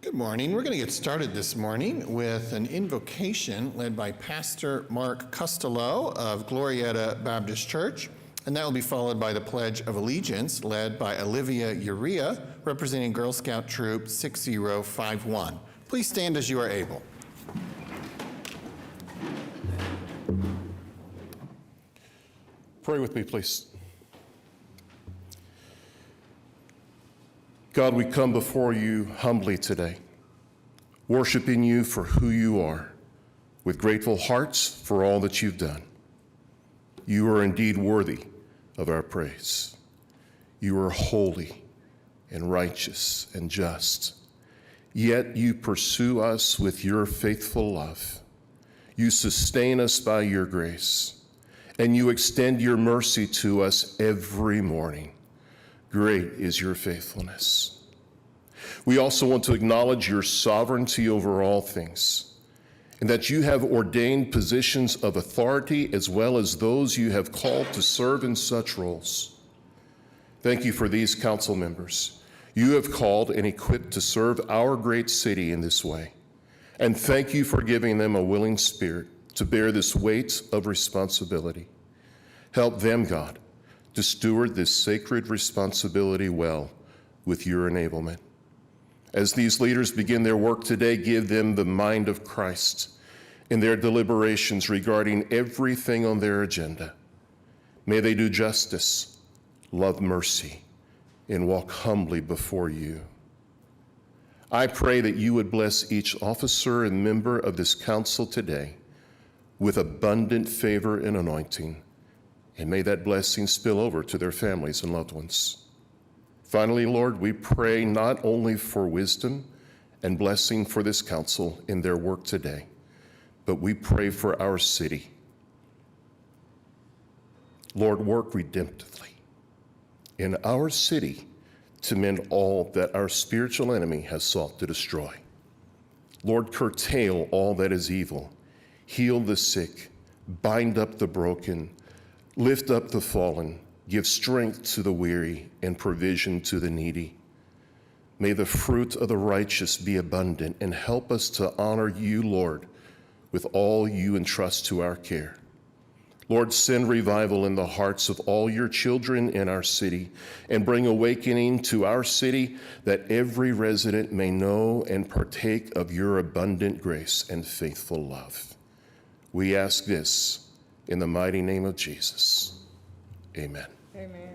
Good morning. We're going to get started this morning with an invocation led by Pastor Mark Costello of Glorieta Baptist Church, and that will be followed by the Pledge of Allegiance led by Olivia Urea, representing Girl Scout Troop 6051. Please stand as you are able. Pray with me, please. God, we come before you humbly today, worshiping you for who you are, with grateful hearts for all that you've done. You are indeed worthy of our praise. You are holy and righteous and just, yet you pursue us with your faithful love. You sustain us by your grace, and you extend your mercy to us every morning. Great is your faithfulness. We also want to acknowledge your sovereignty over all things, and that you have ordained positions of authority as well as those you have called to serve in such roles. Thank you for these council members you have called and equipped to serve our great city in this way. And thank you for giving them a willing spirit to bear this weight of responsibility. Help them, God, to steward this sacred responsibility well with your enablement. As these leaders begin their work today, give them the mind of Christ in their deliberations regarding everything on their agenda. May they do justice, love mercy, and walk humbly before you. I pray that you would bless each officer and member of this council today with abundant favor and anointing, and may that blessing spill over to their families and loved ones. Finally, Lord, we pray not only for wisdom and blessing for this council in their work today, but we pray for our city. Lord, work redemptively in our city to mend all that our spiritual enemy has sought to destroy. Lord, curtail all that is evil, heal the sick, bind up the broken, lift up the fallen, give strength to the weary and provision to the needy. May the fruit of the righteous be abundant, and help us to honor you, Lord, with all you entrust to our care. Lord, send revival in the hearts of all your children in our city, and bring awakening to our city, that every resident may know and partake of your abundant grace and faithful love. We ask this in the mighty name of Jesus. Amen. Amen.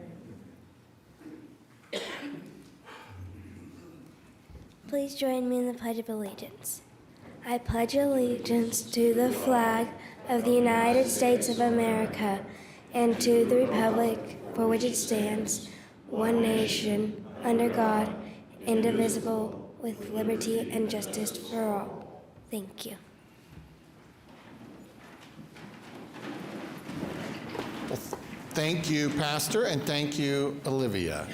Please join me in the Pledge of Allegiance. I pledge allegiance to the flag of the United States of America and to the republic for which it stands, one nation, under God, indivisible, with liberty and justice for all. Thank you. Thank you, Pastor, and thank you, Olivia.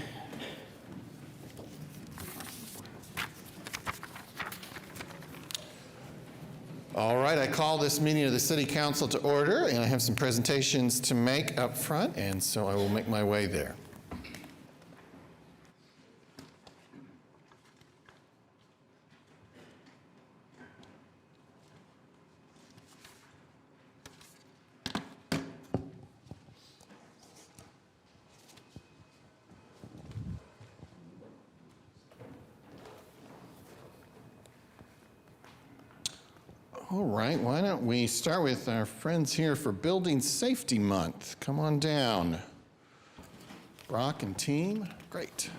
All right, I call this meeting of the City Council to order, and I have some presentations to make up front, and so I will make my way there. All right, why don't we start with our friends here for Building Safety Month. Come on down. Brock and team, great.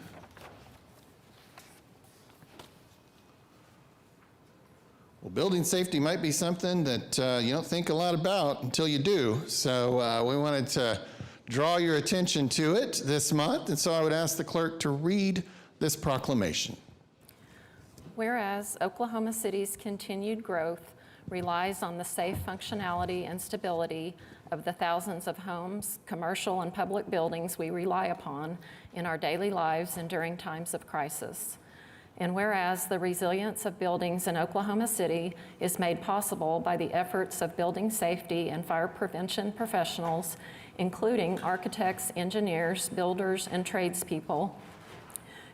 Well, building safety might be something that you don't think a lot about until you do. So we wanted to draw your attention to it this month. And so I would ask the clerk to read this proclamation. Whereas Oklahoma City's continued growth relies on the safe functionality and stability of the thousands of homes, commercial and public buildings we rely upon in our daily lives and during times of crisis. And whereas the resilience of buildings in Oklahoma City is made possible by the efforts of building safety and fire prevention professionals, including architects, engineers, builders, and tradespeople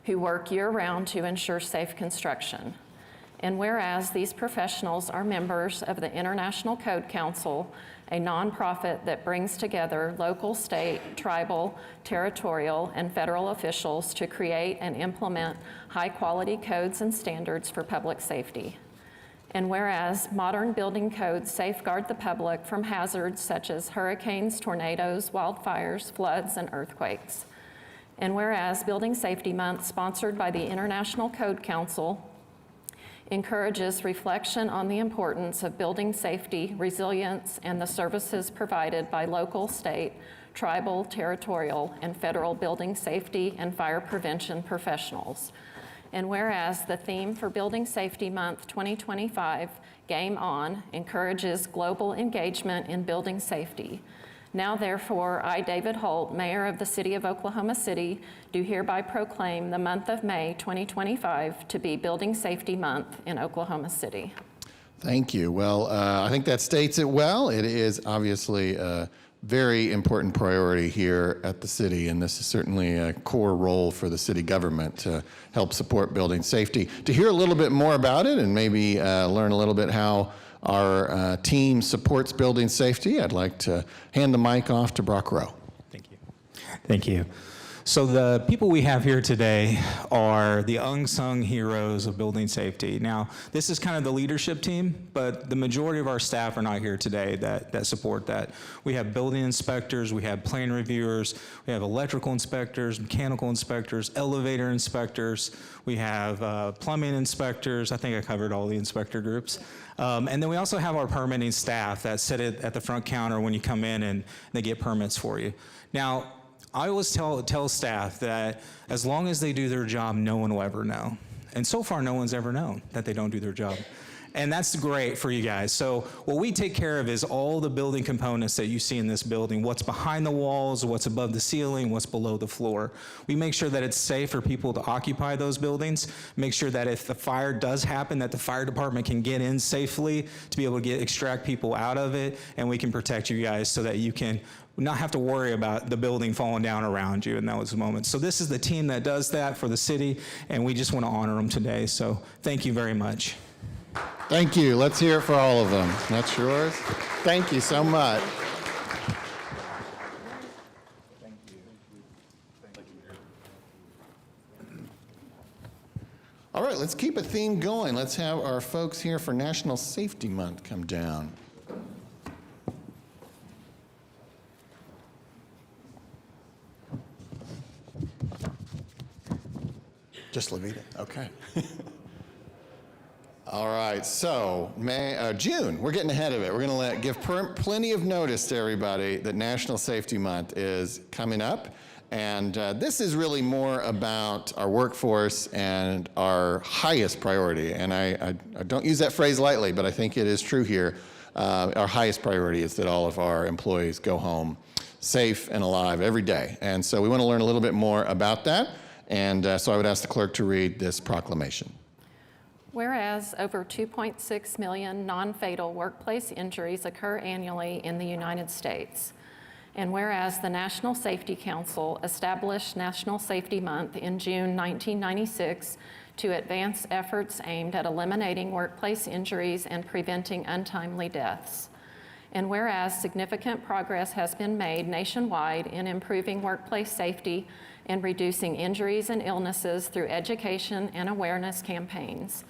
who work year-round to ensure safe construction. And whereas these professionals are members of the International Code Council, a nonprofit that brings together local, state, tribal, territorial, and federal officials to create and implement high-quality codes and standards for public safety. And whereas modern building codes safeguard the public from hazards such as hurricanes, tornadoes, wildfires, floods, and earthquakes. And whereas Building Safety Month, sponsored by the International Code Council, encourages reflection on the importance of building safety, resilience, and the services provided by local, state, tribal, territorial, and federal building safety and fire prevention professionals. And whereas the theme for Building Safety Month 2025, Game On, encourages global engagement in building safety. Now therefore, I, David Holt, Mayor of the City of Oklahoma City, do hereby proclaim the month of May 2025 to be Building Safety Month in Oklahoma City. Thank you. Well, I think that states it well. It is obviously a very important priority here at the city, and this is certainly a core role for the city government to help support building safety. To hear a little bit more about it and maybe learn a little bit how our team supports building safety, I'd like to hand the mic off to Brock Rowe. Thank you. Thank you. So the people we have here today are the unsung heroes of building safety. Now, this is kind of the leadership team, but the majority of our staff are not here today that support that. We have building inspectors, we have plan reviewers, we have electrical inspectors, mechanical inspectors, elevator inspectors, we have plumbing inspectors. I think I covered all the inspector groups. And then we also have our permitting staff that sit at the front counter when you come in and they get permits for you. Now, I always tell staff that as long as they do their job, no one will ever know. And so far, no one's ever known that they don't do their job. And that's great for you guys. So what we take care of is all the building components that you see in this building, what's behind the walls, what's above the ceiling, what's below the floor. We make sure that it's safe for people to occupy those buildings, make sure that if the fire does happen, that the fire department can get in safely to be able to extract people out of it, and we can protect you guys so that you can not have to worry about the building falling down around you in those moments. So this is the team that does that for the city, and we just want to honor them today. So thank you very much. Thank you. Let's hear it for all of them. That's yours. Thank you so much. All right, let's keep a theme going. Let's have our folks here for National Safety Month come down. Just Levita, okay. All right, so June, we're getting ahead of it. We're going to give plenty of notice to everybody that National Safety Month is coming up. And this is really more about our workforce and our highest priority. And I don't use that phrase lightly, but I think it is true here. Our highest priority is that all of our employees go home safe and alive every day. And so we want to learn a little bit more about that. And so I would ask the clerk to read this proclamation. Whereas over 2.6 million non-fatal workplace injuries occur annually in the United States, and whereas the National Safety Council established National Safety Month in June 1996 to advance efforts aimed at eliminating workplace injuries and preventing untimely deaths. And whereas significant progress has been made nationwide in improving workplace safety and reducing injuries and illnesses through education and awareness campaigns.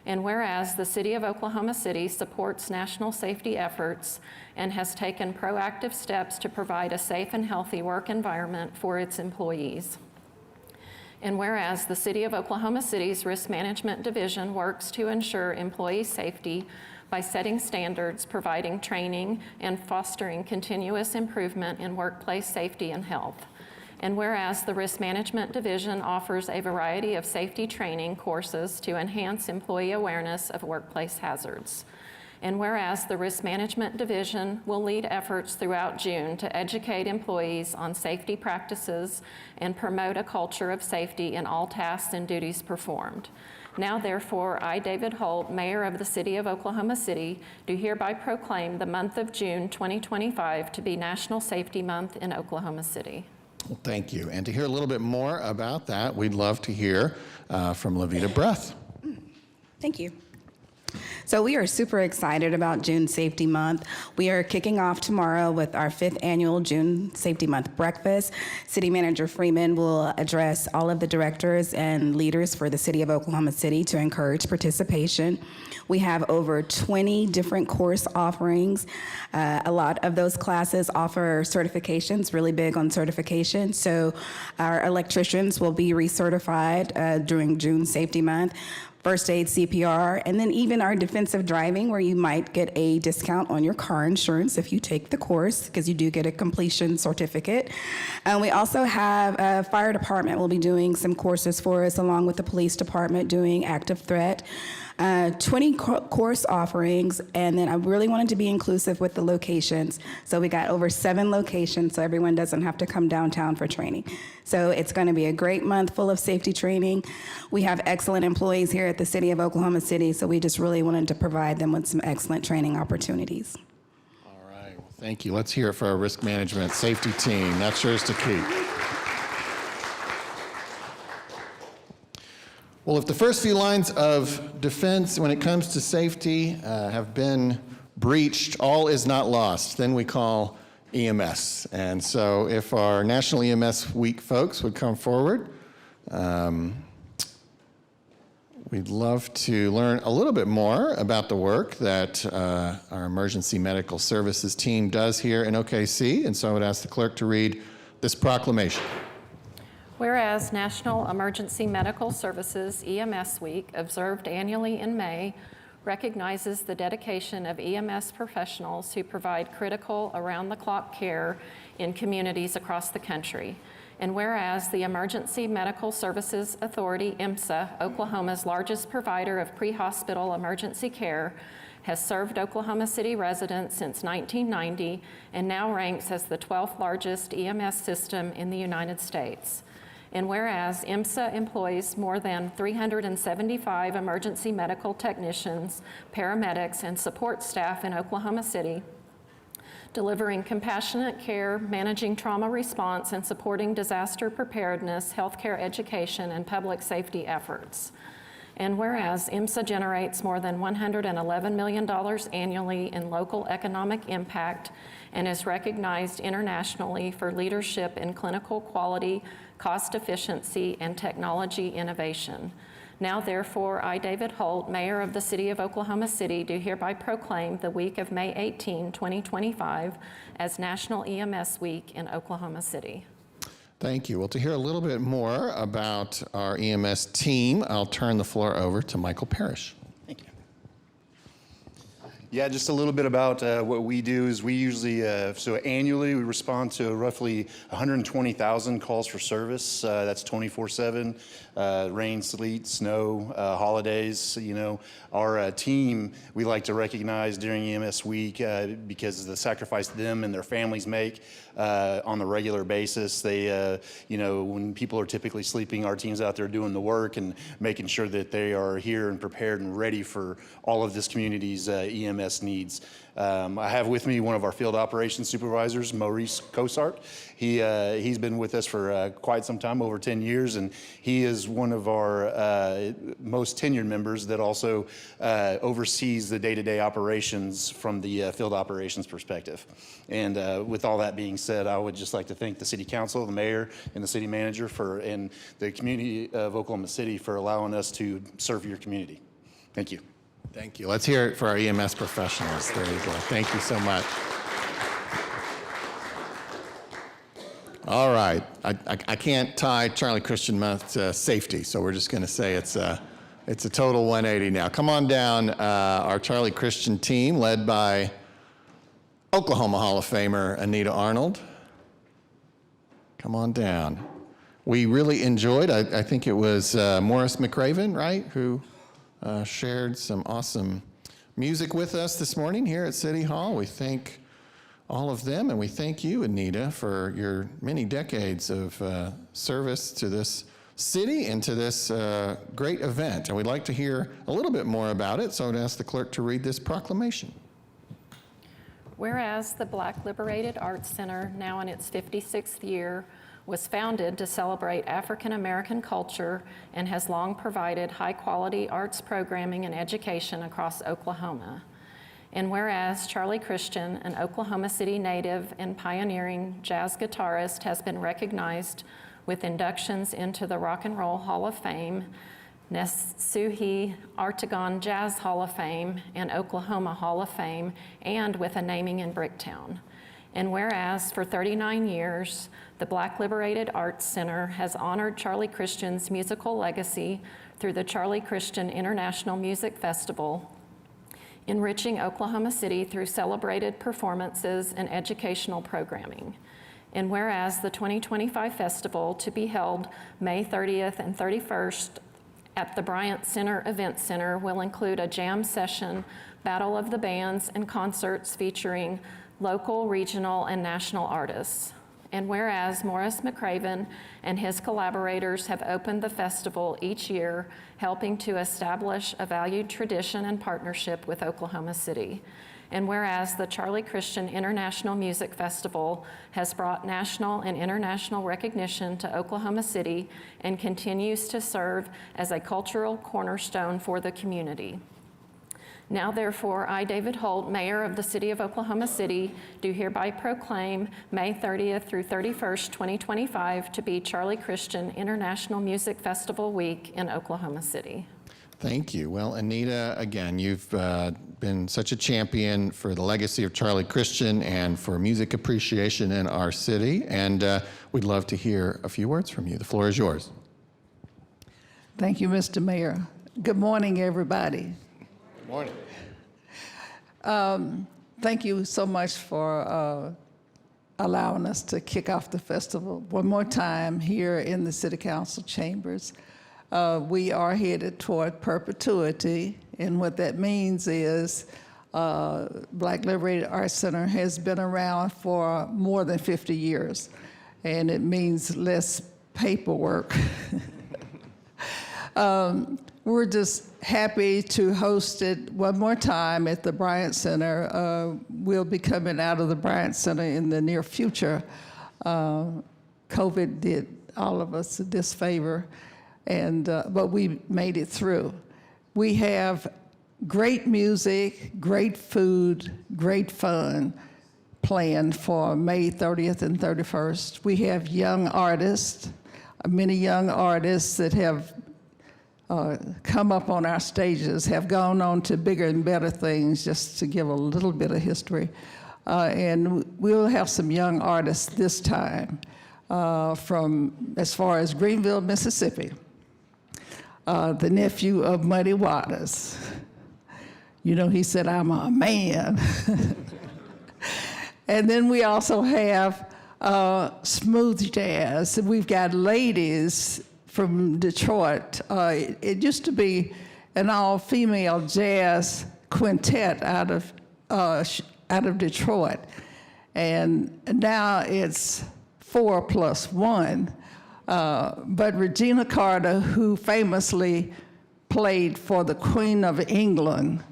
And whereas the City of Oklahoma City supports national safety efforts and has taken proactive steps to provide a safe and healthy work environment for its employees. And whereas the City of Oklahoma City's Risk Management Division works to ensure employee safety by setting standards, providing training, and fostering continuous improvement in workplace safety and health. And whereas the Risk Management Division offers a variety of safety training courses to enhance employee awareness of workplace hazards. And whereas the Risk Management Division will lead efforts throughout June to educate employees on safety practices and promote a culture of safety in all tasks and duties performed. Now therefore, I, David Holt, Mayor of the City of Oklahoma City, do hereby proclaim the month of June 2025 to be National Safety Month in Oklahoma City. Well, thank you. And to hear a little bit more about that, we'd love to hear from Levita Breath. Thank you. So we are super excited about June Safety Month. We are kicking off tomorrow with our 5th annual June Safety Month breakfast. City Manager Freeman will address all of the directors and leaders for the City of Oklahoma City to encourage participation. We have over 20 different course offerings. A lot of those classes offer certifications, really big on certification. So our electricians will be recertified during June Safety Month. First aid, CPR, and then even our defensive driving, where you might get a discount on your car insurance if you take the course, because you do get a completion certificate. We also have fire department will be doing some courses for us, along with the police department doing active threat. 20 course offerings, and then I really wanted to be inclusive with the locations. So we got over 7 locations, so everyone doesn't have to come downtown for training. So it's going to be a great month full of safety training. We have excellent employees here at the City of Oklahoma City, so we just really wanted to provide them with some excellent training opportunities. All right, well, thank you. Let's hear it for our risk management safety team. That's yours to keep. Well, if the first few lines of defense when it comes to safety have been breached, all is not lost. Then we call EMS. And so if our National EMS Week folks would come forward, we'd love to learn a little bit more about the work that our emergency medical services team does here in OKC. And so I would ask the clerk to read this proclamation. Whereas National Emergency Medical Services EMS Week, observed annually in May, recognizes the dedication of EMS professionals who provide critical around-the-clock care in communities across the country. And whereas the Emergency Medical Services Authority, EMSA, Oklahoma's largest provider of pre-hospital emergency care, has served Oklahoma City residents since 1990 and now ranks as the 12th largest EMS system in the United States. And whereas EMSA employs more than 375 emergency medical technicians, paramedics, and support staff in Oklahoma City, delivering compassionate care, managing trauma response, and supporting disaster preparedness, healthcare education, and public safety efforts. And whereas EMSA generates more than $111 million annually in local economic impact and is recognized internationally for leadership in clinical quality, cost efficiency, and technology innovation. Now, therefore, I, David Holt, Mayor of the City of Oklahoma City, do hereby proclaim the week of May 18, 2025 as National EMS Week in Oklahoma City. Thank you. Well, to hear a little bit more about our EMS team, I'll turn the floor over to Michael Parrish. Thank you. Yeah, just a little bit about what we do is we usually, so annually we respond to roughly 120,000 calls for service. That's 24/7, rain, sleet, snow, holidays. You know, our team, we like to recognize during EMS week because of the sacrifice them and their families make on a regular basis. They, you know, when people are typically sleeping, our team's out there doing the work and making sure that they are here and prepared and ready for all of this community's EMS needs. I have with me one of our field operations supervisors, Maurice Cosart. He's been with us for quite some time, over 10 years, and he is one of our most tenured members that also oversees the day-to-day operations from the field operations perspective. And with all that being said, I would just like to thank the City Council, the Mayor, and the City Manager and the community of Oklahoma City for allowing us to serve your community. Thank you. Thank you. Let's hear it for our EMS professionals. There you go. Thank you so much. All right. I can't tie Charlie Christian Month to safety, so we're just going to say it's a total 180 now. Come on down, our Charlie Christian team, led by Oklahoma Hall of Famer Anita Arnold. Come on down. We really enjoyed, I think it was Morris McRaven, right, who shared some awesome music with us this morning here at City Hall. We thank all of them, and we thank you, Anita, for your many decades of service to this city and to this great event. And we'd like to hear a little bit more about it, so I'd ask the clerk to read this proclamation. Whereas the Black Liberated Arts Center, now in its 56th year, was founded to celebrate African American culture and has long provided high-quality arts programming and education across Oklahoma. And whereas Charlie Christian, an Oklahoma City native and pioneering jazz guitarist, has been recognized with inductions into the Rock and Roll Hall of Fame, Nesuhi Artagon Jazz Hall of Fame, and Oklahoma Hall of Fame, and with a naming in Bricktown. And whereas for 39 years, the Black Liberated Arts Center has honored Charlie Christian's musical legacy through the Charlie Christian International Music Festival, enriching Oklahoma City through celebrated performances and educational programming. And whereas the 2025 festival, to be held May 30th and 31st at the Bryant Center Event Center, will include a jam session, battle of the bands, and concerts featuring local, regional, and national artists. And whereas Morris McCraven and his collaborators have opened the festival each year, helping to establish a valued tradition and partnership with Oklahoma City. And whereas the Charlie Christian International Music Festival has brought national and international recognition to Oklahoma City and continues to serve as a cultural cornerstone for the community. Now therefore, I, David Holt, Mayor of the City of Oklahoma City, do hereby proclaim May 30th through 31st, 2025 to be Charlie Christian International Music Festival Week in Oklahoma City. Thank you. Well, Anita, again, you've been such a champion for the legacy of Charlie Christian and for music appreciation in our city, and we'd love to hear a few words from you. The floor is yours. Thank you, Mr. Mayor. Good morning, everybody. Good morning. Thank you so much for allowing us to kick off the festival one more time here in the City Council chambers. We are headed toward perpetuity, and what that means is Black Liberated Arts Center has been around for more than 50 years, and it means less paperwork. We're just happy to host it one more time at the Bryant Center. We'll be coming out of the Bryant Center in the near future. COVID did all of us a disfavor, but we made it through. We have great music, great food, great fun planned for May 30th and 31st. We have young artists, many young artists that have come up on our stages, have gone on to bigger and better things, just to give a little bit of history. And we'll have some young artists this time from as far as Greenville, Mississippi. The nephew of Muddy Waters. You know, he said, "I'm a man." And then we also have smooth jazz. We've got ladies from Detroit. It used to be an all-female jazz quintet out of Detroit, and now it's 4+1. But Regina Carter, who famously played for the Queen of England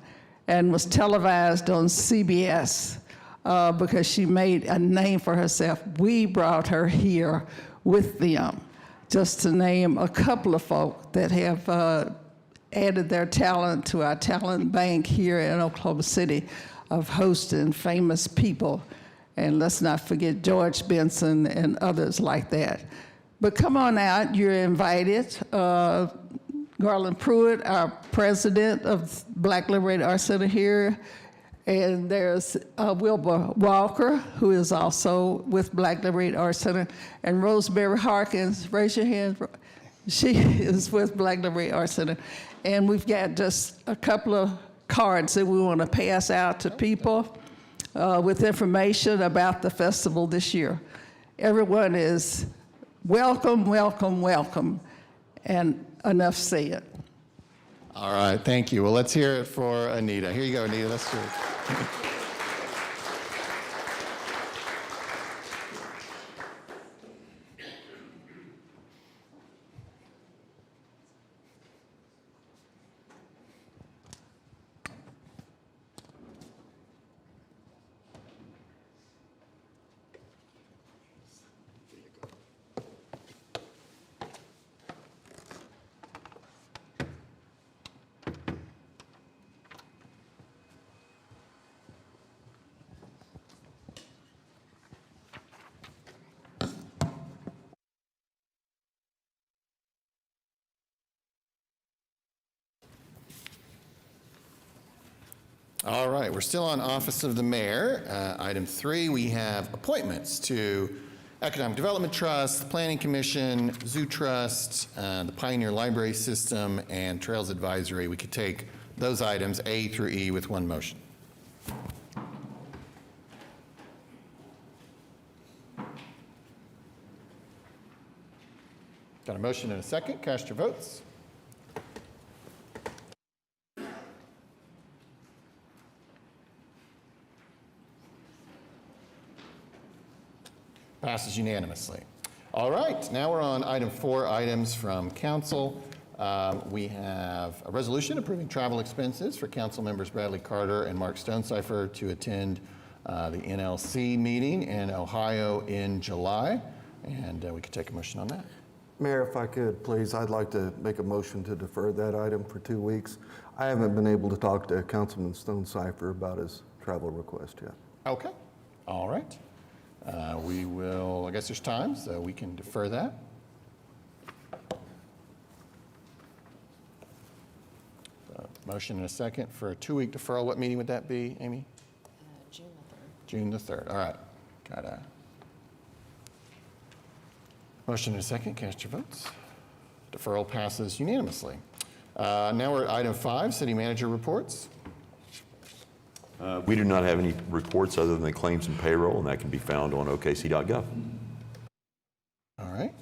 and was televised on CBS because she made a name for herself, we brought her here with them, just to name a couple of folk that have added their talent to our talent bank here in Oklahoma City of hosting famous people. And let's not forget George Benson and others like that. But come on out, you're invited. Garland Pruitt, our president of Black Liberated Arts Center here, and there's Wilbur Walker, who is also with Black Liberated Arts Center, and Rosemary Harkins, raise your hand. She is with Black Liberated Arts Center. And we've got just a couple of cards that we want to pass out to people with information about the festival this year. Everyone is welcome, welcome, welcome, and enough said. All right, thank you. Well, let's hear it for Anita. Here you go, Anita. Let's do it. All right, we're still on Office of the Mayor. Item 3, we have appointments to Economic Development Trust, the Planning Commission, Zoo Trust, the Pioneer Library System, and Trails Advisory. We could take those items, A through E, with one motion. Got a motion and a second. Cast your votes. Passes unanimously. All right, now we're on item 4, items from council. We have a resolution approving travel expenses for council members Bradley Carter and Mark Stonecipher to attend the NLC meeting in Ohio in July. And we could take a motion on that. Mayor, if I could, please, I'd like to make a motion to defer that item for 2 weeks. I haven't been able to talk to Councilman Stonecipher about his travel request yet. Okay, all right. We will, I guess there's time, so we can defer that. Motion and a second for a 2-week deferral. What meeting would that be, Amy? June the 3rd. June the 3rd. All right. Got a motion and a second. Cast your votes. Deferral passes unanimously. Now we're at item 5, city manager reports. We do not have any reports other than the claims and payroll, and that can be found on okc.gov. All right.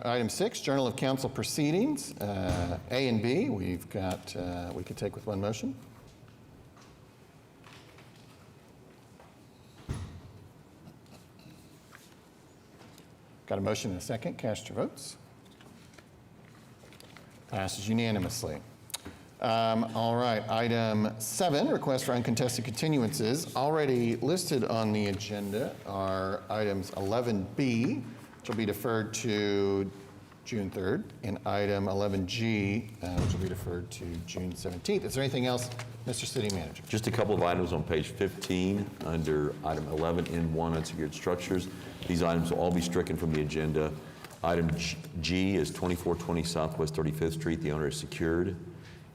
Item 6, Journal of Council Proceedings, A and B. We've got, we could take with one motion. Got a motion and a second. Cast your votes. Passes unanimously. All right, item 7, request for uncontested continuances. Already listed on the agenda are items 11B, which will be deferred to June 3rd, and item 11G, which will be deferred to June 17th. Is there anything else, Mr. City Manager? Just a couple of items on page 15 under item 11N1, unsecured structures. These items will all be stricken from the agenda. Item G is 2420 Southwest 35th Street. The owner is secured.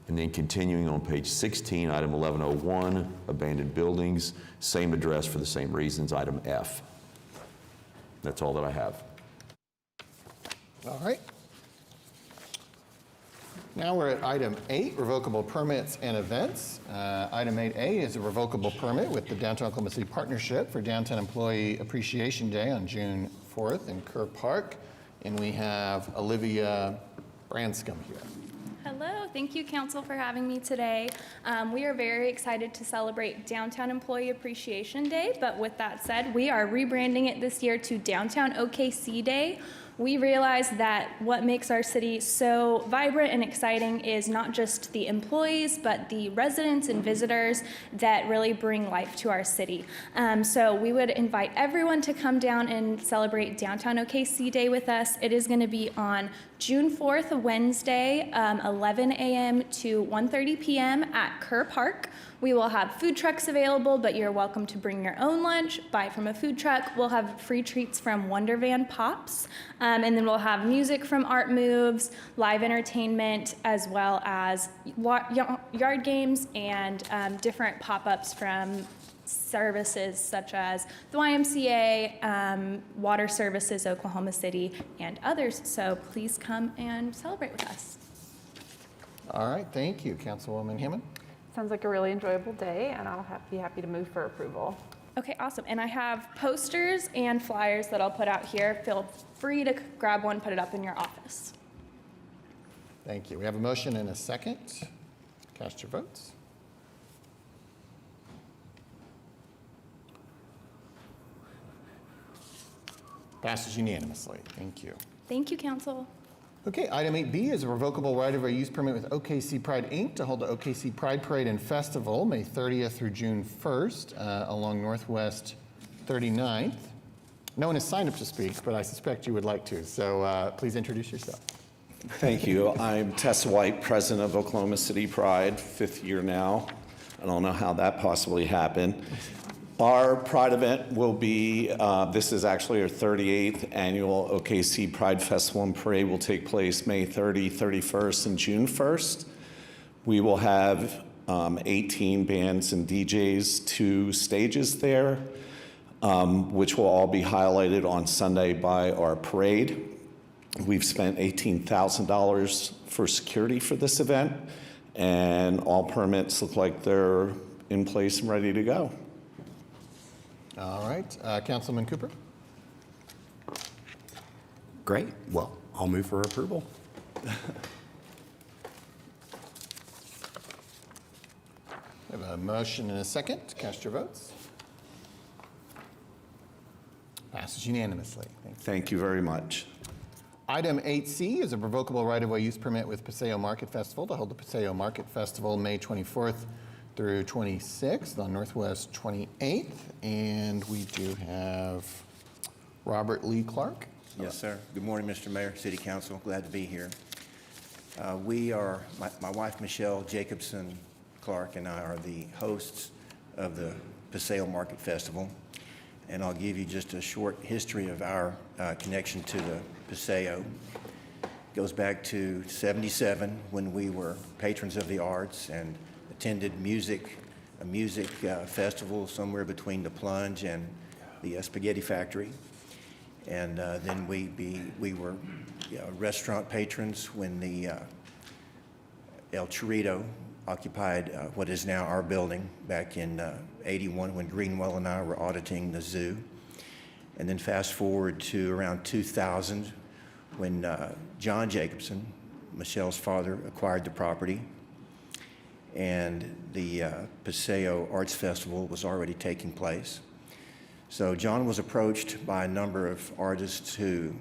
And then continuing on page 16, item 1101, abandoned buildings, same address for the same reasons, item F. That's all that I have. All right. Now we're at item 8, revocable permits and events. Item 8A is a revocable permit with the Downtown Oklahoma City Partnership for Downtown Employee Appreciation Day on June 4th in Kerr Park. And we have Olivia Branscombe here. Hello, thank you, Council, for having me today. We are very excited to celebrate Downtown Employee Appreciation Day, but with that said, we are rebranding it this year to Downtown OKC Day. We realize that what makes our city so vibrant and exciting is not just the employees, but the residents and visitors that really bring life to our city. So we would invite everyone to come down and celebrate Downtown OKC Day with us. It is going to be on June 4th, Wednesday, 11 a.m. to 1:30 p.m. at Kerr Park. We will have food trucks available, but you're welcome to bring your own lunch, buy from a food truck. We'll have free treats from Wonder Van Pops, and then we'll have music from Art Moves, live entertainment, as well as yard games and different pop-ups from services such as the YMCA, Water Services Oklahoma City, and others. So please come and celebrate with us. All right, thank you, Councilwoman Hammond. Sounds like a really enjoyable day, and I'll be happy to move for approval. Okay, awesome. And I have posters and flyers that I'll put out here. Feel free to grab one, put it up in your office. Thank you. We have a motion and a second. Cast your votes. Passes unanimously. Thank you. Thank you, Council. Okay, item 8B is a revocable right-of-way use permit with OKC Pride, Inc. to hold the OKC Pride Parade and Festival, May 30th through June 1st, along Northwest 39th. No one has signed up to speak, but I suspect you would like to, so please introduce yourself. Thank you. I'm Tess White, president of Oklahoma City Pride, 5th year now. I don't know how that possibly happened. Our Pride event will be, this is actually our 38th annual OKC Pride Festival and Parade will take place May 30, 31st, and June 1st. We will have 18 bands and DJs, 2 stages there, which will all be highlighted on Sunday by our parade. We've spent $18,000 for security for this event, and all permits look like they're in place and ready to go. All right, Councilman Cooper? Great. Well, I'll move for approval. We have a motion and a second. Cast your votes. Passes unanimously. Thank you. Thank you very much. Item 8C is a revocable right-of-way use permit with Paseo Market Festival to hold the Paseo Market Festival May 24th through 26th on Northwest 28th. And we do have Robert Lee Clark. Yes, sir. Good morning, Mr. Mayor, City Council. Glad to be here. We are, my wife, Michelle Jacobson Clark, and I are the hosts of the Paseo Market Festival. And I'll give you just a short history of our connection to the Paseo. It goes back to '77 when we were patrons of the arts and attended a music festival somewhere between the Plunge and the Spaghetti Factory. And then we were restaurant patrons when the El Chorrito occupied what is now our building back in '81 when Greenwell and I were auditing the zoo. And then fast forward to around 2000 when John Jacobson, Michelle's father, acquired the property. And the Paseo Arts Festival was already taking place. So John was approached by a number of artists who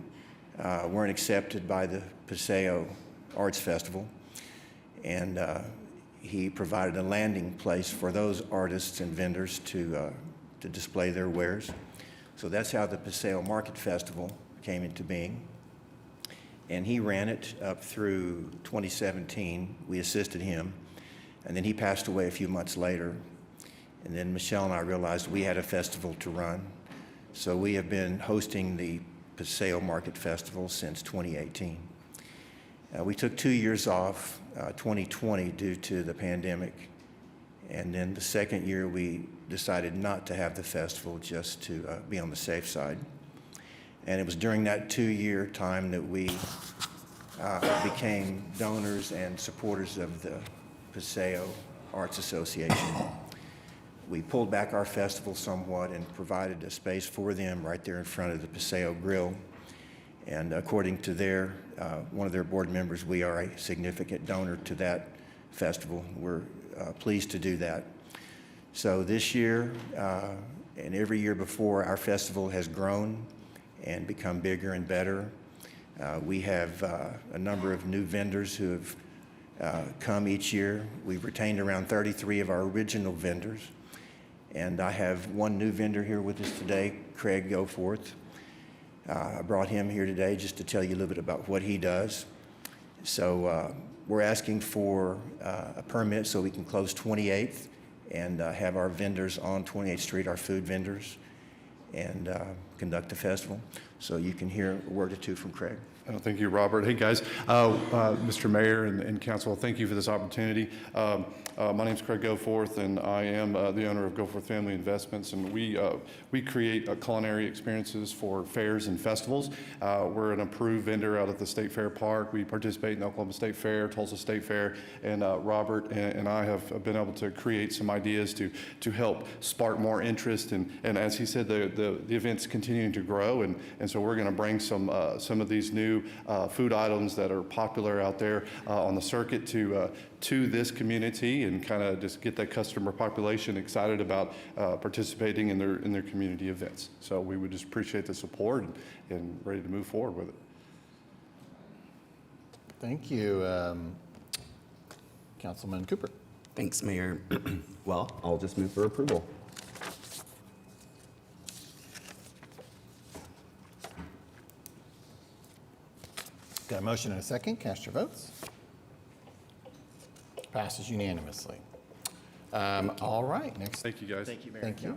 weren't accepted by the Paseo Arts Festival. And he provided a landing place for those artists and vendors to display their wares. So that's how the Paseo Market Festival came into being. And he ran it up through 2017. We assisted him. And then he passed away a few months later. And then Michelle and I realized we had a festival to run. So we have been hosting the Paseo Market Festival since 2018. We took 2 years off, 2020 due to the pandemic. And then the second year we decided not to have the festival just to be on the safe side. And it was during that 2-year time that we became donors and supporters of the Paseo Arts Association. We pulled back our festival somewhat and provided a space for them right there in front of the Paseo Grill. And according to one of their board members, we are a significant donor to that festival. We're pleased to do that. So this year and every year before, our festival has grown and become bigger and better. We have a number of new vendors who have come each year. We've retained around 33 of our original vendors. And I have one new vendor here with us today, Craig Goforth. I brought him here today just to tell you a little bit about what he does. So we're asking for a permit so we can close 28th and have our vendors on 28th Street, our food vendors, and conduct the festival. So you can hear a word or two from Craig. Thank you, Robert. Hey, guys. Mr. Mayor and Council, thank you for this opportunity. My name is Craig Goforth, and I am the owner of Goforth Family Investments, and we create culinary experiences for fairs and festivals. We're an approved vendor out at the State Fair Park. We participate in the Oklahoma State Fair, Tulsa State Fair, and Robert and I have been able to create some ideas to help spark more interest. And as he said, the event's continuing to grow, and so we're going to bring some of these new food items that are popular out there on the circuit to this community and kind of just get that customer population excited about participating in their community events. So we would just appreciate the support and ready to move forward with it. Thank you. Councilman Cooper. Thanks, Mayor. Well, I'll just move for approval. Got a motion and a second. Cast your votes. Passes unanimously. All right, next. Thank you, guys. Thank you, Mayor. Thank you.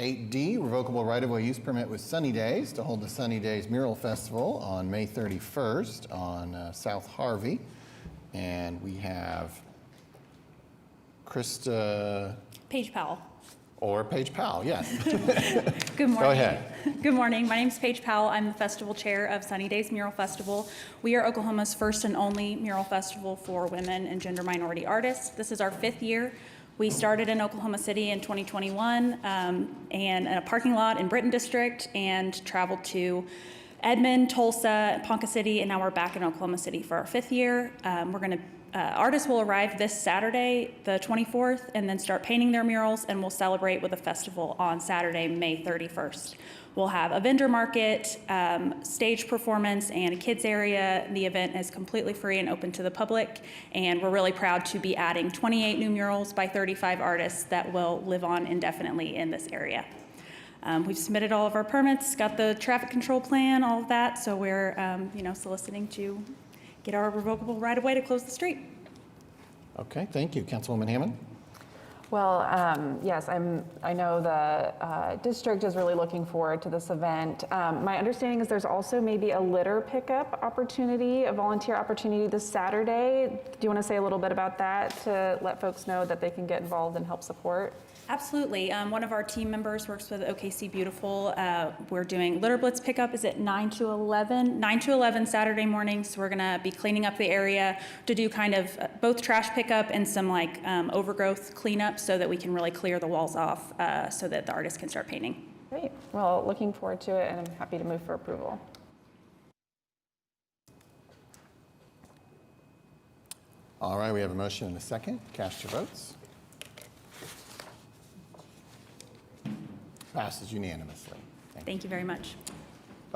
8D, revocable right-of-way use permit with Sunny Days to hold the Sunny Days Mural Festival on May 31st on South Harvey. And we have Krista Paige Powell. or Paige Powell, yes. Good morning. Go ahead. Good morning. My name is Paige Powell. I'm the festival chair of Sunny Days Mural Festival. We are Oklahoma's first and only mural festival for women and gender minority artists. This is our 5th year. We started in Oklahoma City in 2021 and in a parking lot in Britton District, and traveled to Edmond, Tulsa, Ponca City, and now we're back in Oklahoma City for our 5th year. Artists will arrive this Saturday, the 24th, and then start painting their murals, and we'll celebrate with a festival on Saturday, May 31st. We'll have a vendor market, stage performance, and a kids area. The event is completely free and open to the public, and we're really proud to be adding 28 new murals by 35 artists that will live on indefinitely in this area. We've submitted all of our permits, got the traffic control plan, all of that, so we're soliciting to get our revocable right-of-way to close the street. Okay, thank you. Councilwoman Hammond? Well, yes, I know the district is really looking forward to this event. My understanding is there's also maybe a litter pickup opportunity, a volunteer opportunity this Saturday. Do you want to say a little bit about that to let folks know that they can get involved and help support? Absolutely. One of our team members works with OKC Beautiful. We're doing litter blitz pickup is at 9 to 11 Saturday mornings. So we're going to be cleaning up the area to do kind of both trash pickup and some overgrowth cleanup so that we can really clear the walls off so that the artists can start painting. Great. Well, looking forward to it, and I'm happy to move for approval. All right, we have a motion and a second. Cast your votes. Passes unanimously. Thank you very much.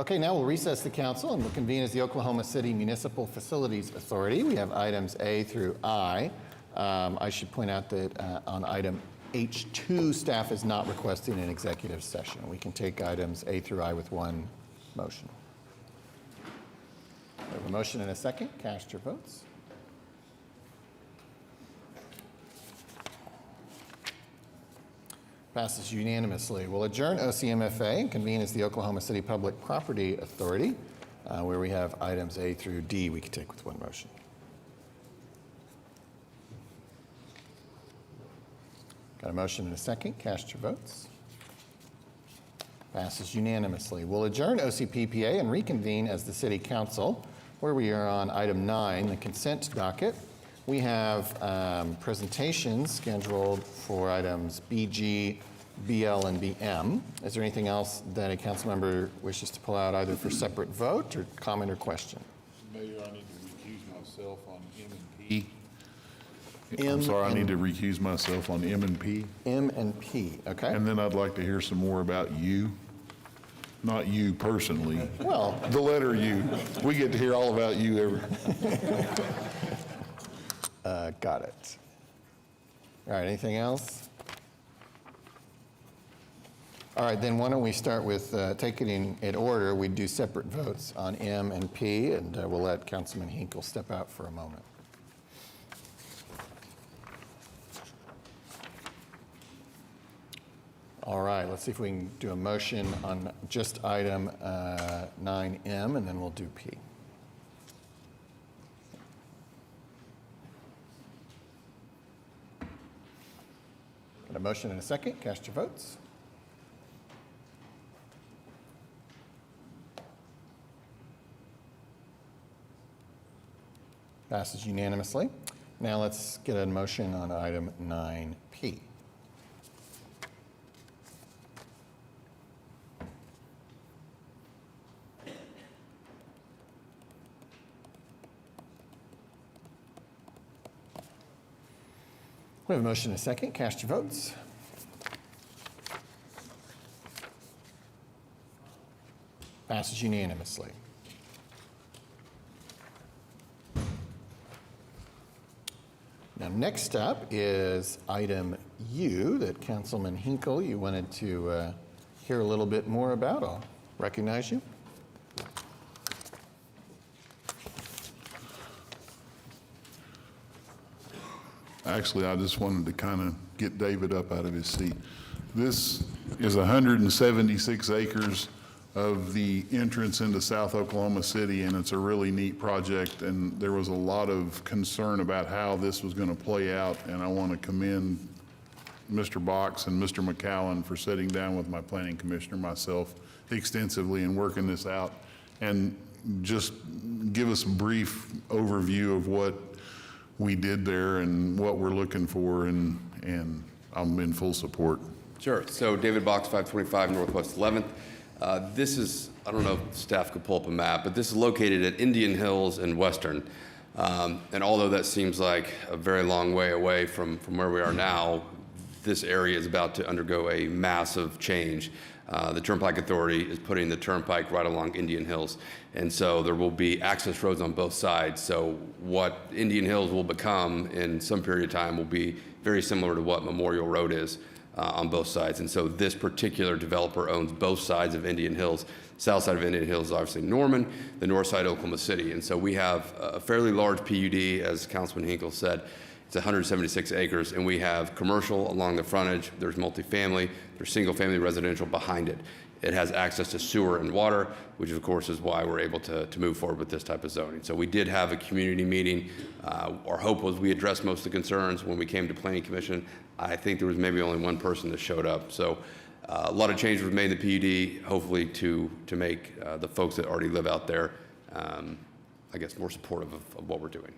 Okay, now we'll recess the council and we'll convene as the Oklahoma City Municipal Facilities Authority. We have items A through I. I should point out that on item H2, staff is not requesting an executive session. We can take items A through I with one motion. We have a motion and a second. Cast your votes. Passes unanimously. We'll adjourn OCMFA and convene as the Oklahoma City Public Property Authority, where we have items A through D we can take with one motion. Got a motion and a second. Cast your votes. Passes unanimously. We'll adjourn OCPPA and reconvene as the City Council, where we are on item 9, the consent docket. We have presentations scheduled for items BG, BL, and BM. Is there anything else that a council member wishes to pull out either for separate vote or comment or question? Mayor, I need to recuse myself on M and P. M I'm sorry, I and- need to recuse myself on M and P. M and P, okay. And then I'd like to hear some more about you. Not you personally. Well. The letter U. We get to hear all about you every. Got it. All right, anything else? All right, then why don't we start with taking in order. We do separate votes on M and P, and we'll let Councilman Hinkle step out for a moment. All right, let's see if we can do a motion on just item 9M, and then we'll do P. Got a motion and a second. Cast your votes. Passes unanimously. Now let's get a motion on item 9P. We have a motion and a second. Cast your votes. Passes unanimously. Now, next up is item U that Councilman Hinkle, you wanted to hear a little bit more about. I'll recognize you. Actually, I just wanted to kind of get David up out of his seat. This is 176 acres of the entrance into South Oklahoma City, and it's a really neat project, and there was a lot of concern about how this was going to play out, and I want to commend Mr. Box and Mr. McCowan for sitting down with my planning commissioner, myself, extensively and working this out, and just give us a brief overview of what we did there and what we're looking for, and I'm in full support. Sure. So David Box, 525 Northwest 11th. This is, I don't know if staff could pull up a map, but this is located at Indian Hills and Western. And although that seems like a very long way away from where we are now, this area is about to undergo a massive change. The Turnpike Authority is putting the turnpike right along Indian Hills. And so there will be access roads on both sides. So what Indian Hills will become in some period of time will be very similar to what Memorial Road is on both sides. And so this particular developer owns both sides of Indian Hills. South side of Indian Hills is obviously Norman, the north side Oklahoma City. And so we have a fairly large PUD, as Councilman Hinkle said. It's 176 acres, and we have commercial along the frontage. There's multifamily. There's single-family residential behind it. It has access to sewer and water, which of course is why we're able to move forward with this type of zoning. So we did have a community meeting. Our hope was we addressed most of the concerns. When we came to Planning Commission, I think there was maybe only one person that showed up. So a lot of changes were made in the PUD, hopefully to make the folks that already live out there, I guess, more supportive of what we're doing.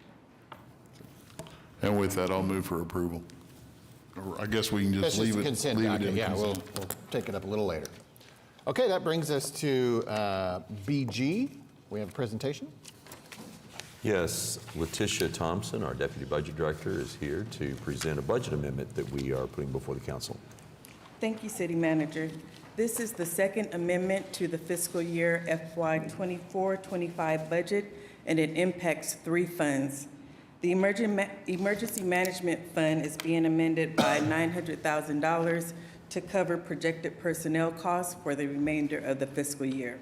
And with that, I'll move for approval. Or I guess we can just That's leave just a it. consent leave it docket. in Yeah, we'll consent. take it up a little later. Okay, that brings us to BG. We have a presentation. Yes, Letitia Thompson, our Deputy Budget Director, is here to present a budget amendment that we are putting before the council. Thank you, City Manager. This is the second amendment to the fiscal year FY 24-25 budget, and it impacts 3 funds. The Emergency Management Fund is being amended by $900,000 to cover projected personnel costs for the remainder of the fiscal year.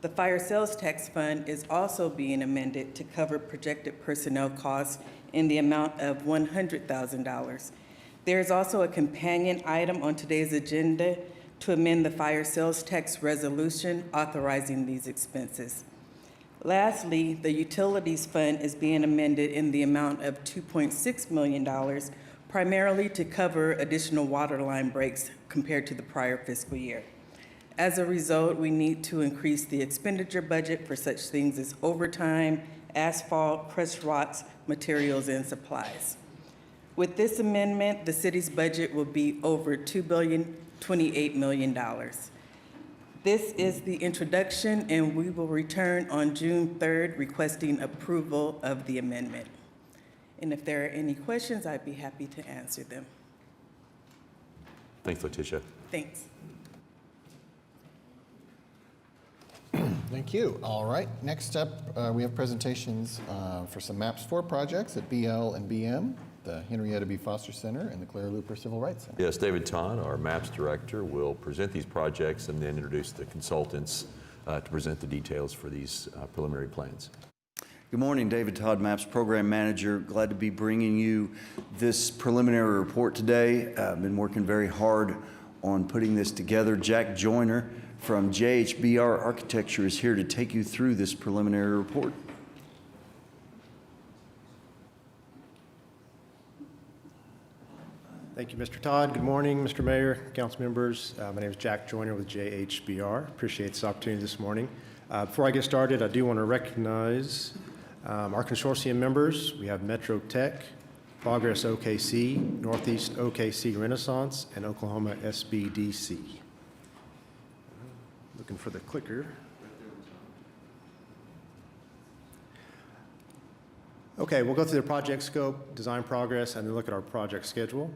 The Fire Sales Tax Fund is also being amended to cover projected personnel costs in the amount of $100,000. There is also a companion item on today's agenda to amend the Fire Sales Tax Resolution authorizing these expenses. Lastly, the Utilities Fund is being amended in the amount of $2.6 million, primarily to cover additional water line breaks compared to the prior fiscal year. As a result, we need to increase the expenditure budget for such things as overtime, asphalt, crushed rocks, materials, and supplies. With this amendment, the city's budget will be over $2,028 million. This is the introduction, and we will return on June 3rd requesting approval of the amendment. And if there are any questions, I'd be happy to answer them. Thanks, Letitia. Thanks. Thank you. All right, next up, we have presentations for some MAPS 4 projects at BL and BM, the Henrietta B. Foster Center and the Claire Looper Civil Rights Center. Yes, David Todd, our MAPS Director, will present these projects and then introduce the consultants to present the details for these preliminary plans. Good morning, David Todd, MAPS Program Manager. Glad to be bringing you this preliminary report today. I've been working very hard on putting this together. Jack Joyner from JHBR Architecture is here to take you through this preliminary report. Thank you, Mr. Todd. Good morning, Mr. Mayor, council members. My name is Jack Joyner with JHBR. Appreciate this opportunity this morning. Before I get started, I do want to recognize our consortium members. We have Metro Tech, Progress OKC, Northeast OKC Renaissance, and Oklahoma SBDC. Looking for the clicker. Okay, we'll go through the project scope, design progress, and then look at our project schedule.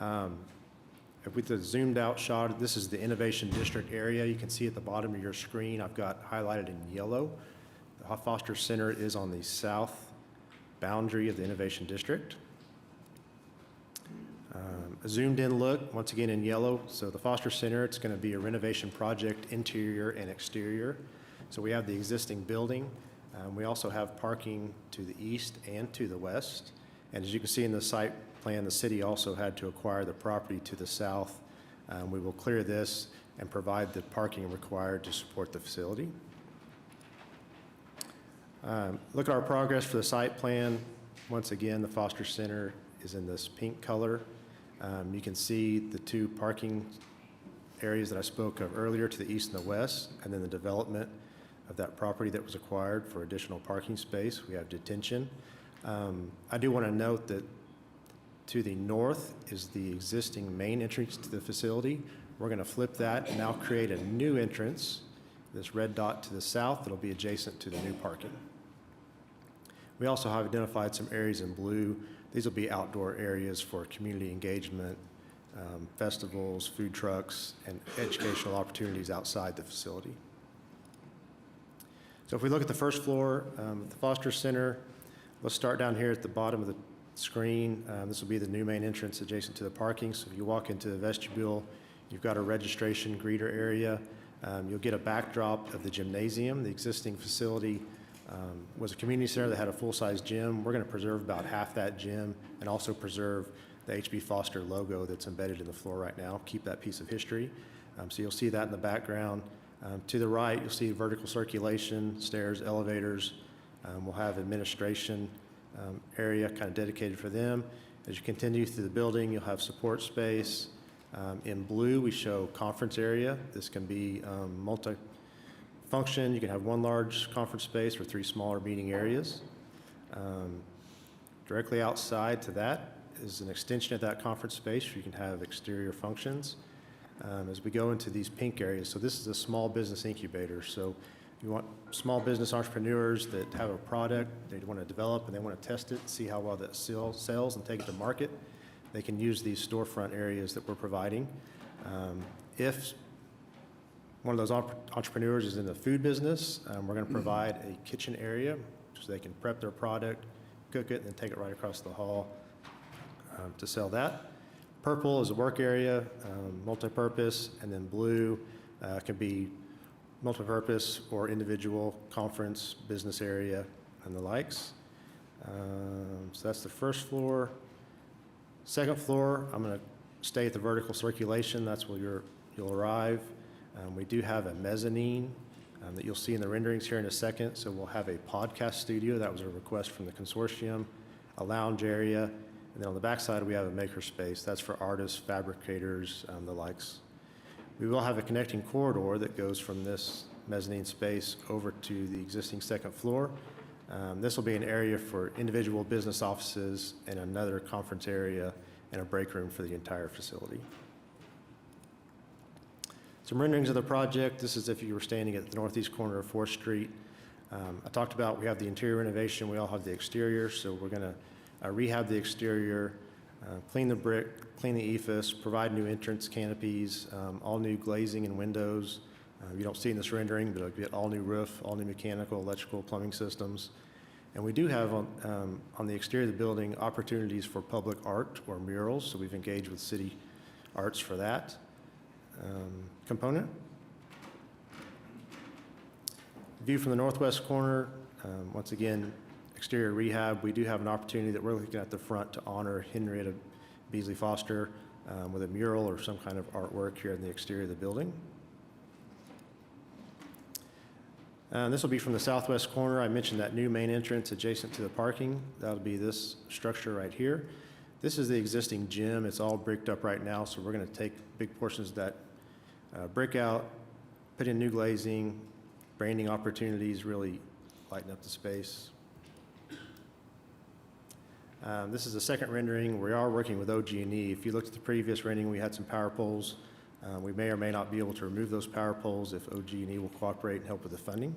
If we did a zoomed out shot, this is the Innovation District area. You can see at the bottom of your screen, I've got highlighted in yellow. The Foster Center is on the south boundary of the Innovation District. A zoomed in look, once again in yellow. So the Foster Center, it's going to be a renovation project, interior and exterior. So we have the existing building. We also have parking to the east and to the west. And as you can see in the site plan, the city also had to acquire the property to the south. We will clear this and provide the parking required to support the facility. Look at our progress for the site plan. Once again, the Foster Center is in this pink color. You can see the two parking areas that I spoke of earlier to the east and the west, and then the development of that property that was acquired for additional parking space. We have detention. I do want to note that to the north is the existing main entrance to the facility. We're going to flip that and now create a new entrance, this red dot to the south, that'll be adjacent to the new parking. We also have identified some areas in blue. These will be outdoor areas for community engagement, festivals, food trucks, and educational opportunities outside the facility. So if we look at the first floor, the Foster Center, let's start down here at the bottom of the screen. This will be the new main entrance adjacent to the parking. So if you walk into the vestibule, you've got a registration greeter area. You'll get a backdrop of the gymnasium. The existing facility was a community center that had a full-size gym. We're going to preserve about half that gym and also preserve the H.B. Foster logo that's embedded in the floor right now, keep that piece of history. So you'll see that in the background. To the right, you'll see vertical circulation, stairs, elevators. We'll have administration area kind of dedicated for them. As you continue through the building, you'll have support space. In blue, we show conference area. This can be multi-function. You can have one large conference space or three smaller meeting areas. Directly outside to that is an extension of that conference space where you can have exterior functions. As we go into these pink areas, so this is a small business incubator. So you want small business entrepreneurs that have a product they want to develop and they want to test it, see how well that sells and take it to market. They can use these storefront areas that we're providing. If one of those entrepreneurs is in the food business, we're going to provide a kitchen area so they can prep their product, cook it, and then take it right across the hall to sell that. Purple is a work area, multi-purpose, and then blue can be multi-purpose or individual conference, business area, and the likes. So that's the first floor. Second floor, I'm going to stay at the vertical circulation. That's where you'll arrive. We do have a mezzanine that you'll see in the renderings here in a second. So we'll have a podcast studio. That was a request from the consortium, a lounge area, and then on the backside we have a maker space. That's for artists, fabricators, the likes. We will have a connecting corridor that goes from this mezzanine space over to the existing second floor. This will be an area for individual business offices and another conference area and a break room for the entire facility. Some renderings of the project. This is if you were standing at the northeast corner of 4th Street. I talked about we have the interior renovation. We all have the exterior, so we're going to rehab the exterior, clean the brick, clean the ephes, provide new entrance canopies, all new glazing and windows. You don't see in this rendering, but it'll get all new roof, all new mechanical, electrical, plumbing systems. And we do have on the exterior of the building opportunities for public art or murals, so we've engaged with City Arts for that component. View from the northwest corner, once again, exterior rehab. We do have an opportunity that we're looking at the front to honor Henrietta Beasley Foster with a mural or some kind of artwork here in the exterior of the building. This will be from the southwest corner. I mentioned that new main entrance adjacent to the parking. That'll be this structure right here. This is the existing gym. It's all bricked up right now, so we're going to take big portions of that brick out, put in new glazing, branding opportunities, really lighten up the space. This is the second rendering. We are working with OG&E. If you looked at the previous rendering, we had some power poles. We may or may not be able to remove those power poles if OG&E will cooperate and help with the funding.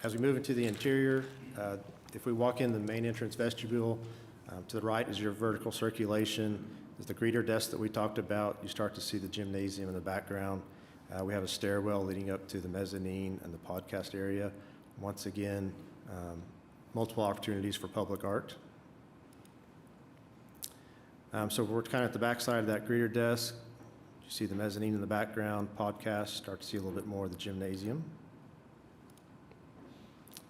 As we move into the interior, if we walk in the main entrance vestibule, to the right is your vertical circulation. There's the greeter desk that we talked about. You start to see the gymnasium in the background. We have a stairwell leading up to the mezzanine and the podcast area. Once again, multiple opportunities for public art. So we're kind of at the back side of that greeter desk. You see the mezzanine in the background, podcast, start to see a little bit more of the gymnasium.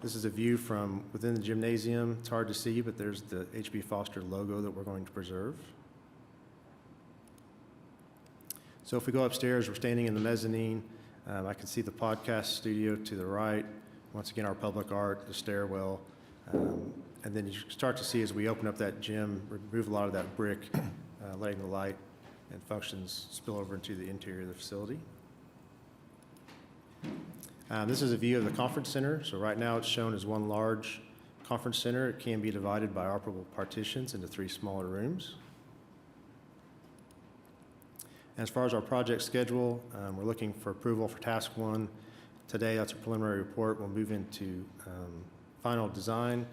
This is a view from within the gymnasium. It's hard to see, but there's the H.B. Foster logo that we're going to preserve. So if we go upstairs, we're standing in the mezzanine. I can see the podcast studio to the right. Once again, our public art, the stairwell. And then you start to see as we open up that gym, remove a lot of that brick, letting the light and functions spill over into the interior of the facility. This is a view of the conference center. So right now it's shown as one large conference center. It can be divided by operable partitions into 3 smaller rooms. As far as our project schedule, we're looking for approval for task 1. Today, that's a preliminary report. We'll move into final design,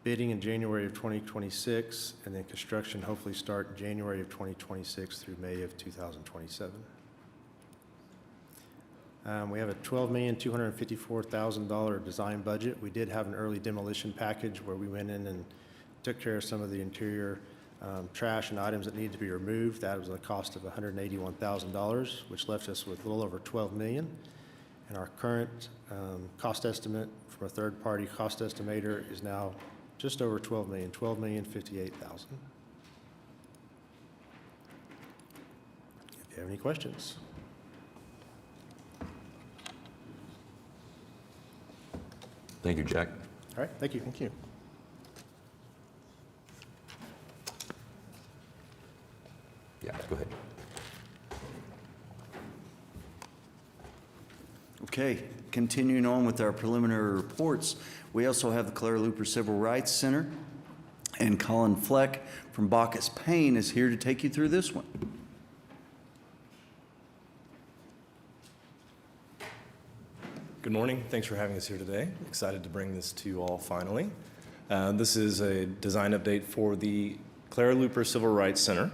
bidding in January of 2026, and then construction hopefully start in January of 2026 through May of 2027. We have a $12,254,000 design budget. We did have an early demolition package where we went in and took care of some of the interior trash and items that needed to be removed. That was a cost of $181,000, which left us with a little over $12 million. And our current cost estimate from a third-party cost estimator is now just over $12 million, $12,058,000. If you have any questions. Thank you, Jack. All right, thank you. Thank you. Yeah, go ahead. Okay, continuing on with our preliminary reports, we also have the Claire Looper Civil Rights Center, and Colin Fleck from Bacchus Payne is here to take you through this one. Good morning. Thanks for having us here today. Excited to bring this to you all finally. This is a design update for the Claire Looper Civil Rights Center.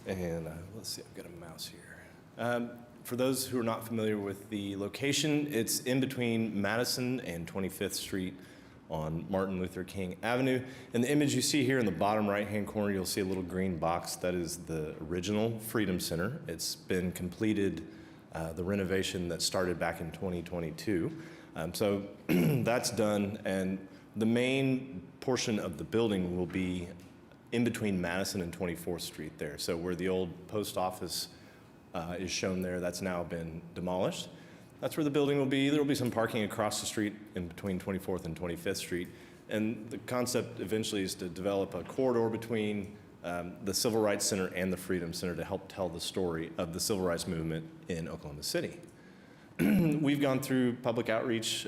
And let's see, I've got a mouse here. For those who are not familiar with the location, it's in between Madison and 25th Street on Martin Luther King Avenue. In the image you see here in the bottom right-hand corner, you'll see a little green box. That is the original Freedom Center. It's been completed, the renovation that started back in 2022. So that's done, and the main portion of the building will be in between Madison and 24th Street there. So where the old post office is shown there, that's now been demolished. That's where the building will be. There will be some parking across the street in between 24th and 25th Street. And the concept eventually is to develop a corridor between the Civil Rights Center and the Freedom Center to help tell the story of the civil rights movement in Oklahoma City. We've gone through public outreach,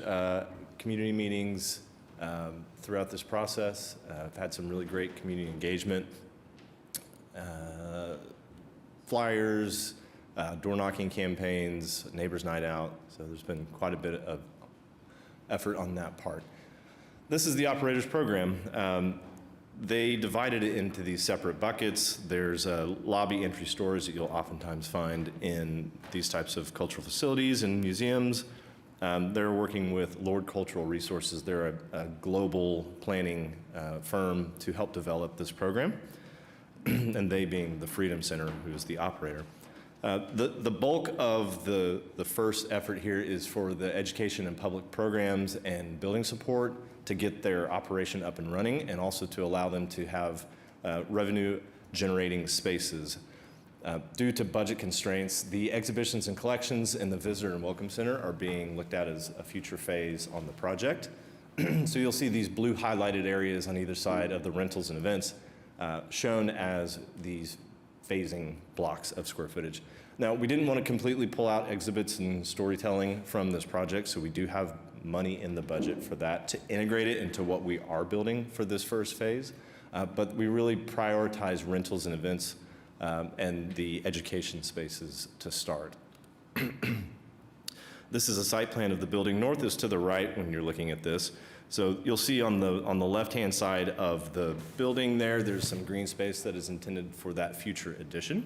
community meetings throughout this process. I've had some really great community engagement, flyers, door knocking campaigns, neighbors night out. So there's been quite a bit of effort on that part. This is the operators program. They divided it into these separate buckets. There's lobby entry stores that you'll oftentimes find in these types of cultural facilities and museums. They're working with Lord Cultural Resources. They're a global planning firm to help develop this program, and they being the Freedom Center, who's the operator. The bulk of the first effort here is for the education and public programs and building support to get their operation up and running, and also to allow them to have revenue-generating spaces. Due to budget constraints, the exhibitions and collections in the Visitor and Welcome Center are being looked at as a future phase on the project. So you'll see these blue highlighted areas on either side of the rentals and events shown as these phasing blocks of square footage. Now, we didn't want to completely pull out exhibits and storytelling from this project, so we do have money in the budget for that to integrate it into what we are building for this first phase. But we really prioritize rentals and events and the education spaces to start. This is a site plan of the building. North is to the right when you're looking at this. So you'll see on the left-hand side of the building there's some green space that is intended for that future addition.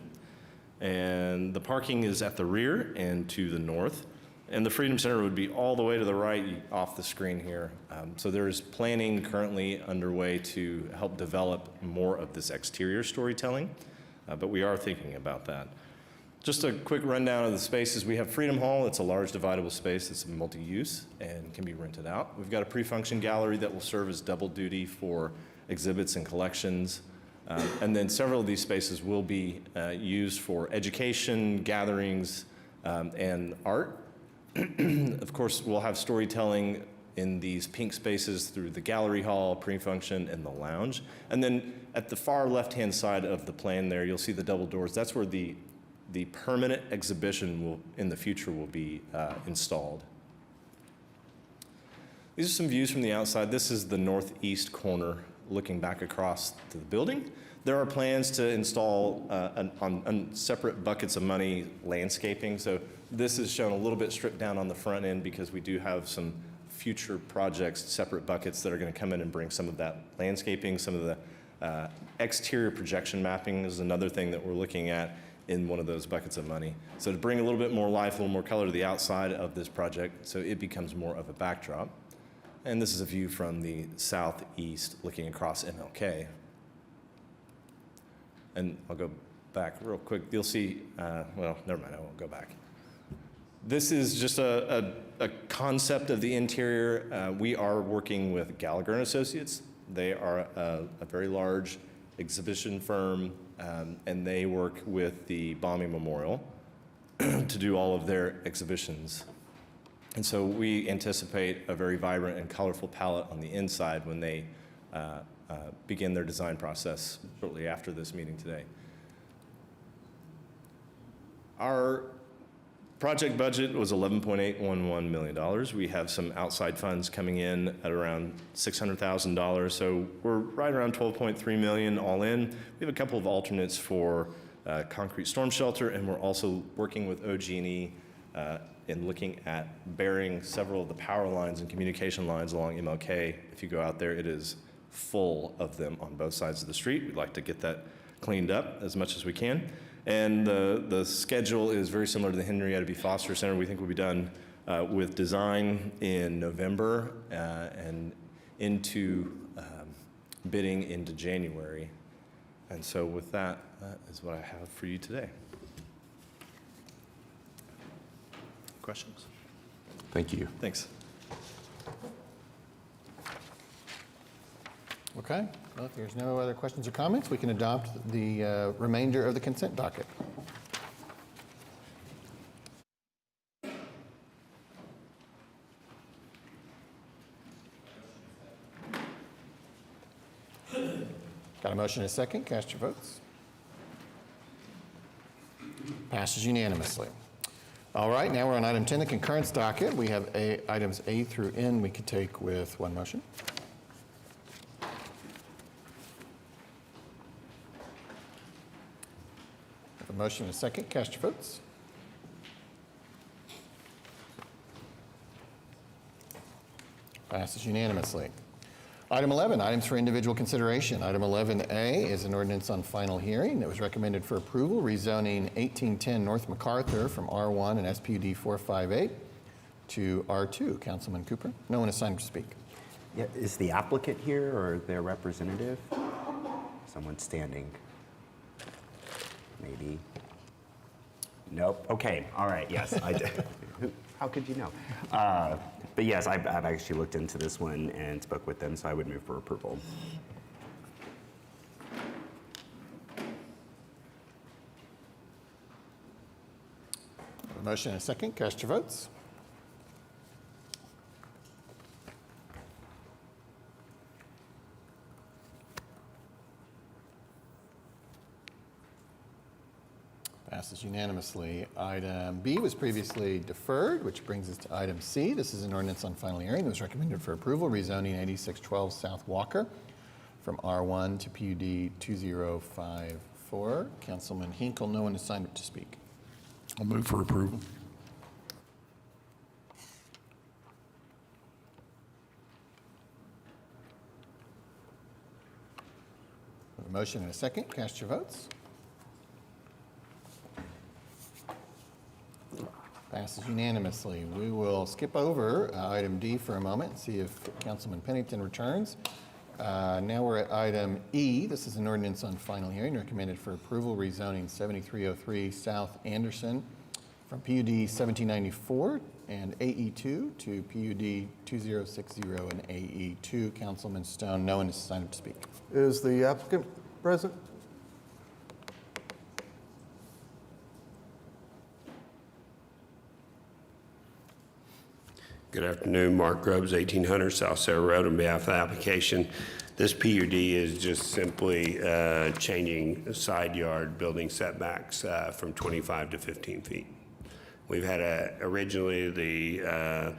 And the parking is at the rear and to the north. And the Freedom Center would be all the way to the right off the screen here. So there's planning currently underway to help develop more of this exterior storytelling, but we are thinking about that. Just a quick rundown of the spaces. We have Freedom Hall. It's a large dividable space. It's multi-use and can be rented out. We've got a pre-function gallery that will serve as double duty for exhibits and collections. And then several of these spaces will be used for education, gatherings, and art. Of course, we'll have storytelling in these pink spaces through the gallery hall, pre-function, and the lounge. And then at the far left-hand side of the plan there, you'll see the double doors. That's where the permanent exhibition in the future will be installed. These are some views from the outside. This is the northeast corner looking back across to the building. There are plans to install on separate buckets of money landscaping. So this is shown a little bit stripped down on the front end because we do have some future projects, separate buckets that are going to come in and bring some of that landscaping. Some of the exterior projection mapping is another thing that we're looking at in one of those buckets of money. So to bring a little bit more life, a little more color to the outside of this project so it becomes more of a backdrop. And this is a view from the southeast looking across MLK. And I'll go back real quick. You'll see, well, never mind, I won't go back. This is just a concept of the interior. We are working with Gallagher & Associates. They are a very large exhibition firm, and they work with the bombing memorial to do all of their exhibitions. And so we anticipate a very vibrant and colorful palette on the inside when they begin their design process shortly after this meeting today. Our project budget was $11.811 million. We have some outside funds coming in at around $600,000, so we're right around $12.3 million all in. We have a couple of alternates for concrete storm shelter, and we're also working with OG&E in looking at burying several of the power lines and communication lines along MLK. If you go out there, it is full of them on both sides of the street. We'd like to get that cleaned up as much as we can. And the schedule is very similar to the Henrietta B. Foster Center. We think we'll be done with design in November and into bidding into January. And so with that, that is what I have for you today. Questions? Thank you. Thanks. Okay, well, if there's no other questions or comments, we can adopt the remainder of the consent docket. Got a motion and a second. Cast your votes. Passes unanimously. All right, now we're on item 10, the concurrence docket. We have items A through N we could take with one motion. A motion and a second. Cast your votes. Passes unanimously. Item 11, items for individual consideration. Item 11A is an ordinance on final hearing that was recommended for approval, rezoning 1810 North MacArthur from R1 and SPUD 458 to R2. Councilman Cooper, no one is signed to speak. Yeah, is the applicant here or their representative? Someone standing? Maybe. Nope. Okay. All right. Yes, I did. How could you know? But yes, I've actually looked into this one and spoke with them, so I would move for approval. A motion and a second. Cast your votes. Passes unanimously. Item B was previously deferred, which brings us to item C. This is an ordinance on final hearing that was recommended for approval, rezoning 8612 South Walker from R1 to PUD 2054. Councilman Hinkle, no one is signed up to speak. I'll move for approval. A motion and a second. Cast your votes. Passes unanimously. We will skip over item D for a moment and see if Councilman Pennington returns. Now we're at item E. This is an ordinance on final hearing recommended for approval, rezoning 7303 South Anderson from PUD 1794 and AE2 to PUD 2060 and AE2. Councilman Stone, no one is signed up to speak. Is the applicant present? Good afternoon, Mark Grubbs, 1800 South Sarah Road. On behalf of the application, this PUD is just simply changing side yard building setbacks from 25 to 15 feet. We've had originally the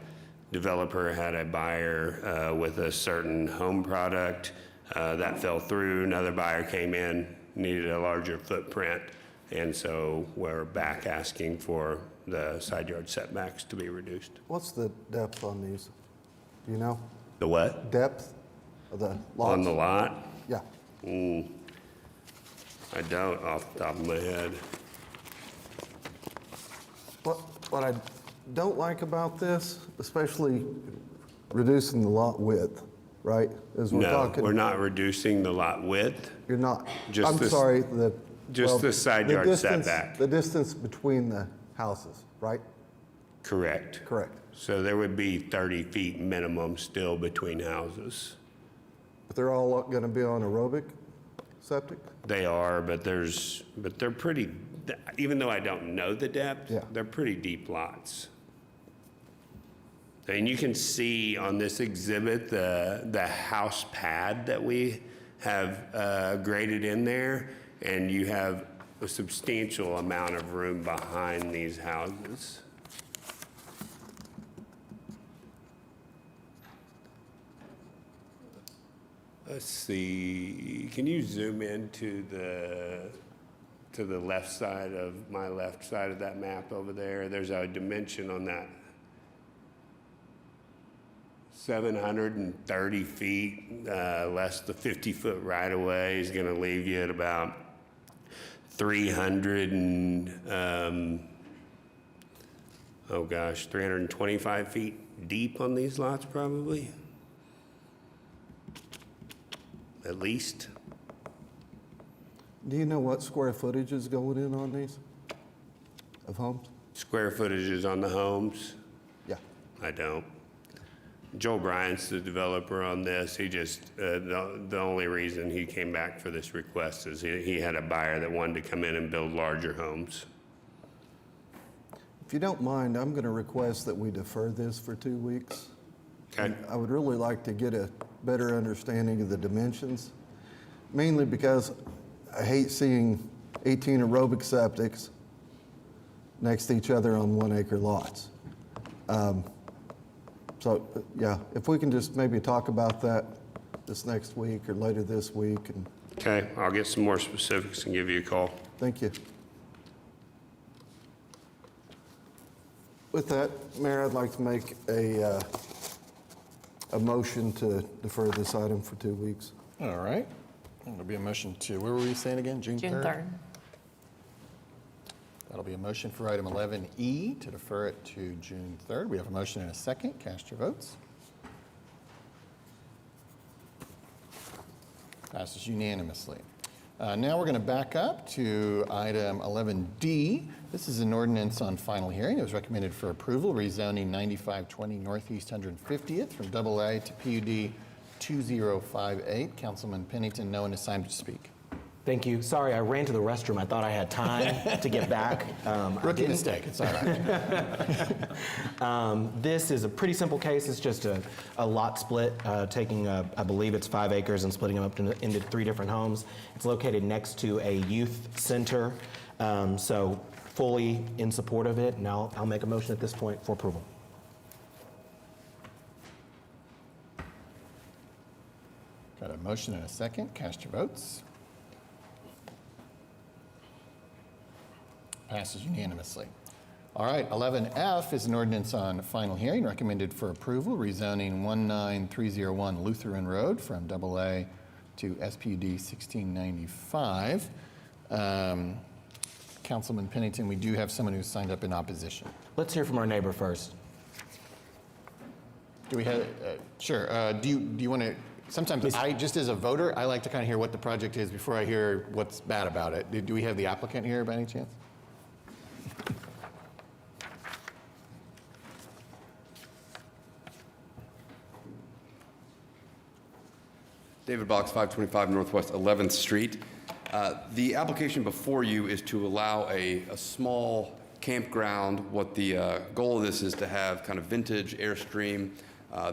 developer had a buyer with a certain home product. That fell through. Another buyer came in, needed a larger footprint, and so we're back asking for the side yard setbacks to be reduced. What's the depth on these? Do you know? The what? Depth of the lots? On the lot? Yeah. I don't off the top of my head. What I don't like about this, especially reducing the lot width, right? As we're No, talking. we're not reducing the lot width. You're not. Just I'm this- sorry, just the side yard distance- setback. The distance between the houses, right? Correct. Correct. So there would be 30 feet minimum still between houses. But they're all going to be on aerobic septic? They are, but they're pretty, even though I don't know the depth, Yeah. they're pretty deep lots. And you can see on this exhibit, the house pad that we have graded in there, and you have a substantial amount of room behind these houses. Let's see, can you zoom in to the left side of, my left side of that map over there? There's a dimension on that. 730 feet, less the 50-foot right-of-way is gonna leave you at about 325 feet deep on these lots probably. At least. Do you know what square footage is going in on these of homes? Square footages on the homes? Yeah. I don't. Joel Bryant's the developer on this. He just, the only reason he came back for this request is he had a buyer that wanted to come in and build larger homes. If you don't mind, I'm going to request that we defer this for 2 weeks. Okay. I would really like to get a better understanding of the dimensions, mainly because I hate seeing 18 aerobic septics next to each other on 1 acre lots. So, yeah, if we can just maybe talk about that this next week or later this week. And Okay, I'll get some more specifics and give you a call. thank you. With that, Mayor, I'd like to make a motion to defer this item for 2 weeks. All right. There'll be a motion to, where were we saying again? June 3rd? June 3rd. That'll be a motion for item 11E to defer it to June 3rd. We have a motion and a second. Cast your votes. Passes unanimously. Now we're going to back up to item 11D. This is an ordinance on final hearing. It was recommended for approval, rezoning 9520 Northeast 150th from AA to PUD 2058. Councilman Pennington, no one is signed to speak. Thank you. Sorry, I ran to the restroom. I thought I had time to get back. Rookie mistake, it's all right. This is a pretty simple case. It's just a lot split, taking, I believe it's 5 acres and splitting them up into 3 different homes. It's located next to a youth center, so fully in support of it, and I'll make a motion at this point for approval. Got a motion and a second. Cast your votes. Passes unanimously. All right, 11F is an ordinance on final hearing recommended for approval, rezoning 19301 Lutheran Road from AA to SPUD 1695. Councilman Pennington, we do have someone who's signed up in opposition. Let's hear from our neighbor first. Do we have, sure, do you want to, sometimes I, just as a voter, I like to kind of hear what the project is before I hear what's bad about it. Do we have the applicant here by any chance? David Box, 525 Northwest 11th Street. The application before you is to allow a small campground. What the goal of this is to have kind of vintage Airstream.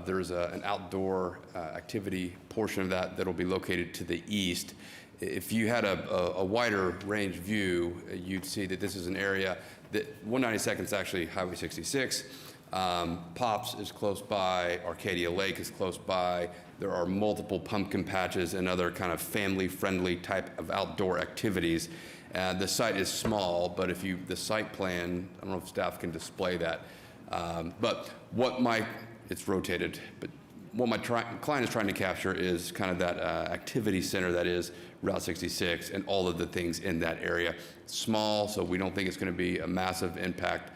There's an outdoor activity portion of that that'll be located to the east. If you had a wider range view, you'd see that this is an area that 192nd is actually Highway 66. Pops is close by, Arcadia Lake is close by. There are multiple pumpkin patches and other kind of family-friendly type of outdoor activities. The site is small, but the site plan, I don't know if staff can display that, but it's rotated, but what my client is trying to capture is kind of that activity center that is Route 66 and all of the things in that area. It's small, so we don't think it's going to be a massive impact.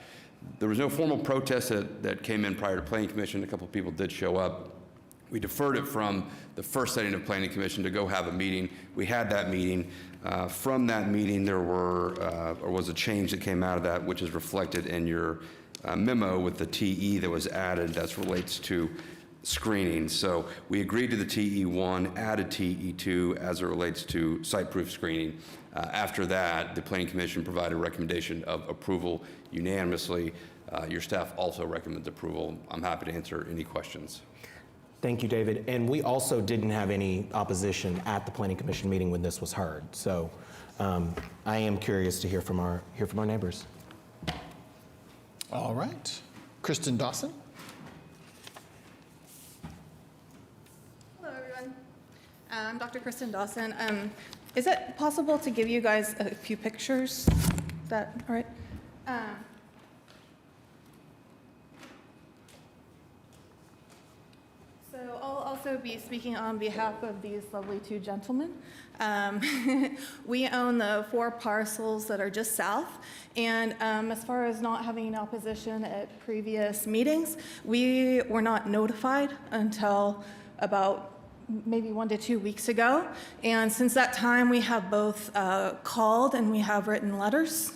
There was no formal protest that came in prior to Planning Commission. A couple of people did show up. We deferred it from the first setting of Planning Commission to go have a meeting. We had that meeting. From that meeting, there was a change that came out of that, which is reflected in your memo with the TE that was added that relates to screening. So we agreed to the TE1, added TE2 as it relates to site-proof screening. After that, the Planning Commission provided a recommendation of approval unanimously. Your staff also recommends approval. I'm happy to answer any questions. Thank you, David. And we also didn't have any opposition at the Planning Commission meeting when this was heard. So I am curious to hear from our neighbors. All right. Kristen Dawson. Hello, everyone. I'm Dr. Kristen Dawson. Is it possible to give you guys a few pictures? Is that all right? So I'll also be speaking on behalf of these lovely two gentlemen. We own the 4 parcels that are just south, and as far as not having an opposition at previous meetings, we were not notified until about maybe 1 to 2 weeks ago, and since that time we have both called and we have written letters.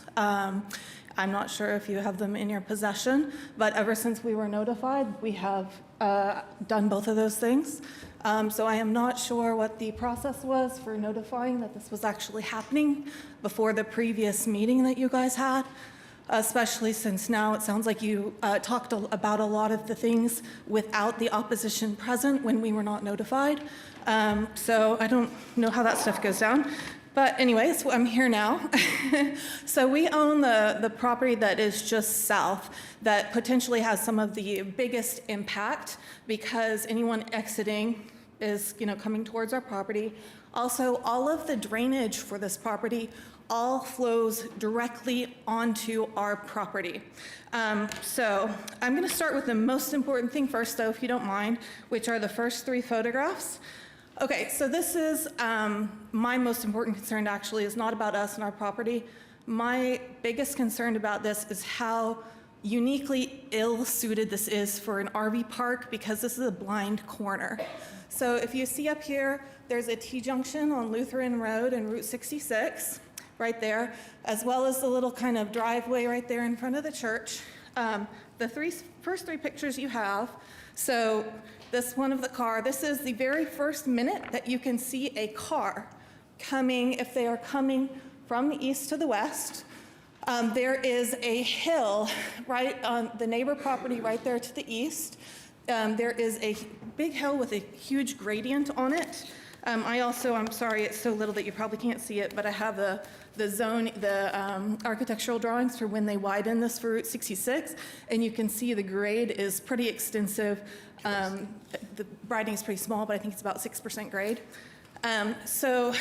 I'm not sure if you have them in your possession, but ever since we were notified, we have done both of those things. So I am not sure what the process was for notifying that this was actually happening before the previous meeting that you guys had, especially since now it sounds like you talked about a lot of the things without the opposition present when we were not notified. So I don't know how that stuff goes down. But anyways, I'm here now. So we own the property that is just south that potentially has some of the biggest impact because anyone exiting is, coming towards our property. Also, all of the drainage for this property all flows directly onto our property. So I'm going to start with the most important thing first, though, if you don't mind, which are the first 3 photographs. Okay, so this is my most important concern, actually, is not about us and our property. My biggest concern about this is how uniquely ill-suited this is for an RV park because this is a blind corner. So if you see up here, there's a T-junction on Lutheran Road and Route 66 right there, as well as the little kind of driveway right there in front of the church. The first 3 pictures you have, so this one of the car, this is the very first minute that you can see a car coming, if they are coming from the east to the west. There is a hill right on the neighbor property right there to the east. There is a big hill with a huge gradient on it. I'm sorry, it's so little that you probably can't see it, but I have the architectural drawings for when they widen this for Route 66, and you can see the grade is pretty extensive. The writing is pretty small, but I think it's about 6% grade. So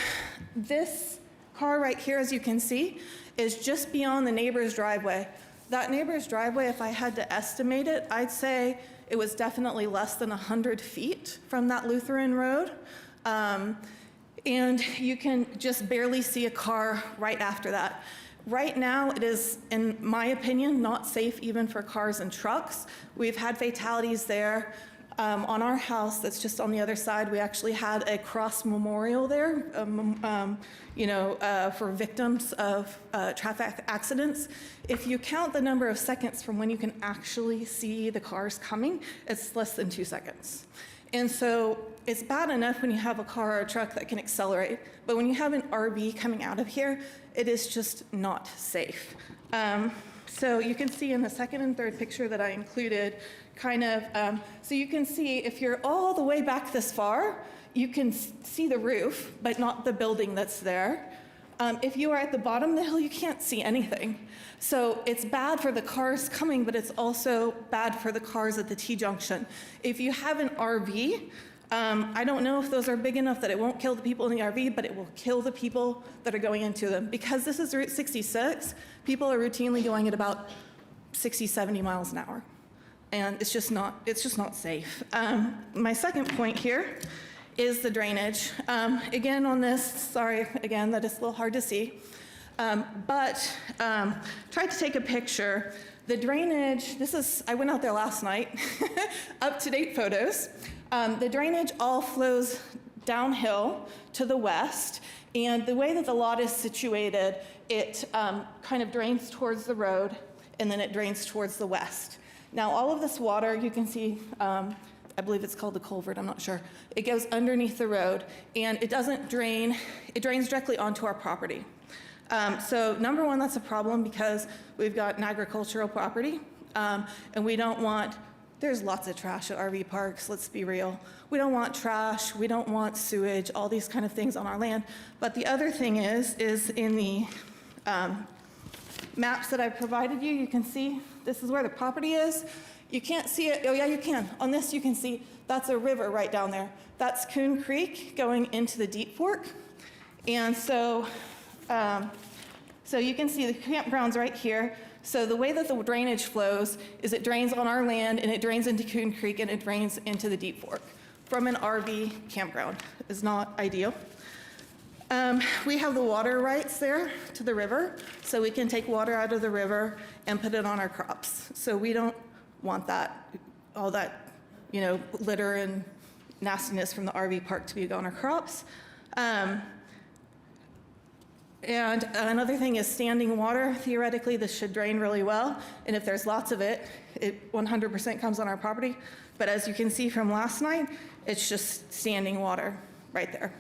this car right here, as you can see, is just beyond the neighbor's driveway. That neighbor's driveway, if I had to estimate it, I'd say it was definitely less than 100 feet from that Lutheran Road. And you can just barely see a car right after that. Right now, it is, in my opinion, not safe even for cars and trucks. We've had fatalities there. On our house that's just on the other side, we actually had a cross memorial there, for victims of traffic accidents. If you count the number of seconds from when you can actually see the cars coming, it's less than 2 seconds. And so it's bad enough when you have a car or a truck that can accelerate, but when you have an RV coming out of here, it is just not safe. So you can see in the second and third picture that I included, so you can see if you're all the way back this far, you can see the roof, but not the building that's there. If you are at the bottom of the hill, you can't see anything. So it's bad for the cars coming, but it's also bad for the cars at the T-junction. If you have an RV, I don't know if those are big enough that it won't kill the people in the RV, but it will kill the people that are going into them. Because this is Route 66, people are routinely going at about 60, 70 miles an hour. And it's just not safe. My second point here is the drainage. Again, on this, sorry, again, that is a little hard to see. But tried to take a picture. The drainage, I went out there last night, up-to-date photos. The drainage all flows downhill to the west, and the way that the lot is situated, it kind of drains towards the road, and then it drains towards the west. Now, all of this water, you can see, I believe it's called the culvert, I'm not sure. It goes underneath the road, and it doesn't drain, it drains directly onto our property. So number one, that's a problem because we've got an agricultural property, and we don't want, there's lots of trash at RV parks, let's be real. We don't want trash, we don't want sewage, all these kind of things on our land. But the other thing is in the maps that I provided you, you can see this is where the property is. You can't see it, oh yeah, you can. On this you can see that's a river right down there. That's Coon Creek going into the Deep Fork. And so you can see the campground's right here. So the way that the drainage flows is it drains on our land and it drains into Coon Creek and it drains into the Deep Fork from an RV campground. Is not ideal. We have the water rights there to the river, so we can take water out of the river and put it on our crops. So we don't want that, all that, litter and nastiness from the RV park to be on our crops. And another thing is standing water. Theoretically, this should drain really well, and if there's lots of it, it 100% comes on our property. But as you can see from last night, it's just standing water right there.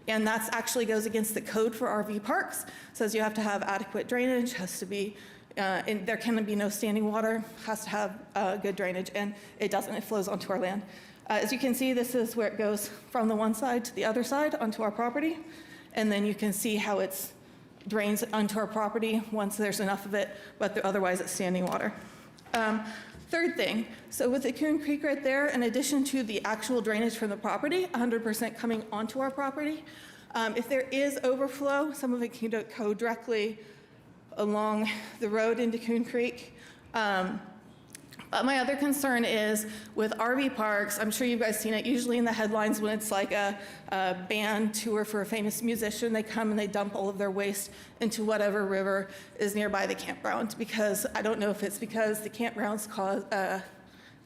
And that actually goes against the code for RV parks. It says you have to have adequate drainage, has to be, and there can be no standing water, has to have good drainage, and it doesn't, it flows onto our land. As you can see, this is where it goes from the one side to the other side onto our property, and then you can see how it drains onto our property once there's enough of it, but otherwise it's standing water. Third thing, so with the Coon Creek right there, in addition to the actual drainage from the property, 100% coming onto our property, if there is overflow, some of it can go directly along the road into Coon Creek. But my other concern is with RV parks, I'm sure you guys seen it, usually in the headlines when it's like a band tour for a famous musician, they come and they dump all of their waste into whatever river is nearby the campground, because I don't know if it's because the campgrounds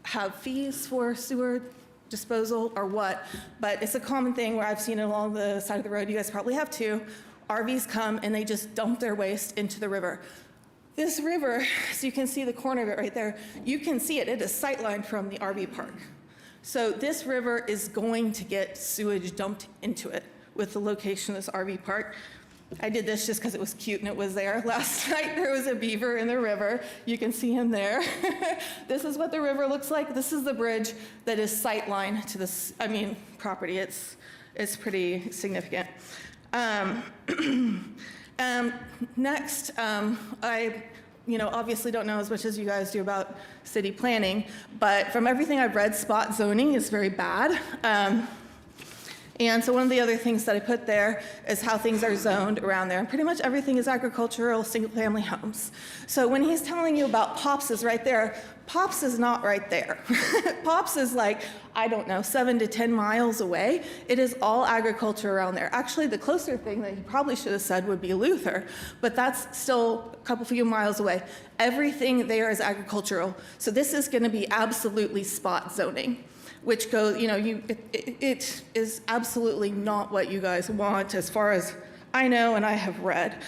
have fees for sewer disposal or what, but it's a common thing where I've seen it along the side of the road, you guys probably have too. RVs come and they just dump their waste into the river. This river, so you can see the corner of it right there, you can see it, it is sightlined from the RV park. So this river is going to get sewage dumped into it with the location of this RV park. I did this just because it was cute and it was there. Last night there was a beaver in the river. You can see him there. This is what the river looks like. This is the bridge that is sightline to this, property. It's pretty significant. Next, I obviously don't know as much as you guys do about city planning, but from everything I've read, spot zoning is very bad. And so one of the other things that I put there is how things are zoned around there. And pretty much everything is agricultural, single-family homes. So when he's telling you about Pops is right there, Pops is not right there. Pops is like, 7 to 10 miles away. It is all agriculture around there. Actually, the closer thing that he probably should have said would be Luther, but that's still a few miles away. Everything there is agricultural. So this is going to be absolutely spot zoning, which goes, it is absolutely not what you guys want as far as I know and I have read.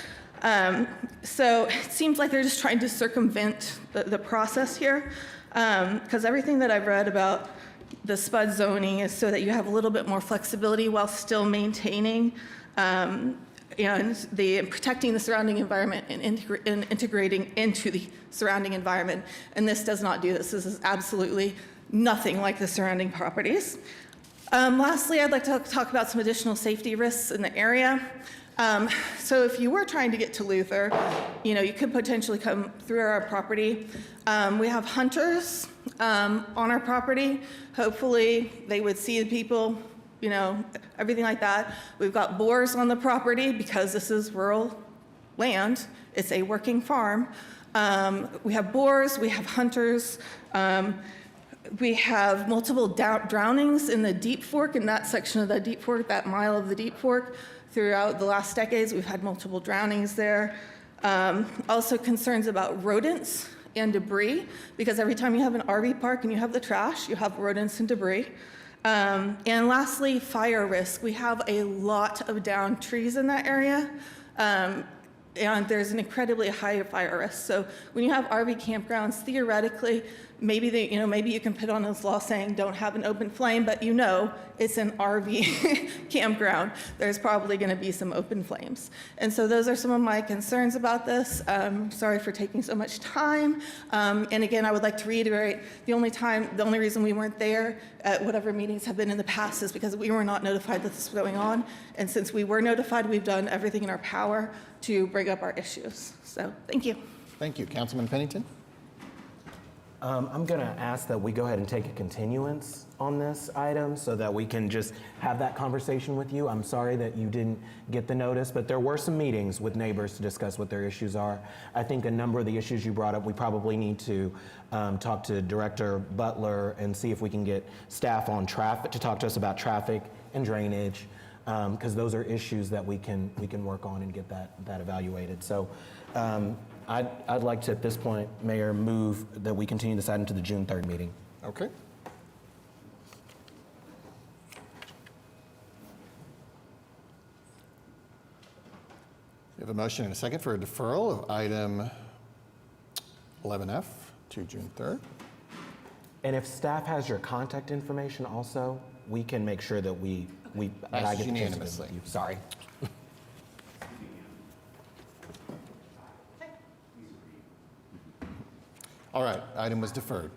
So it seems like they're just trying to circumvent the process here, because everything that I've read about the SPUD zoning is so that you have a little bit more flexibility while still maintaining and protecting the surrounding environment and integrating into the surrounding environment. And this does not do this. This is absolutely nothing like the surrounding properties. Lastly, I'd like to talk about some additional safety risks in the area. So if you were trying to get to Luther, you could potentially come through our property. We have hunters on our property. Hopefully they would see the people, everything like that. We've got boars on the property because this is rural land. It's a working farm. We have boars, we have hunters. We have multiple drownings in the Deep Fork, in that section of the Deep Fork, that mile of the Deep Fork. Throughout the last decades, we've had multiple drownings there. Also concerns about rodents and debris, because every time you have an RV park and you have the trash, you have rodents and debris. And lastly, fire risk. We have a lot of downed trees in that area. And there's an incredibly high fire risk. So when you have RV campgrounds, theoretically, maybe you can put on this law saying don't have an open flame, but it's an RV campground. There's probably going to be some open flames. And so those are some of my concerns about this. Sorry for taking so much time. And again, I would like to reiterate, the only reason we weren't there at whatever meetings have been in the past is because we were not notified that this was going on. And since we were notified, we've done everything in our power to bring up our issues. So thank you. Thank you. Councilman Pennington? I'm going to ask that we go ahead and take a continuance on this item so that we can just have that conversation with you. I'm sorry that you didn't get the notice, but there were some meetings with neighbors to discuss what their issues are. I think a number of the issues you brought up, we probably need to talk to Director Butler and see if we can get staff on traffic to talk to us about traffic and drainage, because those are issues that we can work on and get that evaluated. So I'd like to, at this point, Mayor, move that we continue this item to the June 3rd meeting. Okay. We have a motion and a second for a deferral of item 11F to June 3rd. And if staff has your contact information also, we can make sure that I get the chance to visit with you. Sorry. All right, item was deferred.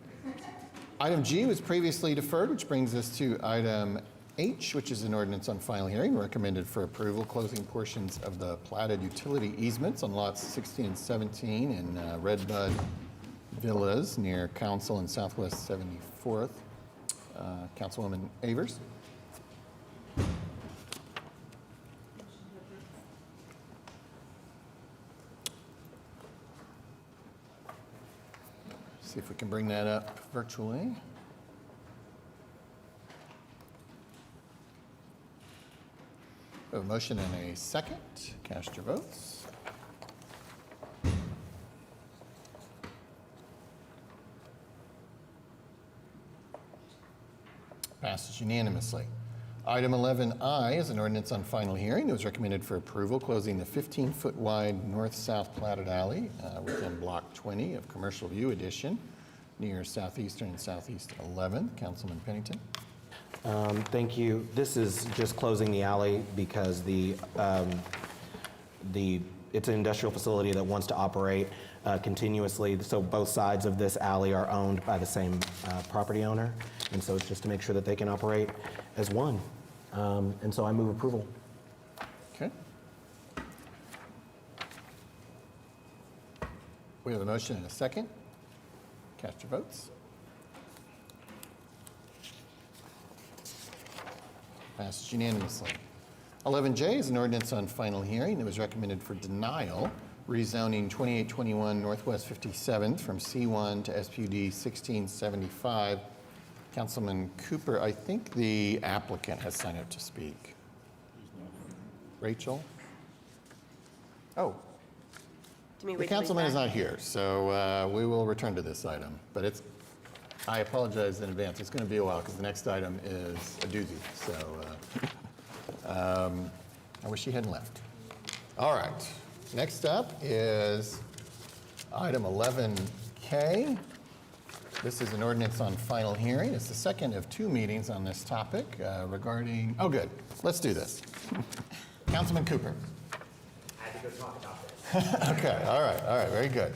Item G was previously deferred, which brings us to item H, which is an ordinance on final hearing, recommended for approval, closing portions of the platted utility easements on lots 16 and 17 in Redbud Villas near Council and Southwest 74th. Councilwoman Avers? See if we can bring that up virtually. We have a motion and a second. Cast your votes. Passes unanimously. Item 11I is an ordinance on final hearing. It was recommended for approval, closing the 15-foot wide north-south platted alley within Block 20 of Commercial View Edition near Southeastern and Southeast 11th. Councilman Pennington. Thank you. This is just closing the alley because it's an industrial facility that wants to operate continuously. So both sides of this alley are owned by the same property owner. And so it's just to make sure that they can operate as one. And so I move approval. Okay. We have a motion and a second. Cast your votes. Passes unanimously. 11J is an ordinance on final hearing. It was recommended for denial, rezoning 2821 Northwest 57th from C1 to SPUD 1675. Councilman Cooper, I think the applicant has signed up to speak. Rachel? Oh. The councilman is not here, so we will return to this item. But I apologize in advance. It's going to be a while because the next item is a doozy. So I wish he hadn't left. All right. Next up is item 11K. This is an ordinance on final hearing. It's the second of 2 meetings on this topic regarding, oh, good. Let's do this. Councilman Cooper. I had to go talk about this. Okay, all right, very good.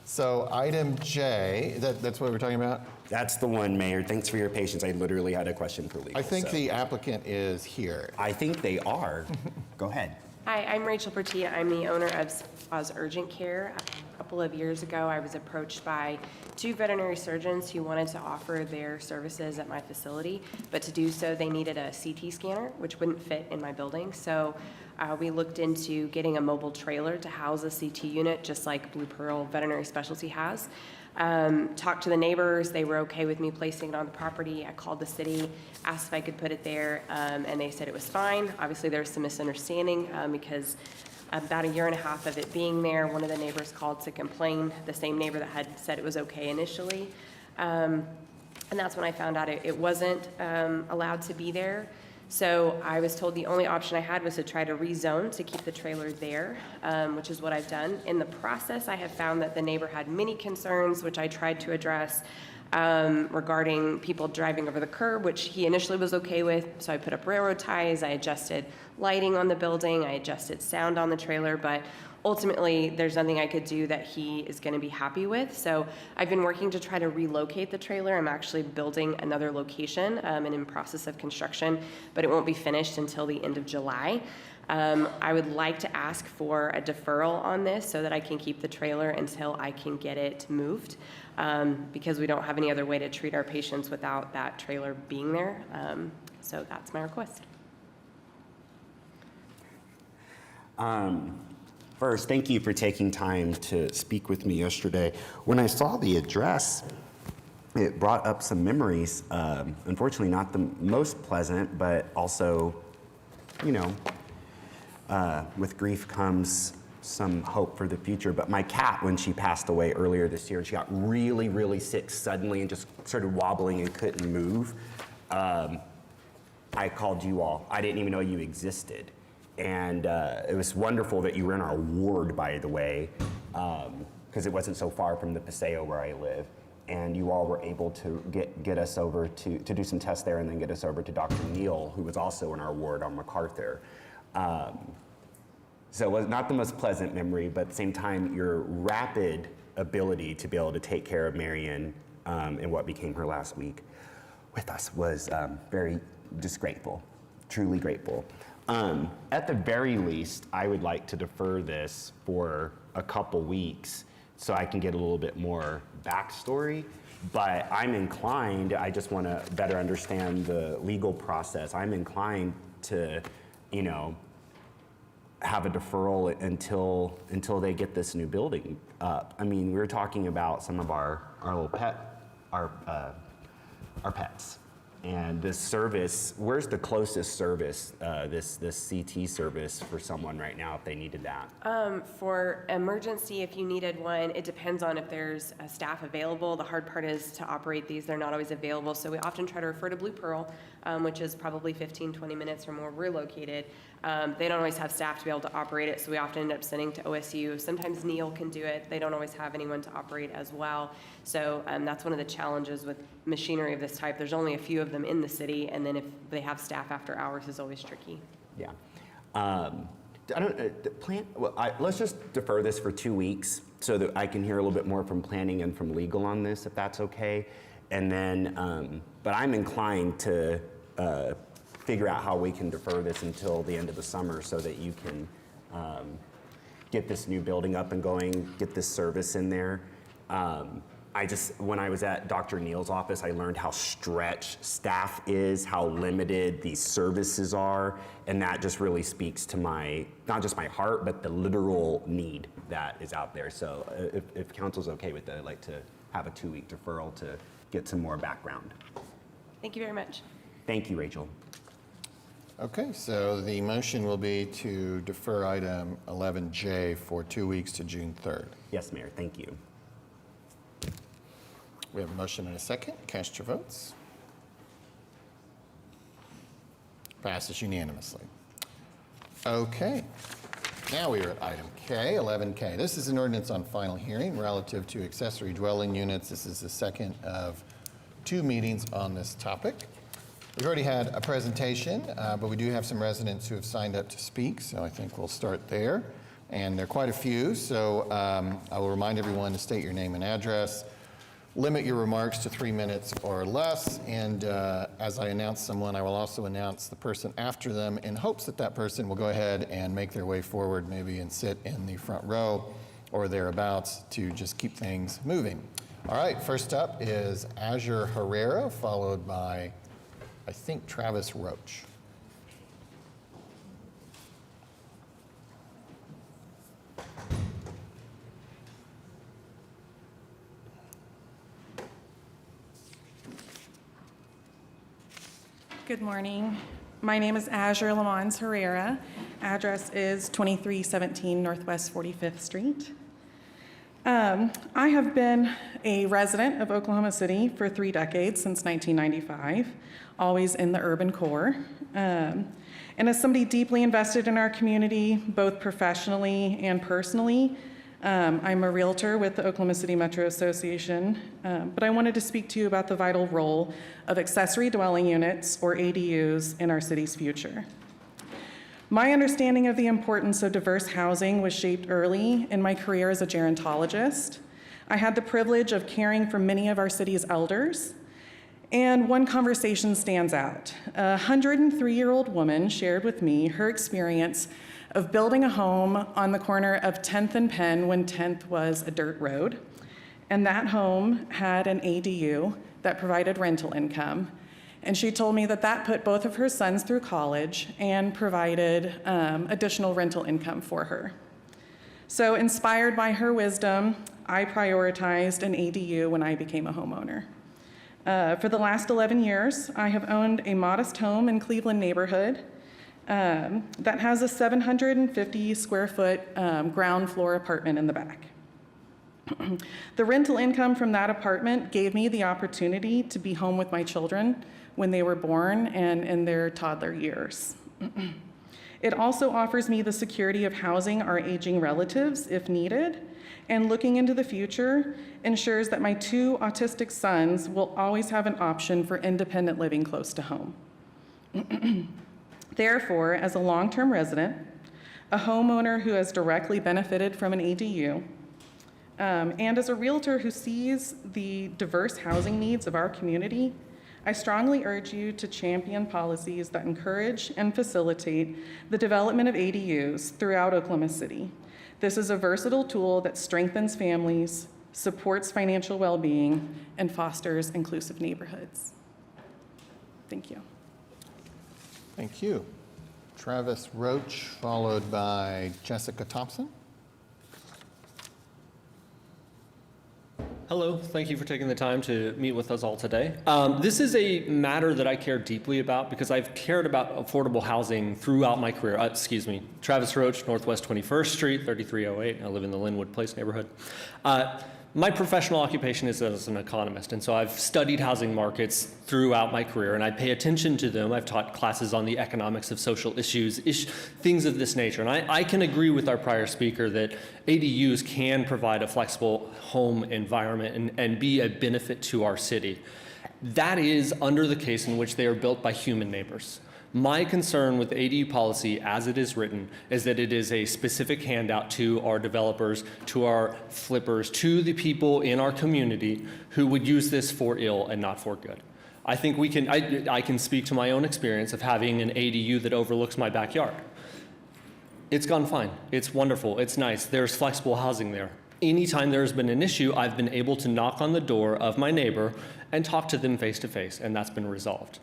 So item J, that's what we're talking about? That's the one, Mayor. Thanks for your patience. I literally had a question for legal. I think so- the applicant is here. I think they are. Go ahead. Hi, I'm Rachel Bertia. I'm the owner of Spas Urgent Care. A couple of years ago, I was approached by 2 veterinary surgeons who wanted to offer their services at my facility, but to do so, they needed a CT scanner, which wouldn't fit in my building. So we looked into getting a mobile trailer to house a CT unit, just like Blue Pearl Veterinary Specialty has. Talked to the neighbors. They were okay with me placing it on the property. I called the city, asked if I could put it there, and they said it was fine. Obviously, there was some misunderstanding because about a year and a half of it being there, one of the neighbors called to complain, the same neighbor that had said it was okay initially. And that's when I found out it wasn't allowed to be there. So I was told the only option I had was to try to rezone to keep the trailer there, which is what I've done. In the process, I have found that the neighbor had many concerns, which I tried to address regarding people driving over the curb, which he initially was okay with. So I put up railroad ties, I adjusted lighting on the building, I adjusted sound on the trailer, but ultimately, there's nothing I could do that he is going to be happy with. So I've been working to try to relocate the trailer. I'm actually building another location and in process of construction, but it won't be finished until the end of July. I would like to ask for a deferral on this so that I can keep the trailer until I can get it moved, because we don't have any other way to treat our patients without that trailer being there. So that's my request. First, thank you for taking time to speak with me yesterday. When I saw the address, it brought up some memories. Unfortunately, not the most pleasant, but also, you know, with grief comes some hope for the future. But my cat, when she passed away earlier this year, she got really, really sick suddenly and just started wobbling and couldn't move. I called you all. I didn't even know you existed. And it was wonderful that you were in our ward, by the way, because it wasn't so far from the Paseo where I live. And you all were able to get us over to do some tests there and then get us over to Dr. Neal, who was also in our ward on MacArthur. So it was not the most pleasant memory, but at the same time, your rapid ability to be able to take care of Marion in what became her last week with us was very just grateful, truly grateful. At the very least, I would like to defer this for a couple weeks so I can get a little bit more backstory. But I'm inclined, I just want to better understand the legal process. I'm inclined to, you know, have a deferral until they get this new building up. I mean, we were talking about some of our little our pets. And this service, where's the closest service, this CT service for someone right now if they needed that? For emergency, if you needed one, it depends on if there's a staff available. The hard part is to operate these, they're not always available. So we often try to refer to Blue Pearl, which is probably 15, 20 minutes from where we're located. They don't always have staff to be able to operate it, so we often end up sending to OSU. Sometimes Neal can do it. They don't always have anyone to operate as well. So that's one of the challenges with machinery of this type. There's only a few of them in the city, and then if they have staff after hours is always tricky. Yeah. Let's just defer this for 2 weeks so that I can hear a little bit more from planning and from legal on this, if that's okay. And then, but I'm inclined to figure out how we can defer this until the end of the summer so that you can get this new building up and going, get this service in there. When I was at Dr. Neal's office, I learned how stretched staff is, how limited these services are, and that just really speaks to not just my heart, but the literal need that is out there. So if council's okay with that, I'd like to have a 2-week deferral to get some more background. Thank you very much. Thank you, Rachel. Okay, so the motion will be to defer item 11J for 2 weeks to June 3rd. Yes, Mayor, thank you. We have a motion and a second. Cast your votes. Passes unanimously. Okay. Now we are at item K, 11K. This is an ordinance on final hearing relative to accessory dwelling units. This is the second of 2 meetings on this topic. We've already had a presentation, but we do have some residents who have signed up to speak, so I think we'll start there. And there are quite a few, so I will remind everyone to state your name and address. Limit your remarks to 3 minutes or less, and as I announce someone, I will also announce the person after them in hopes that that person will go ahead and make their way forward maybe and sit in the front row or thereabouts to just keep things moving. All right, first up is Azure Herrera, followed by, I think, Travis Roach. Good morning. My name is Azure Lamons Herrera. Address is 2317 Northwest 45th Street. I have been a resident of Oklahoma City for 3 decades, since 1995, always in the urban core. And as somebody deeply invested in our community, both professionally and personally, I'm a realtor with the Oklahoma City Metro Association, but I wanted to speak to you about the vital role of accessory dwelling units, or ADUs, in our city's future. My understanding of the importance of diverse housing was shaped early in my career as a gerontologist. I had the privilege of caring for many of our city's elders, and one conversation stands out. A 103-year-old woman shared with me her experience of building a home on the corner of 10th and Penn when 10th was a dirt road. And that home had an ADU that provided rental income. And she told me that that put both of her sons through college and provided additional rental income for her. So inspired by her wisdom, I prioritized an ADU when I became a homeowner. For the last 11 years, I have owned a modest home in Cleveland neighborhood that has a 750 square foot ground floor apartment in the back. The rental income from that apartment gave me the opportunity to be home with my children when they were born and in their toddler years. It also offers me the security of housing our aging relatives if needed, and looking into the future ensures that my 2 autistic sons will always have an option for independent living close to home. Therefore, as a long-term resident, a homeowner who has directly benefited from an ADU, and as a realtor who sees the diverse housing needs of our community, I strongly urge you to champion policies that encourage and facilitate the development of ADUs throughout Oklahoma City. This is a versatile tool that strengthens families, supports financial well-being, and fosters inclusive neighborhoods. Thank you. Thank you. Travis Roach, followed by Jessica Thompson. Hello, thank you for taking the time to meet with us all today. This is a matter that I care deeply about because I've cared about affordable housing throughout my career. Travis Roach, Northwest 21st Street, 3308. I live in the Linwood Place neighborhood. My professional occupation is as an economist, and so I've studied housing markets throughout my career, and I pay attention to them. I've taught classes on the economics of social issues, things of this nature. And I can agree with our prior speaker that ADUs can provide a flexible home environment and be a benefit to our city. That is under the case in which they are built by human neighbors. My concern with ADU policy as it is written is that it is a specific handout to our developers, to our flippers, to the people in our community who would use this for ill and not for good. I think I can speak to my own experience of having an ADU that overlooks my backyard. It's gone fine. It's wonderful. It's nice. There's flexible housing there. Anytime there's been an issue, I've been able to knock on the door of my neighbor and talk to them face to face, and that's been resolved.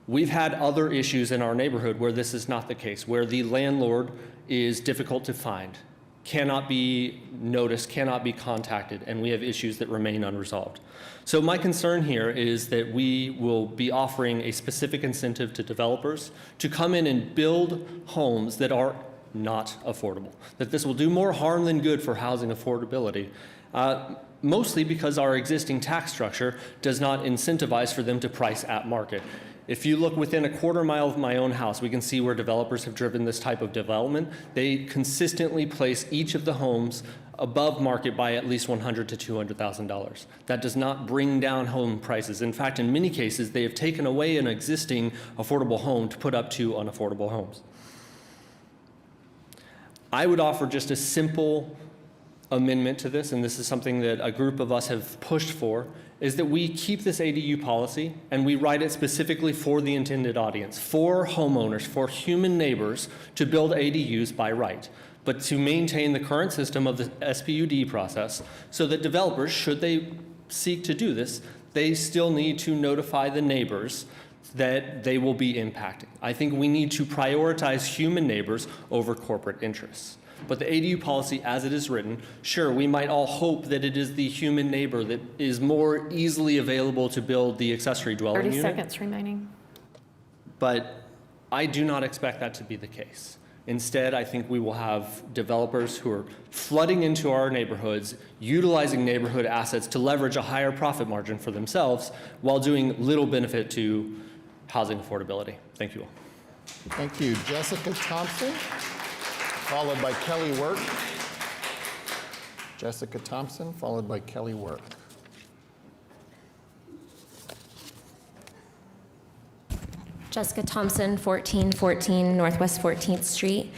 We've had other issues in our neighborhood where this is not the case, where the landlord is difficult to find, cannot be noticed, cannot be contacted, and we have issues that remain unresolved. So my concern here is that we will be offering a specific incentive to developers to come in and build homes that are not affordable, that this will do more harm than good for housing affordability. mostly because our existing tax structure does not incentivize for them to price at market. If you look within a quarter mile of my own house, we can see where developers have driven this type of development. They consistently place each of the homes above market by at least $100,000 to $200,000. That does not bring down home prices. In fact, in many cases, they have taken away an existing affordable home to put up two unaffordable homes. I would offer just a simple amendment to this, and this is something that a group of us have pushed for, is that we keep this ADU policy and we write it specifically for the intended audience, for homeowners, for human neighbors to build ADUs by right, but to maintain the current system of the SPUD process so that developers, should they seek to do this, they still need to notify the neighbors that they will be impacting. I think we need to prioritize human neighbors over corporate interests. But the ADU policy, as it is written, sure, we might all hope that it is the human neighbor that is more easily available to build the accessory dwelling 30 unit. seconds remaining. But I do not expect that to be the case. Instead, I think we will have developers who are flooding into our neighborhoods, utilizing neighborhood assets to leverage a higher profit margin for themselves while doing little benefit to housing affordability. Thank you all. Thank you. Jessica Thompson, followed by Kelly Work. Jessica Thompson, followed by Kelly Work. Jessica Thompson, 1414 Northwest 14th Street.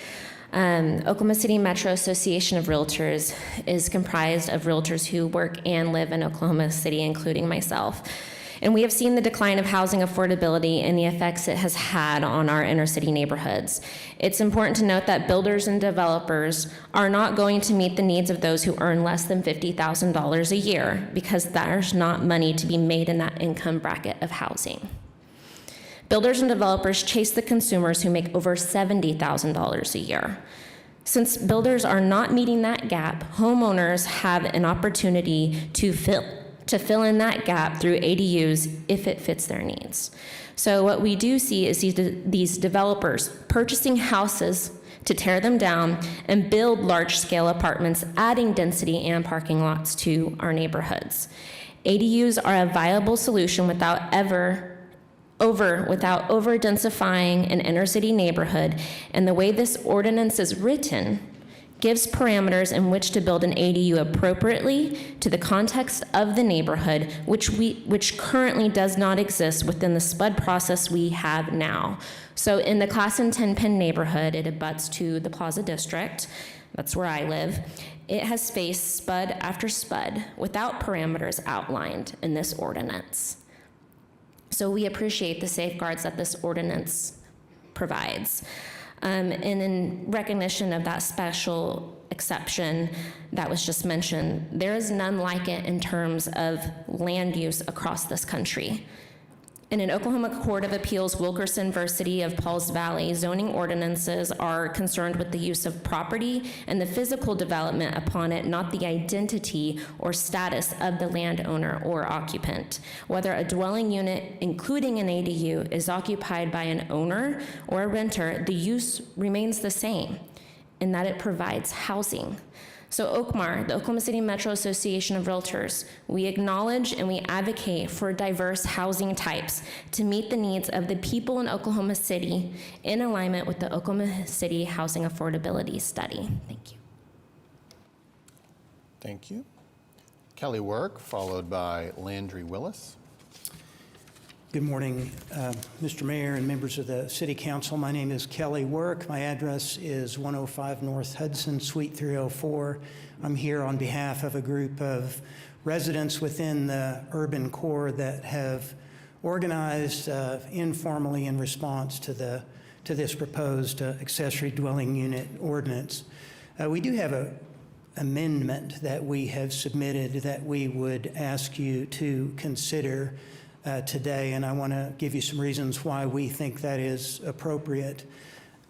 Oklahoma City Metro Association of Realtors is comprised of realtors who work and live in Oklahoma City, including myself. And we have seen the decline of housing affordability and the effects it has had on our inner city neighborhoods. It's important to note that builders and developers are not going to meet the needs of those who earn less than $50,000 a year, because there's not money to be made in that income bracket of housing. Builders and developers chase the consumers who make over $70,000 a year. Since builders are not meeting that gap, homeowners have an opportunity to fill in that gap through ADUs if it fits their needs. So what we do see is these developers purchasing houses to tear them down and build large-scale apartments, adding density and parking lots to our neighborhoods. ADUs are a viable solution without over-densifying an inner-city neighborhood, and the way this ordinance is written gives parameters in which to build an ADU appropriately to the context of the neighborhood, which currently does not exist within the SPUD process we have now. So in the Classen 10 Penn neighborhood, it abuts to the Plaza District. That's where I live. It has faced SPUD after SPUD without parameters outlined in this ordinance. So we appreciate the safeguards that this ordinance provides. And in recognition of that special exception that was just mentioned, there is none like it in terms of land use across this country. In an Oklahoma Court of Appeals Wilkerson v. City of Pauls Valley, zoning ordinances are concerned with the use of property and the physical development upon it, not the identity or status of the landowner or occupant. Whether a dwelling unit, including an ADU, is occupied by an owner or a renter, the use remains the same in that it provides housing. So OCMAR, the Oklahoma City Metro Association of Realtors, we acknowledge and we advocate for diverse housing types to meet the needs of the people in Oklahoma City in alignment with the Oklahoma City Housing Affordability Study. Thank you. Thank you. Kelly Work, followed by Landry Willis. Good morning, Mr. Mayor and members of the City Council. My name is Kelly Work. My address is 105 North Hudson, Suite 304. I'm here on behalf of a group of residents within the urban core that have organized informally in response to this proposed accessory dwelling unit ordinance. We do have an amendment that we have submitted that we would ask you to consider today, and I want to give you some reasons why we think that is appropriate.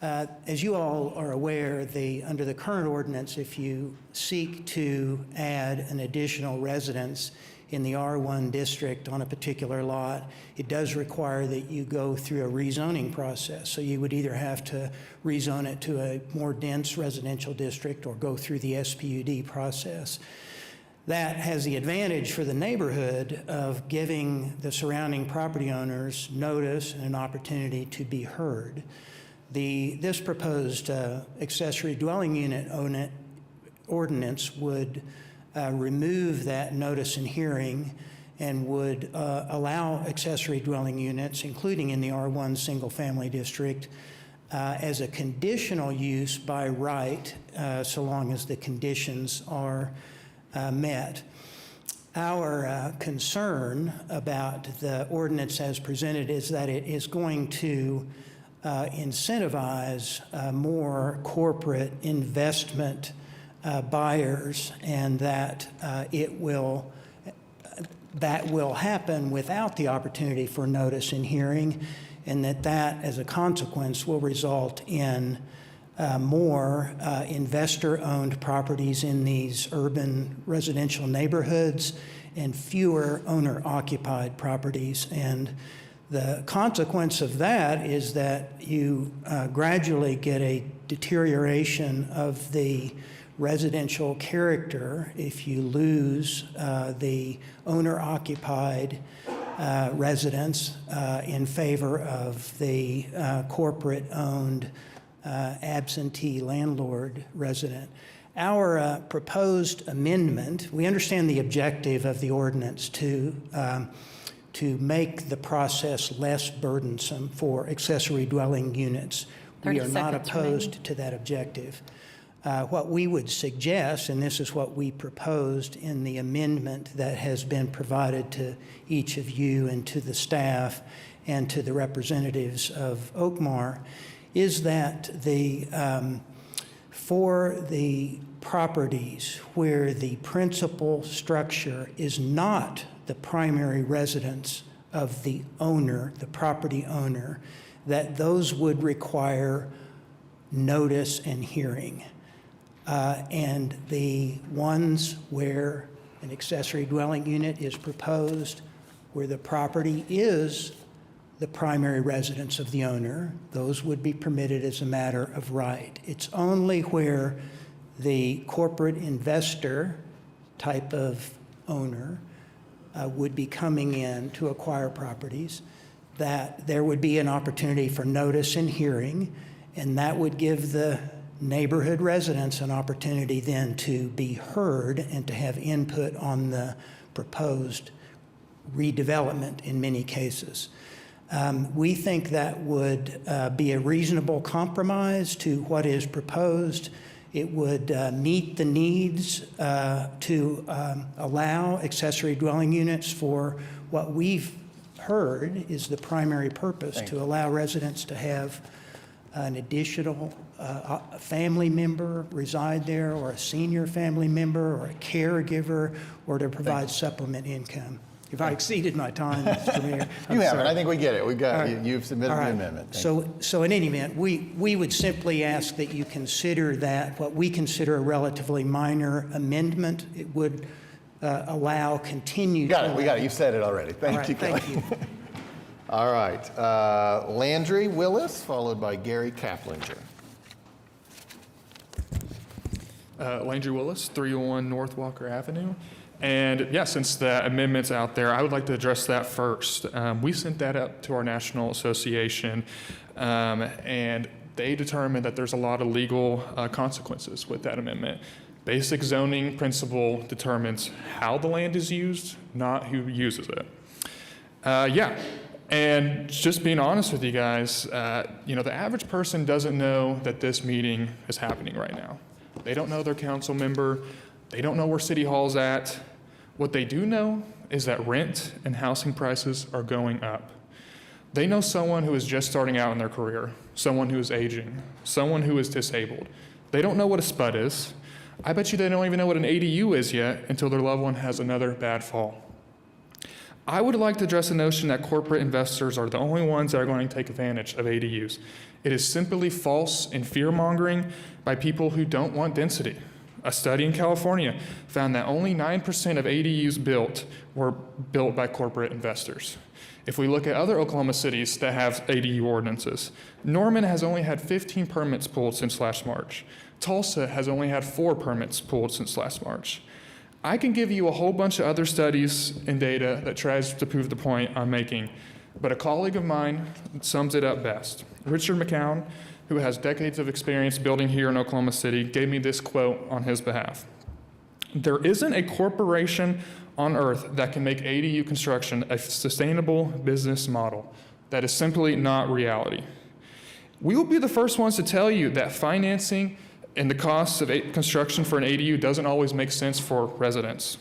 As you all are aware, under the current ordinance, if you seek to add an additional residence in the R1 district on a particular lot, it does require that you go through a rezoning process. So you would either have to rezone it to a more dense residential district or go through the SPUD process. That has the advantage for the neighborhood of giving the surrounding property owners notice and an opportunity to be heard. This proposed accessory dwelling unit ordinance would remove that notice and hearing and would allow accessory dwelling units, including in the R1 single-family district, as a conditional use by right, so long as the conditions are met. Our concern about the ordinance as presented is that it is going to incentivize more corporate investment buyers, and that that will happen without the opportunity for notice and hearing, and that as a consequence will result in more investor-owned properties in these urban residential neighborhoods and fewer owner-occupied properties. And the consequence of that is that you gradually get a deterioration of the residential character if you lose the owner-occupied residence in favor of the corporate-owned absentee landlord resident. Our proposed amendment, we understand the objective of the ordinance to make the process less burdensome for accessory dwelling units. We are not opposed to that objective. What we would suggest, and this is what we proposed in the amendment that has been provided to each of you and to the staff and to the representatives of Oakmar, is that for the properties where the principal structure is not the primary residence of the owner, the property owner, that those would require notice and hearing. And the ones where an accessory dwelling unit is proposed, where the property is the primary residence of the owner, those would be permitted as a matter of right. It's only where the corporate investor type of owner would be coming in to acquire properties that there would be an opportunity for notice and hearing, and that would give the neighborhood residents an opportunity then to be heard and to have input on the proposed redevelopment in many cases. We think that would be a reasonable compromise to what is proposed. It would meet the needs to allow accessory dwelling units for what we've heard is the primary purpose, to allow residents to have an additional family member reside there, or a senior family member, or a caregiver, or to provide supplement income. If I exceeded my time, Mr. Mayor, You haven't. I think we get it. We got you've submitted All the right. amendment. Thank you. So in any event, we would simply ask that you consider that what we consider a relatively minor amendment. It would allow continued. Got it. We got it. You said it already. Thank All right, you, Kelly. thank you. All right. Landry Willis, followed by Gary Kaplinger. Landry Willis, 301 North Walker Avenue. And yeah, since the amendment's out there, I would like to address that first. We sent that up to our national association, and they determined that there's a lot of legal consequences with that amendment. Basic zoning principle determines how the land is used, not who uses it. Yeah, and just being honest with you guys, the average person doesn't know that this meeting is happening right now. They don't know their council member. They don't know where City Hall's at. What they do know is that rent and housing prices are going up. They know someone who is just starting out in their career, someone who is aging, someone who is disabled. They don't know what a SPUD is. I bet you they don't even know what an ADU is yet until their loved one has another bad fall. I would like to address the notion that corporate investors are the only ones that are going to take advantage of ADUs. It is simply false and fear-mongering by people who don't want density. A study in California found that only 9% of ADUs built were built by corporate investors. If we look at other Oklahoma cities that have ADU ordinances, Norman has only had 15 permits pulled since last March. Tulsa has only had 4 permits pulled since last March. I can give you a whole bunch of other studies and data that tries to prove the point I'm making, but a colleague of mine sums it up best. Richard McCown, who has decades of experience building here in Oklahoma City, gave me this quote on his behalf. "There isn't a corporation on earth that can make ADU construction a sustainable business model. That is simply not reality. We will be the first ones to tell you that financing and the costs of construction for an ADU doesn't always make sense for residents.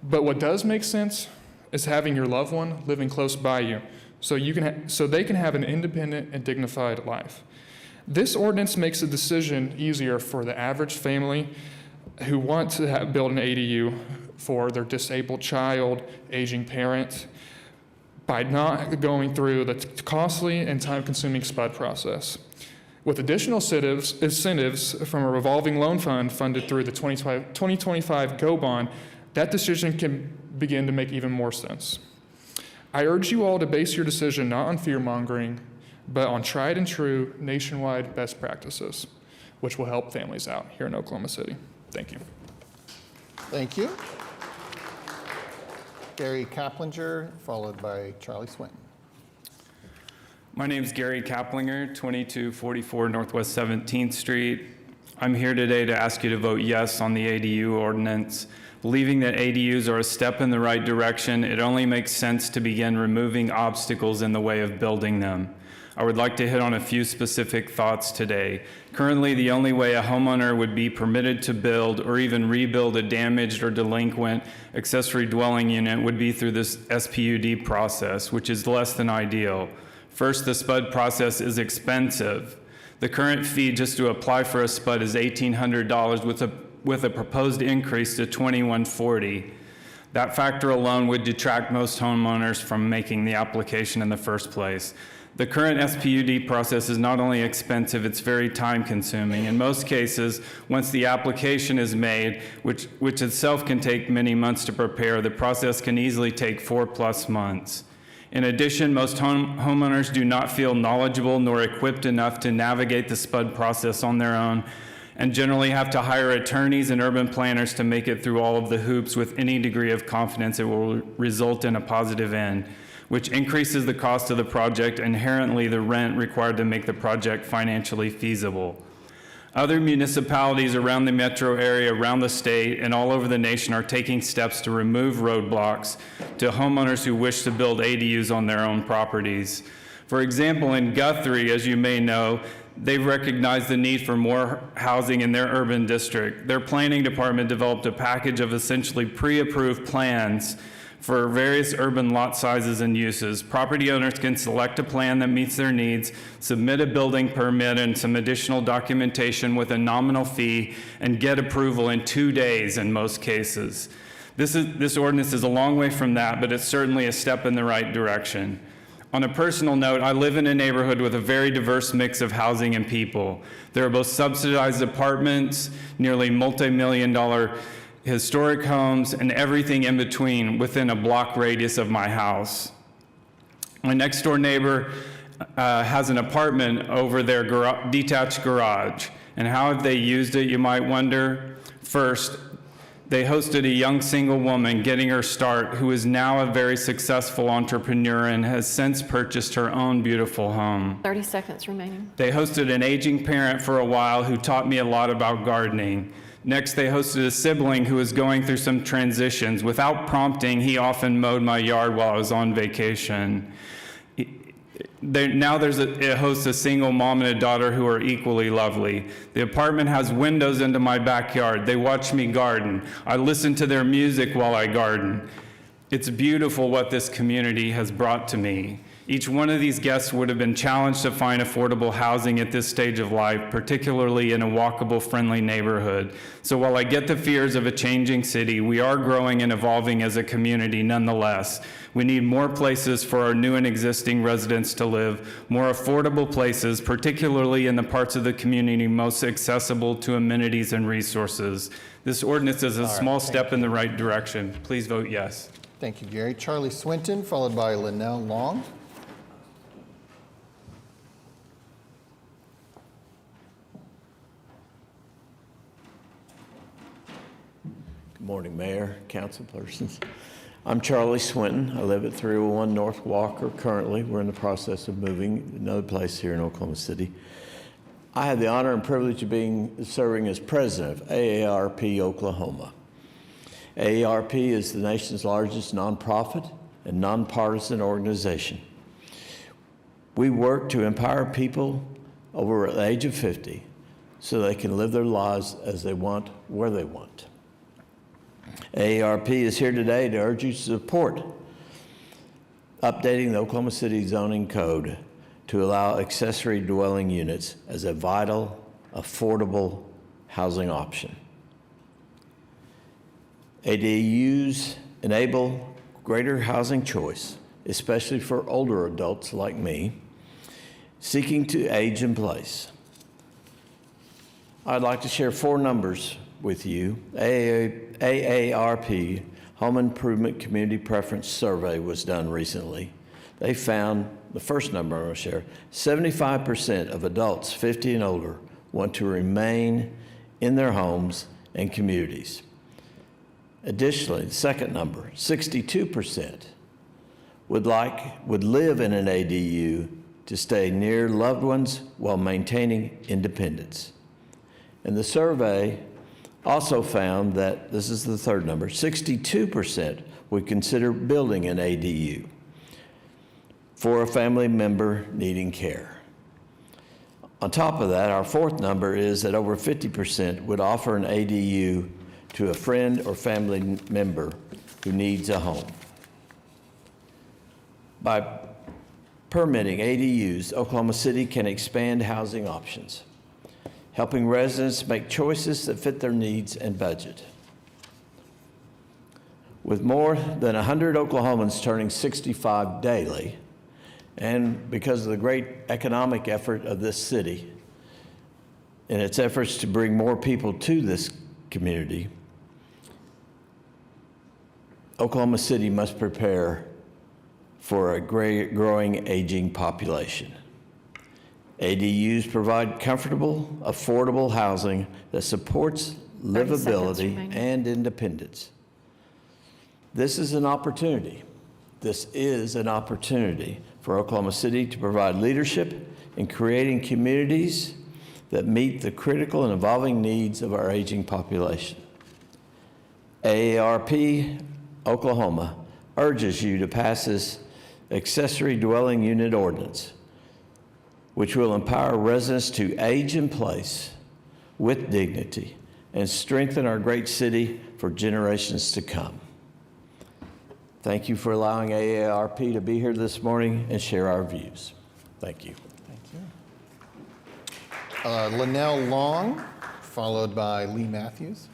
But what does make sense is having your loved one living close by you so they can have an independent and dignified life. This ordinance makes the decision easier for the average family who want to build an ADU for their disabled child, aging parent, by not going through the costly and time-consuming SPUD process. With additional incentives from a revolving loan fund funded through the 2025 GO bond, that decision can begin to make even more sense. I urge you all to base your decision not on fear-mongering, but on tried and true nationwide best practices, which will help families out here in Oklahoma City. Thank you. Thank you. Gary Kaplinger, followed by Charlie Swinton. My name is Gary Kaplinger, 2244 Northwest 17th Street. I'm here today to ask you to vote yes on the ADU ordinance. Believing that ADUs are a step in the right direction, it only makes sense to begin removing obstacles in the way of building them. I would like to hit on a few specific thoughts today. Currently, the only way a homeowner would be permitted to build or even rebuild a damaged or delinquent accessory dwelling unit would be through this SPUD process, which is less than ideal. First, the SPUD process is expensive. The current fee just to apply for a SPUD is $1,800 with a proposed increase to $2,140. That factor alone would detract most homeowners from making the application in the first place. The current SPUD process is not only expensive, it's very time-consuming. In most cases, once the application is made, which itself can take many months to prepare, the process can easily take 4+ months. In addition, most homeowners do not feel knowledgeable nor equipped enough to navigate the SPUD process on their own, and generally have to hire attorneys and urban planners to make it through all of the hoops with any degree of confidence it will result in a positive end, which increases the cost of the project, inherently the rent required to make the project financially feasible. Other municipalities around the metro area, around the state, and all over the nation are taking steps to remove roadblocks to homeowners who wish to build ADUs on their own properties. For example, in Guthrie, as you may know, they've recognized the need for more housing in their urban district. Their planning department developed a package of essentially pre-approved plans for various urban lot sizes and uses. Property owners can select a plan that meets their needs, submit a building permit and some additional documentation with a nominal fee, and get approval in 2 days in most cases. This ordinance is a long way from that, but it's certainly a step in the right direction. On a personal note, I live in a neighborhood with a very diverse mix of housing and people. There are both subsidized apartments, nearly multi-million-dollar historic homes, and everything in between within a block radius of my house. My next door neighbor has an apartment over their detached garage. And how have they used it, you might wonder? First, they hosted a young single woman getting her start who is now a very successful entrepreneur and has since purchased her own beautiful home. 30 seconds remaining. They hosted an aging parent for a while who taught me a lot about gardening. Next, they hosted a sibling who was going through some transitions. Without prompting, he often mowed my yard while I was on vacation. Now it hosts a single mom and a daughter who are equally lovely. The apartment has windows into my backyard. They watch me garden. I listen to their music while I garden. It's beautiful what this community has brought to me. Each one of these guests would have been challenged to find affordable housing at this stage of life, particularly in a walkable, friendly neighborhood. So while I get the fears of a changing city, we are growing and evolving as a community nonetheless. We need more places for our new and existing residents to live, more affordable places, particularly in the parts of the community most accessible to amenities and resources. This ordinance is a small step in the right direction. Please vote yes. Thank you, Gary. Charlie Swinton, followed by Linnell Long. Good morning, Mayor, council persons. I'm Charlie Swinton. I live at 301 North Walker currently. We're in the process of moving to another place here in Oklahoma City. I have the honor and privilege of serving as president of AARP Oklahoma. AARP is the nation's largest nonprofit and nonpartisan organization. We work to empower people over the age of 50 so they can live their lives as they want, where they want. AARP is here today to urge you to support updating the Oklahoma City zoning code to allow accessory dwelling units as a vital, affordable housing option. ADUs enable greater housing choice, especially for older adults like me, seeking to age in place. I'd like to share 4 numbers with you. AARP Home Improvement Community Preference Survey was done recently. They found, the first number I'm going to share, 75% of adults 50 and older want to remain in their homes and communities. Additionally, the second number, 62% would live in an ADU to stay near loved ones while maintaining independence. And the survey also found that, this is the third number, 62% would consider building an ADU for a family member needing care. On top of that, our fourth number is that over 50% would offer an ADU to a friend or family member who needs a home. By permitting ADUs, Oklahoma City can expand housing options, helping residents make choices that fit their needs and budget. With more than 100 Oklahomans turning 65 daily, and because of the great economic effort of this city and its efforts to bring more people to this community, Oklahoma City must prepare for a growing aging population. ADUs provide comfortable, affordable housing that supports livability and independence. This is an opportunity. This is an opportunity for Oklahoma City to provide leadership in creating communities that meet the critical and evolving needs of our aging population. AARP Oklahoma urges you to pass this accessory dwelling unit ordinance, which will empower residents to age in place with dignity and strengthen our great city for generations to come. Thank you for allowing AARP to be here this morning and share our views. Thank you. Linnell Long, followed by Lee Matthews.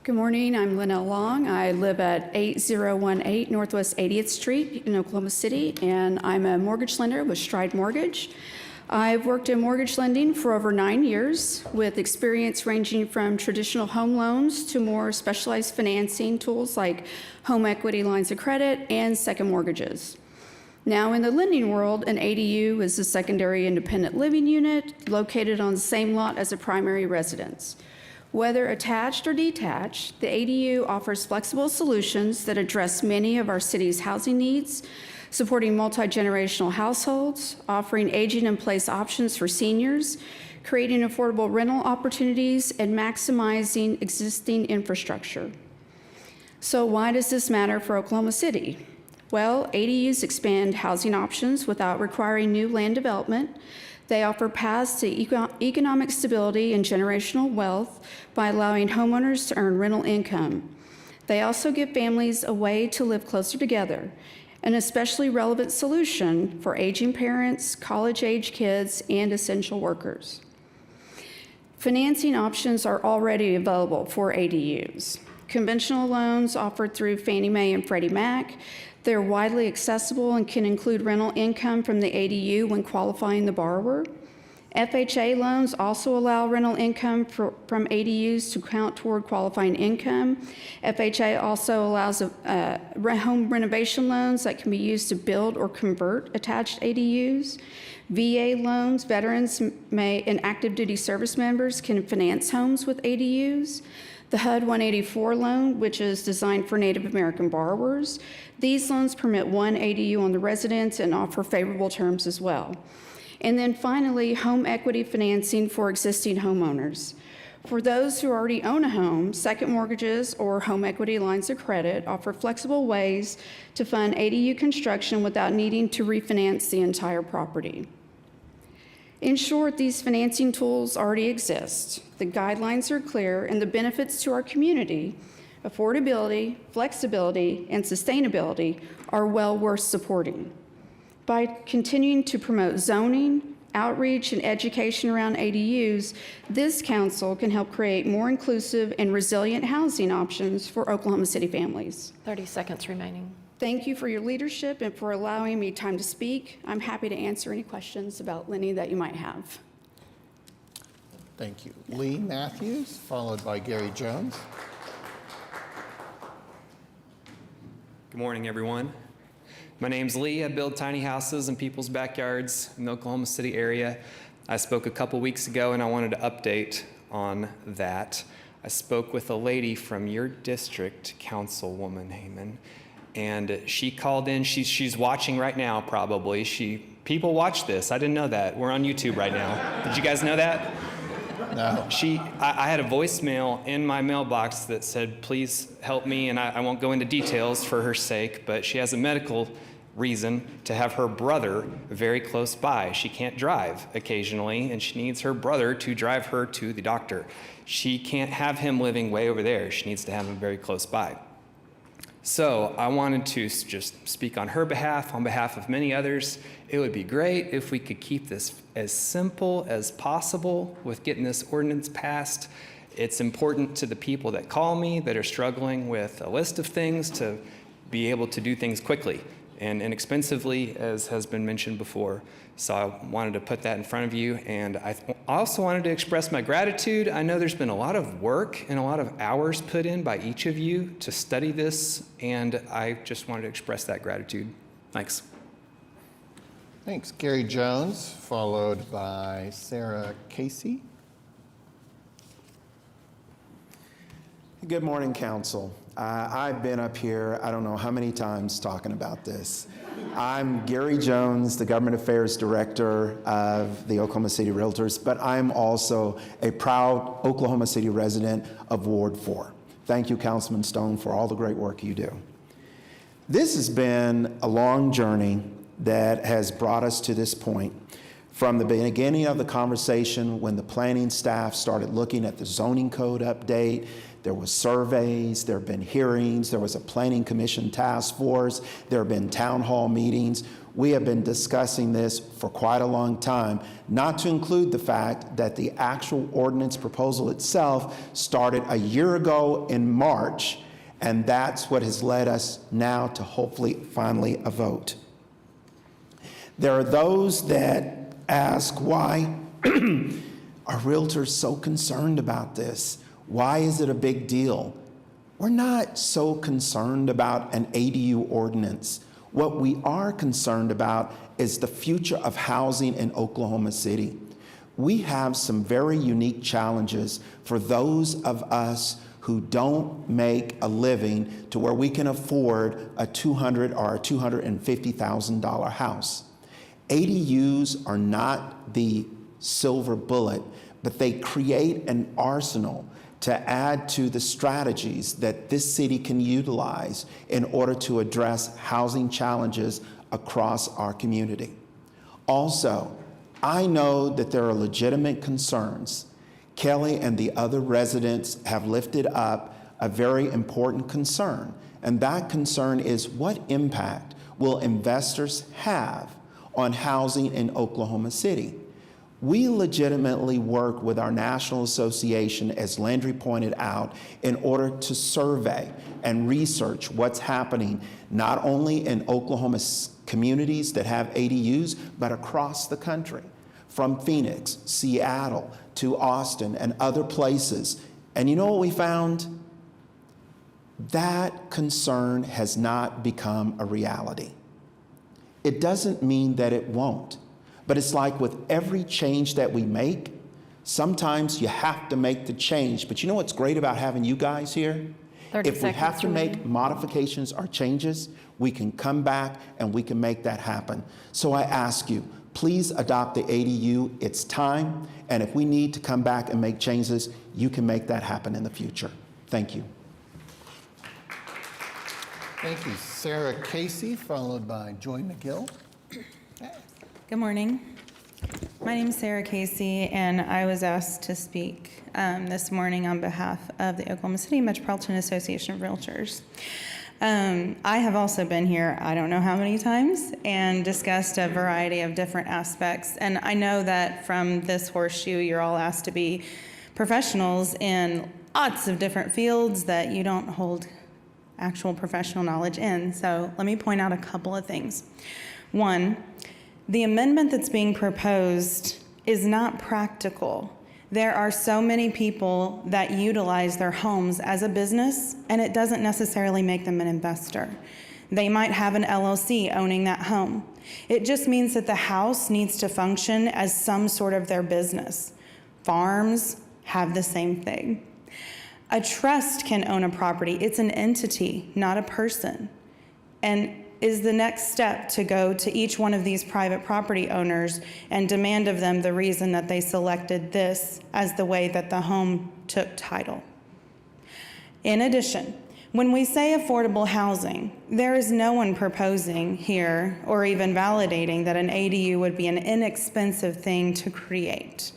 Good morning, I'm Linnell Long. I live at 8018 Northwest 80th Street in Oklahoma City, and I'm a mortgage lender with Stride Mortgage. I've worked in mortgage lending for over 9 years with experience ranging from traditional home loans to more specialized financing tools like home equity lines of credit and second mortgages. Now in the lending world, an ADU is a secondary independent living unit located on the same lot as a primary residence. Whether attached or detached, the ADU offers flexible solutions that address many of our city's housing needs, supporting multi-generational households, offering aging-in-place options for seniors, creating affordable rental opportunities, and maximizing existing infrastructure. So why does this matter for Oklahoma City? Well, ADUs expand housing options without requiring new land development. They offer paths to economic stability and generational wealth by allowing homeowners to earn rental income. They also give families a way to live closer together, an especially relevant solution for aging parents, college-age kids, and essential workers. Financing options are already available for ADUs. Conventional loans offered through Fannie Mae and Freddie Mac. They're widely accessible and can include rental income from the ADU when qualifying the borrower. FHA loans also allow rental income from ADUs to count toward qualifying income. FHA also allows home renovation loans that can be used to build or convert attached ADUs. VA loans, veterans and active duty service members can finance homes with ADUs. The HUD 184 loan, which is designed for Native American borrowers. These loans permit one ADU on the residence and offer favorable terms as well. And then finally, home equity financing for existing homeowners. For those who already own a home, second mortgages or home equity lines of credit offer flexible ways to fund ADU construction without needing to refinance the entire property. In short, these financing tools already exist. The guidelines are clear, and the benefits to our community, affordability, flexibility, and sustainability are well worth supporting. By continuing to promote zoning, outreach, and education around ADUs, this council can help create more inclusive and resilient housing options for Oklahoma City families. 30 seconds remaining. Thank you for your leadership and for allowing me time to speak. I'm happy to answer any questions about Lenny that you might have. Thank you. Lee Matthews, followed by Gary Jones. Good morning, everyone. My name's Lee. I build tiny houses in people's backyards in the Oklahoma City area. I spoke a couple weeks ago, and I wanted to update on that. I spoke with a lady from your district, Councilwoman Heyman, and she called in. She's watching right now, probably. People watch this. I didn't know that. We're on YouTube right now. Did you guys know that? No. I had a voicemail in my mailbox that said, please help me, and I won't go into details for her sake, but she has a medical reason to have her brother very close by. She can't drive occasionally, and she needs her brother to drive her to the doctor. She can't have him living way over there. She needs to have him very close by. So I wanted to just speak on her behalf, on behalf of many others. It would be great if we could keep this as simple as possible with getting this ordinance passed. It's important to the people that call me that are struggling with a list of things to be able to do things quickly and inexpensively, as has been mentioned before. So I wanted to put that in front of you, and I also wanted to express my gratitude. I know there's been a lot of work and a lot of hours put in by each of you to study this, and I just wanted to express that gratitude. Thanks. Thanks. Gary Jones, followed by Sarah Casey. Good morning, Council. I've been up here, I don't know how many times talking about this. I'm Gary Jones, the Government Affairs Director of the Oklahoma City Realtors, but I'm also a proud Oklahoma City resident of Ward 4. Thank you, Councilman Stone, for all the great work you do. This has been a long journey that has brought us to this point. From the beginning of the conversation, when the planning staff started looking at the zoning code update, there was surveys, there have been hearings, there was a planning commission task force, there have been town hall meetings. We have been discussing this for quite a long time, not to include the fact that the actual ordinance proposal itself started a year ago in March, and that's what has led us now to hopefully finally a vote. There are those that ask, why are realtors so concerned about this? Why is it a big deal? We're not so concerned about an ADU ordinance. What we are concerned about is the future of housing in Oklahoma City. We have some very unique challenges for those of us who don't make a living to where we can afford a $200,000 or a $250,000 house. ADUs are not the silver bullet, but they create an arsenal to add to the strategies that this city can utilize in order to address housing challenges across our community. Also, I know that there are legitimate concerns. Kelly and the other residents have lifted up a very important concern, and that concern is what impact will investors have on housing in Oklahoma City? We legitimately work with our national association, as Landry pointed out, in order to survey and research what's happening not only in Oklahoma communities that have ADUs, but across the country. from Phoenix, Seattle, to Austin and other places. And you know what we found? That concern has not become a reality. It doesn't mean that it won't, but it's like with every change that we make, sometimes you have to make the change. But you know what's great about having you guys here? 30 If we have seconds to make remaining. modifications or changes, we can come back and we can make that happen. So I ask you, please adopt the ADU. It's time. And if we need to come back and make changes, you can make that happen in the future. Thank you. Thank you. Sarah Casey, followed by Joy McGill. Good morning. My name is Sarah Casey, and I was asked to speak this morning on behalf of the Oklahoma City Metropolitan Association of Realtors. I have also been here, I don't know how many times, and discussed a variety of different aspects. And I know that from this horseshoe, you're all asked to be professionals in lots of different fields that you don't hold actual professional knowledge in. So let me point out a couple of things. One, the amendment that's being proposed is not practical. There are so many people that utilize their homes as a business, and it doesn't necessarily make them an investor. They might have an LLC owning that home. It just means that the house needs to function as some sort of their business. Farms have the same thing. A trust can own a property. It's an entity, not a person. And is the next step to go to each one of these private property owners and demand of them the reason that they selected this as the way that the home took title. In addition, when we say affordable housing, there is no one proposing here or even validating that an ADU would be an inexpensive thing to create.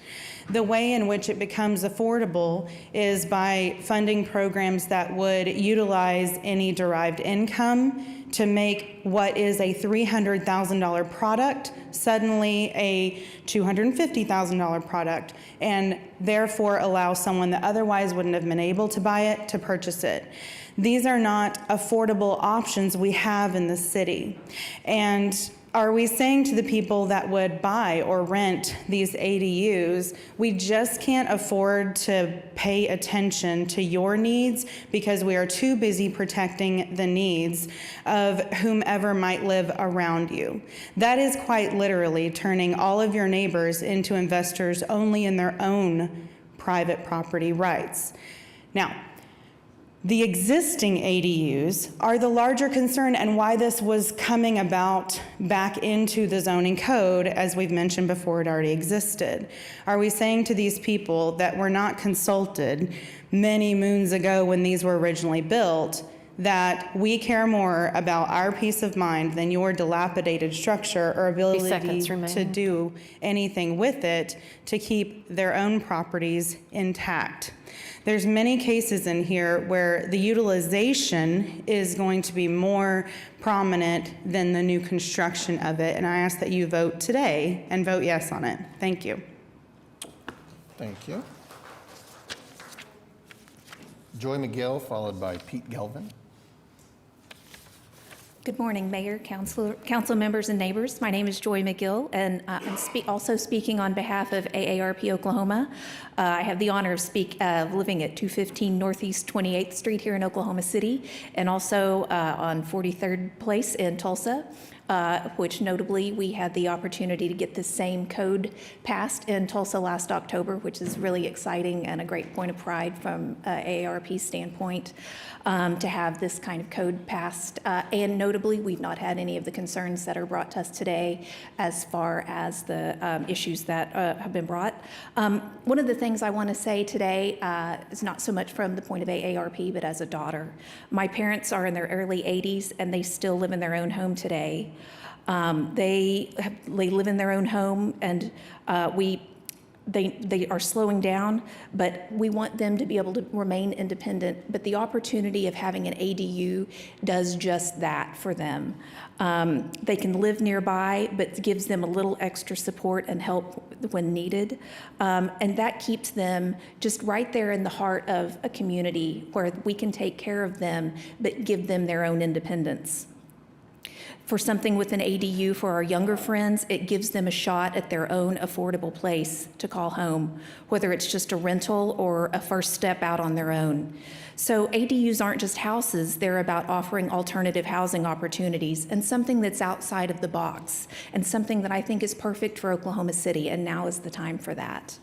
The way in which it becomes affordable is by funding programs that would utilize any derived income to make what is a $300,000 product suddenly a $250,000 product, and therefore allow someone that otherwise wouldn't have been able to buy it to purchase it. These are not affordable options we have in the city. And are we saying to the people that would buy or rent these ADUs, we just can't afford to pay attention to your needs because we are too busy protecting the needs of whomever might live around you? That is quite literally turning all of your neighbors into investors only in their own private property rights. Now, the existing ADUs are the larger concern and why this was coming about back into the zoning code, as we've mentioned before, it already existed. Are we saying to these people that were not consulted many moons ago when these were originally built that we care more about our peace of mind than your dilapidated structure or ability to do anything with it to keep their own properties intact? There's many cases in here where the utilization is going to be more prominent than the new construction of it, and I ask that you vote today and vote yes on it. Thank you. Thank you. Joy McGill, followed by Pete Gelvin. Good morning, Mayor, council members, and neighbors. My name is Joy McGill, and I'm also speaking on behalf of AARP Oklahoma. I have the honor of living at 215 Northeast 28th Street here in Oklahoma City, and also on 43rd Place in Tulsa, which notably we had the opportunity to get the same code passed in Tulsa last October, which is really exciting and a great point of pride from AARP's standpoint to have this kind of code passed. And notably, we've not had any of the concerns that are brought to us today as far as the issues that have been brought. One of the things I want to say today is not so much from the point of AARP, but as a daughter. My parents are in their early 80s, and they still live in their own home today. They live in their own home, and they are slowing down, but we want them to be able to remain independent. But the opportunity of having an ADU does just that for them. They can live nearby, but gives them a little extra support and help when needed. And that keeps them just right there in the heart of a community where we can take care of them, but give them their own independence. For something with an ADU for our younger friends, it gives them a shot at their own affordable place to call home, whether it's just a rental or a first step out on their own. So ADUs aren't just houses, they're about offering alternative housing opportunities and something that's outside of the box and something that I think is perfect for Oklahoma City, and now is the time for that.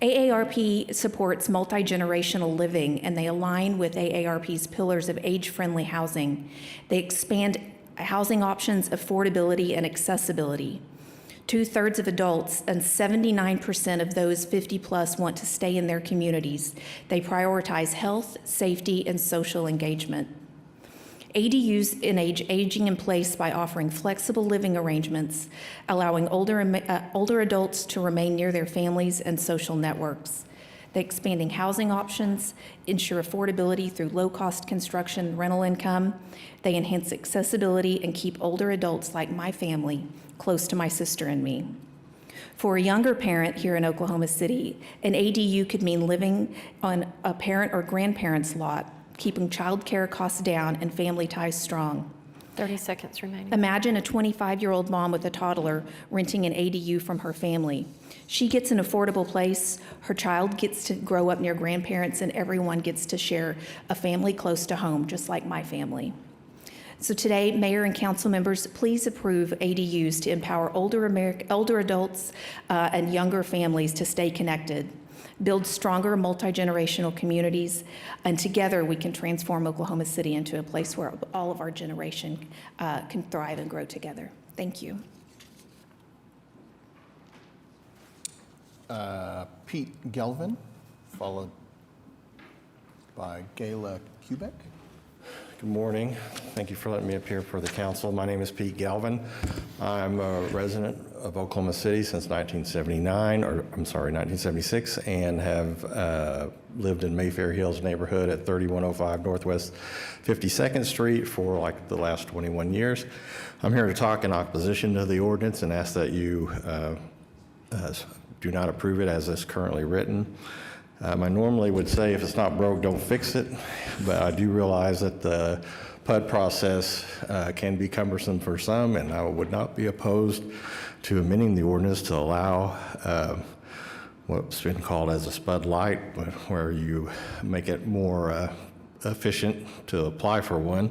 AARP supports multi-generational living, and they align with AARP's pillars of age-friendly housing. They expand housing options, affordability, and accessibility. 2/3 of adults and 79% of those 50 plus want to stay in their communities. They prioritize health, safety, and social engagement. ADUs aging in place by offering flexible living arrangements, allowing older adults to remain near their families and social networks. They expanding housing options, ensure affordability through low-cost construction and rental income. They enhance accessibility and keep older adults like my family close to my sister and me. For a younger parent here in Oklahoma City, an ADU could mean living on a parent or grandparent's lot, keeping child care costs down and family ties strong. 30 seconds remaining. Imagine a 25-year-old mom with a toddler renting an ADU from her family. She gets an affordable place, her child gets to grow up near grandparents, and everyone gets to share a family close to home, just like my family. So today, Mayor and Council members, please approve ADUs to empower older adults and younger families to stay connected, build stronger multi-generational communities, and together we can transform Oklahoma City into a place where all of our generation can thrive and grow together. Thank you. Pete Gelvin, followed by Gayla Kubek. Good morning. Thank you for letting me appear for the council. My name is Pete Galvin. I'm a resident of Oklahoma City since 1976, and have lived in Mayfair Hills neighborhood at 3105 Northwest 52nd Street for like the last 21 years. I'm here to talk in opposition to the ordinance and ask that you do not approve it as it's currently written. I normally would say if it's not broke, don't fix it, but I do realize that the PUD process can be cumbersome for some, and I would not be opposed to amending the ordinance to allow what's been called as a SPUD light, where you make it more efficient to apply for one.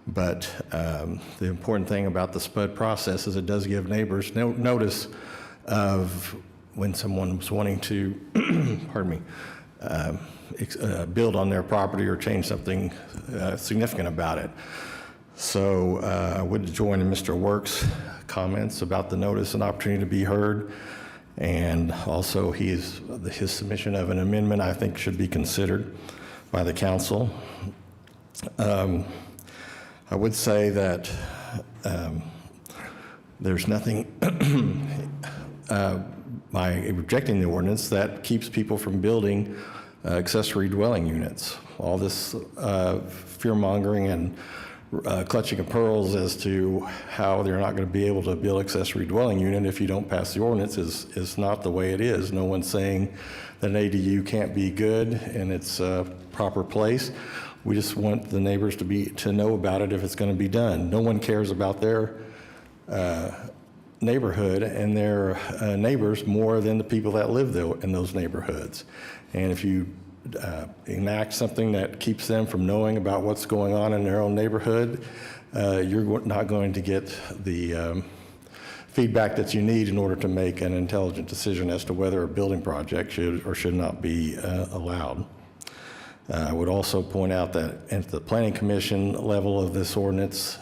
But the important thing about the SPUD process is it does give neighbors notice of when someone's wanting to, pardon me, build on their property or change something significant about it. So I would join in Mr. Work's comments about the notice and opportunity to be heard. And also his submission of an amendment I think should be considered by the council. I would say that there's nothing by rejecting the ordinance that keeps people from building accessory dwelling units. All this fear-mongering and clutching of pearls as to how they're not going to be able to build accessory dwelling unit if you don't pass the ordinance is not the way it is. No one's saying that an ADU can't be good in its proper place. We just want the neighbors to know about it if it's going to be done. No one cares about their neighborhood and their neighbors more than the people that live in those neighborhoods. And if you enact something that keeps them from knowing about what's going on in their own neighborhood, you're not going to get the feedback that you need in order to make an intelligent decision as to whether a building project should or should not be allowed. I would also point out that at the Planning Commission level of this ordinance,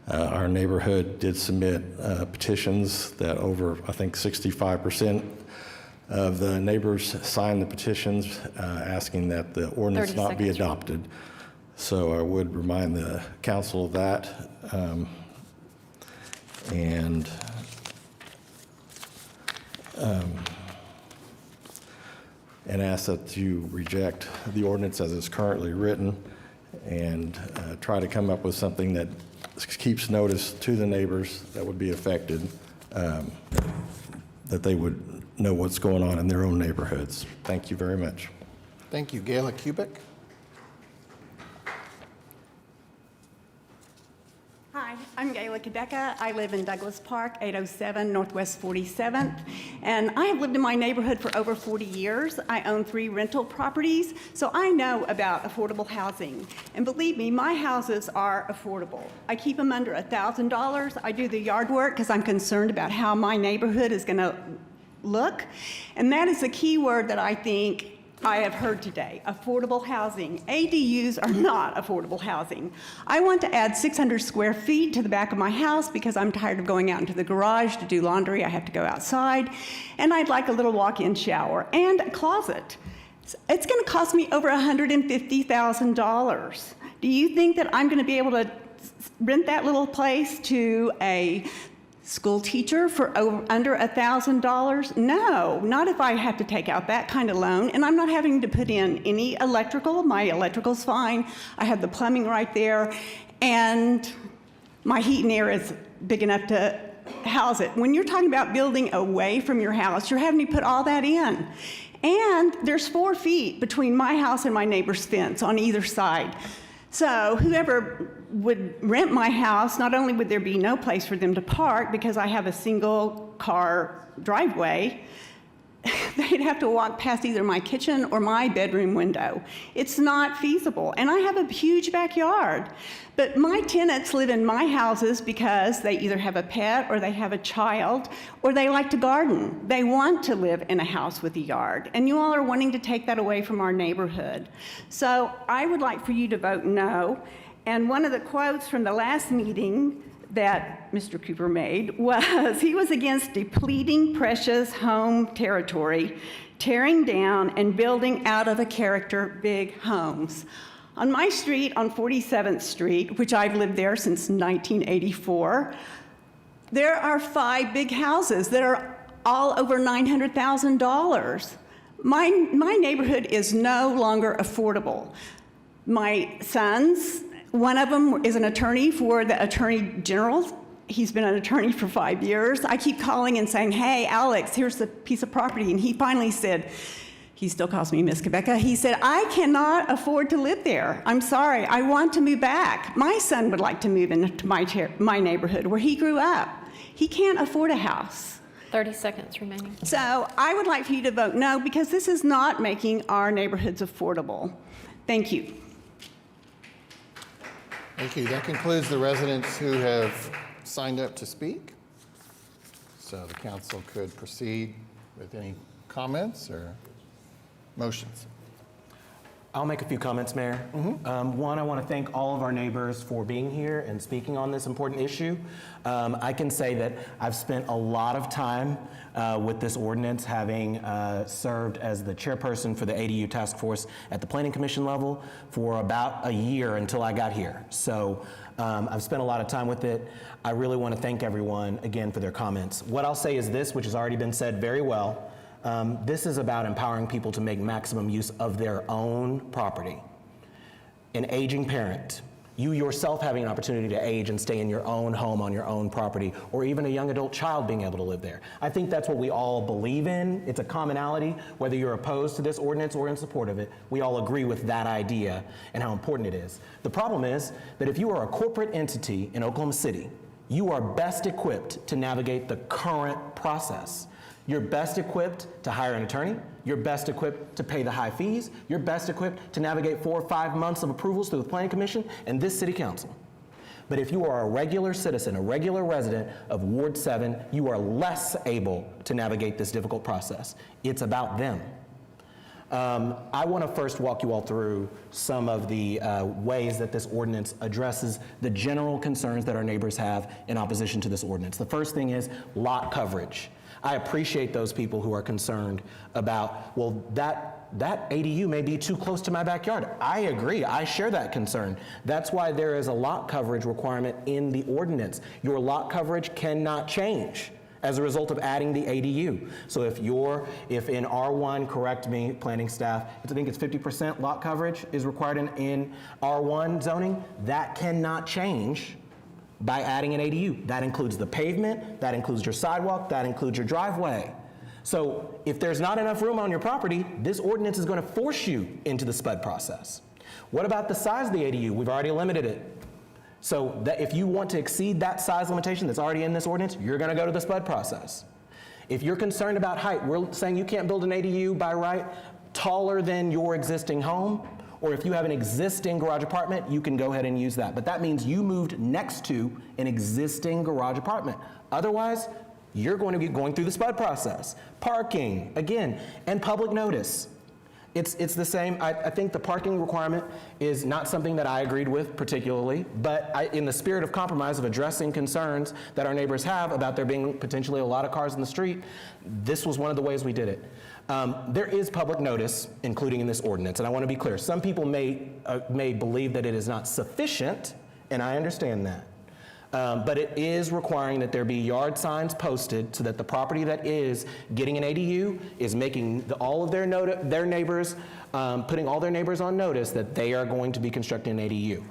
our neighborhood did submit petitions that over, I think, 65% of the neighbors signed the petitions asking that the ordinance not be adopted. So I would remind the council of that. And ask that you reject the ordinance as it's currently written and try to come up with something that keeps notice to the neighbors that would be affected, that they would know what's going on in their own neighborhoods. Thank you very much. Thank you. Gayla Kubik. Hi, I'm Gayla Kadeka. I live in Douglas Park, 807 Northwest 47th, and I have lived in my neighborhood for over 40 years. I own 3 rental properties, so I know about affordable housing. And believe me, my houses are affordable. I keep them under $1,000. I do the yard work because I'm concerned about how my neighborhood is going to look, and that is the key word that I think I have heard today, affordable housing. ADUs are not affordable housing. I want to add 600 square feet to the back of my house because I'm tired of going out into the garage to do laundry. I have to go outside. And I'd like a little walk-in shower and a closet. It's going to cost me over $150,000. Do you think that I'm going to be able to rent that little place to a school teacher for under $1,000? No, not if I have to take out that kind of loan, and I'm not having to put in any electrical. My electrical's fine. I have the plumbing right there, and my heat and air is big enough to house it. When you're talking about building away from your house, you're having to put all that in. And there's 4 feet between my house and my neighbor's fence on either side. So whoever would rent my house, not only would there be no place for them to park because I have a single car driveway, they'd have to walk past either my kitchen or my bedroom window. It's not feasible. And I have a huge backyard. But my tenants live in my houses because they either have a pet or they have a child or they like to garden. They want to live in a house with a yard. And you all are wanting to take that away from our neighborhood. So I would like for you to vote no. And one of the quotes from the last meeting that Mr. Cooper made was, he was against depleting precious home territory, tearing down and building out of a character big homes. On my street, on 47th Street, which I've lived there since 1984, there are 5 big houses that are all over $900,000. My neighborhood is no longer affordable. My sons, one of them is an attorney for the Attorney General. He's been an attorney for 5 years. I keep calling and saying, hey, Alex, here's the piece of property. And he finally said, he still calls me Miss Quebeca. He said, I cannot afford to live there. I'm sorry, I want to move back. My son would like to move into my neighborhood where he grew up. He can't afford a house. 30 seconds remaining. So I would like for you to vote no because this is not making our neighborhoods affordable. Thank you. Thank you. That concludes the residents who have signed up to speak. So the council could proceed with any comments or motions. I'll make a few comments, Mayor. One, I want to thank all of our neighbors for being here and speaking on this important issue. I can say that I've spent a lot of time with this ordinance, having served as the chairperson for the ADU task force at the Planning Commission level for about a year until I got here. So I've spent a lot of time with it. I really want to thank everyone again for their comments. What I'll say is this, which has already been said very well. This is about empowering people to make maximum use of their own property. An aging parent, you yourself having an opportunity to age and stay in your own home on your own property, or even a young adult child being able to live there. I think that's what we all believe in. It's a commonality, whether you're opposed to this ordinance or in support of it. We all agree with that idea and how important it is. The problem is that if you are a corporate entity in Oklahoma City, you are best equipped to navigate the current process. You're best equipped to hire an attorney. You're best equipped to pay the high fees. You're best equipped to navigate 4 or 5 months of approvals through the Planning Commission and this City Council. But if you are a regular citizen, a regular resident of Ward 7, you are less able to navigate this difficult process. It's about them. I want to first walk you all through some of the ways that this ordinance addresses the general concerns that our neighbors have in opposition to this ordinance. The first thing is lot coverage. I appreciate those people who are concerned about, well, that ADU may be too close to my backyard. I agree, I share that concern. That's why there is a lot coverage requirement in the ordinance. Your lot coverage cannot change as a result of adding the ADU. So if in R1, correct me, planning staff, I think it's 50% lot coverage is required in R1 zoning, that cannot change by adding an ADU. That includes the pavement, that includes your sidewalk, that includes your driveway. So if there's not enough room on your property, this ordinance is going to force you into the SPUD process. What about the size of the ADU? We've already limited it. So that if you want to exceed that size limitation that's already in this ordinance, you're going to go to the SPUD process. If you're concerned about height, we're saying you can't build an ADU by right taller than your existing home, or if you have an existing garage apartment, you can go ahead and use that. But that means you moved next to an existing garage apartment. Otherwise, you're going to be going through the SPUD process. Parking, again, and public notice. It's the same. I think the parking requirement is not something that I agreed with particularly, but in the spirit of compromise of addressing concerns that our neighbors have about there being potentially a lot of cars in the street, this was one of the ways we did it. There is public notice, including in this ordinance, and I want to be clear. Some people may believe that it is not sufficient, and I understand that. But it is requiring that there be yard signs posted so that the property that is getting an ADU is making all of their neighbors, putting all their neighbors on notice that they are going to be constructing an ADU.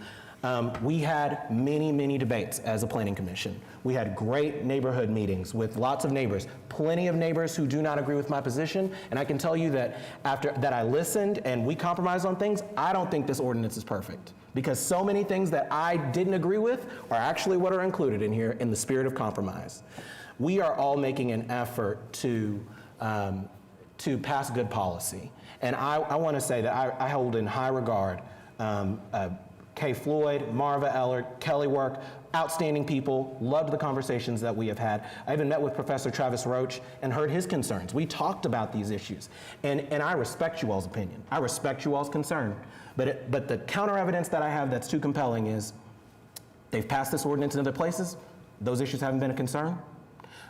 We had many debates as a planning commission. We had great neighborhood meetings with lots of neighbors, plenty of neighbors who do not agree with my position, and I can tell you that after that I listened and we compromised on things, I don't think this ordinance is perfect, because so many things that I didn't agree with are actually what are included in here in the spirit of compromise. We are all making an effort to pass good policy, and I want to say that I hold in high regard Kay Floyd, Marva Eller, Kelly Work, outstanding people, loved the conversations that we have had. I even met with Professor Travis Roach and heard his concerns. We talked about these issues, and I respect you all's opinion. I respect you all's concern, but the counter evidence that I have that's too compelling is they've passed this ordinance in other places. Those issues haven't been a concern.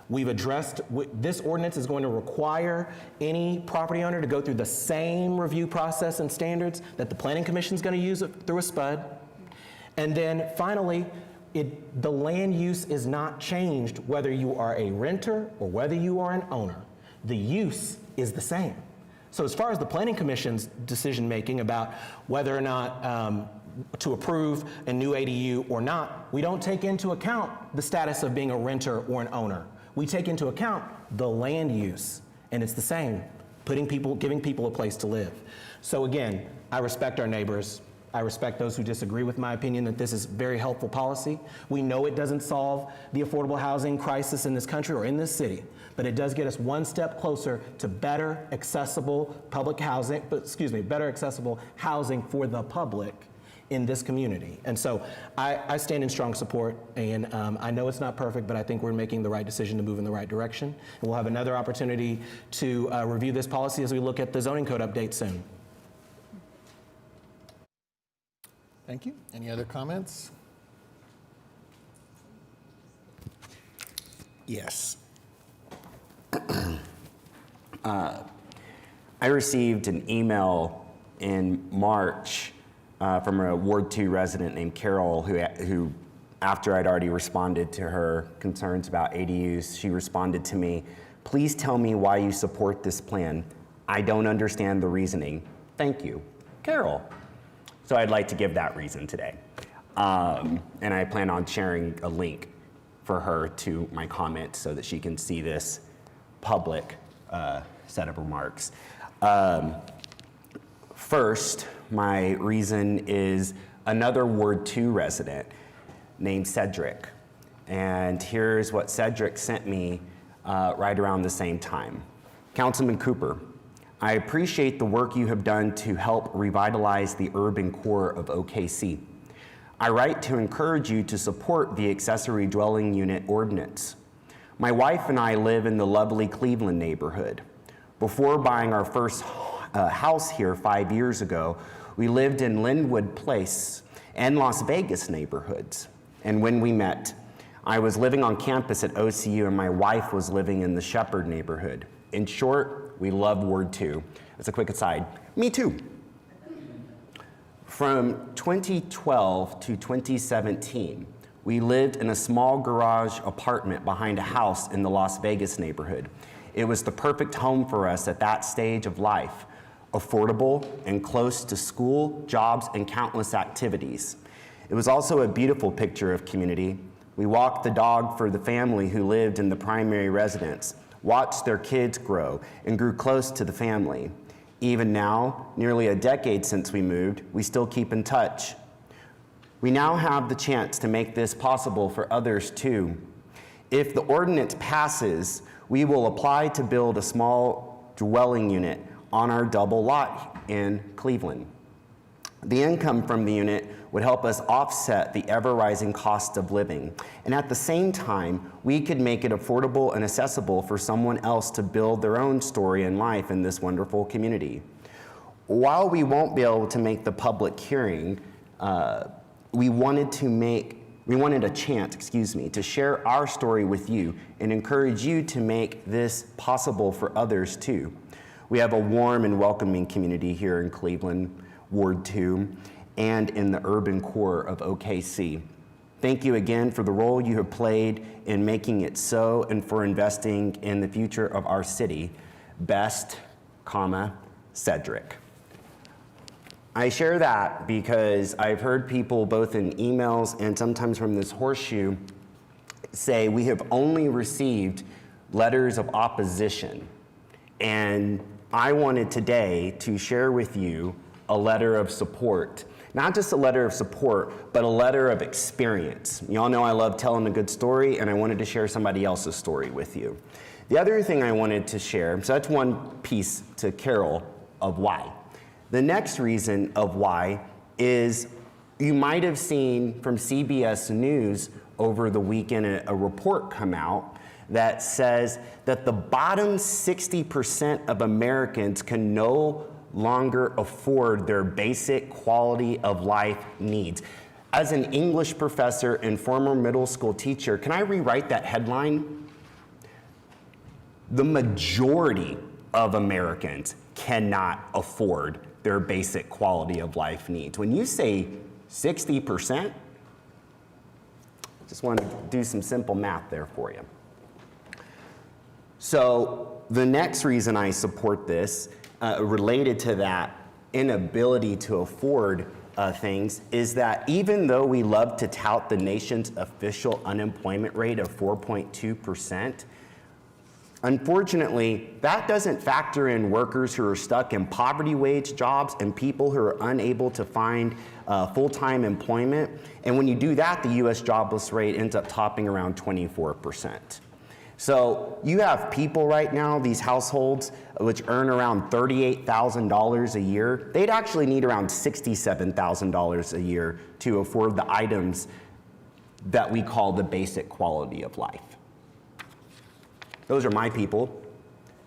We've addressed, this ordinance is going to require any property owner to go through the same review process and standards that the Planning Commission is going to use through a SPUD. And then finally, the land use is not changed whether you are a renter or whether you are an owner. The use is the same. So as far as the Planning Commission's decision making about whether or not to approve a new ADU or not, we don't take into account the status of being a renter or an owner. We take into account the land use, and it's the same, giving people a place to live. So again, I respect our neighbors. I respect those who disagree with my opinion that this is very helpful policy. We know it doesn't solve the affordable housing crisis in this country or in this city, but it does get us one step closer to better accessible better accessible housing for the public in this community. And so I stand in strong support, and I know it's not perfect, but I think we're making the right decision to move in the right direction. And we'll have another opportunity to review this policy as we look at the zoning code update soon. Thank you. Any other comments? Yes. I received an email in March from a Ward 2 resident named Carol, who, after I'd already responded to her concerns about ADUs, she responded to me, "Please tell me why you support this plan. I don't understand the reasoning. Thank you, Carol." So I'd like to give that reason today. And I plan on sharing a link for her to my comments so that she can see this public set of remarks. First, my reason is another Ward 2 resident named Cedric. And here's what Cedric sent me right around the same time. Councilman Cooper, I appreciate the work you have done to help revitalize the urban core of OKC. I write to encourage you to support the accessory dwelling unit ordinance. My wife and I live in the lovely Cleveland neighborhood. Before buying our first house here 5 years ago, we lived in Linwood Place and Las Vegas neighborhoods. And when we met, I was living on campus at OCU and my wife was living in the Shepherd neighborhood. In short, we love Ward 2. As a quick aside, me too. From 2012 to 2017, we lived in a small garage apartment behind a house in the Las Vegas neighborhood. It was the perfect home for us at that stage of life, affordable and close to school, jobs, and countless activities. It was also a beautiful picture of community. We walked the dog for the family who lived in the primary residence, watched their kids grow, and grew close to the family. Even now, nearly a decade since we moved, we still keep in touch. We now have the chance to make this possible for others too. If the ordinance passes, we will apply to build a small dwelling unit on our double lot in Cleveland. The income from the unit would help us offset the ever-rising cost of living. And at the same time, we could make it affordable and accessible for someone else to build their own story in life in this wonderful community. While we won't be able to make the public hearing, we wanted a chance, to share our story with you and encourage you to make this possible for others too. We have a warm and welcoming community here in Cleveland, Ward 2, and in the urban core of OKC. Thank you again for the role you have played in making it so and for investing in the future of our city. Best, Cedric. I share that because I've heard people both in emails and sometimes from this horseshoe say we have only received letters of opposition. And I wanted today to share with you a letter of support. Not just a letter of support, but a letter of experience. You all know I love telling a good story, and I wanted to share somebody else's story with you. The other thing I wanted to share, so that's one piece to Carol of why. The next reason of why is you might have seen from CBS News over the weekend a report come out that says that the bottom 60% of Americans can no longer afford their basic quality of life needs. As an English professor and former middle school teacher, can I rewrite that headline? The majority of Americans cannot afford their basic quality of life needs. When you say 60%, just want to do some simple math there for you. So the next reason I support this, related to that inability to afford things, is that even though we love to tout the nation's official unemployment rate of 4.2%, unfortunately, that doesn't factor in workers who are stuck in poverty wage jobs and people who are unable to find full-time employment. And when you do that, the US jobless rate ends up topping around 24%. So you have people right now, these households, which earn around $38,000 a year. They'd actually need around $67,000 a year to afford the items that we call the basic quality of life. Those are my people.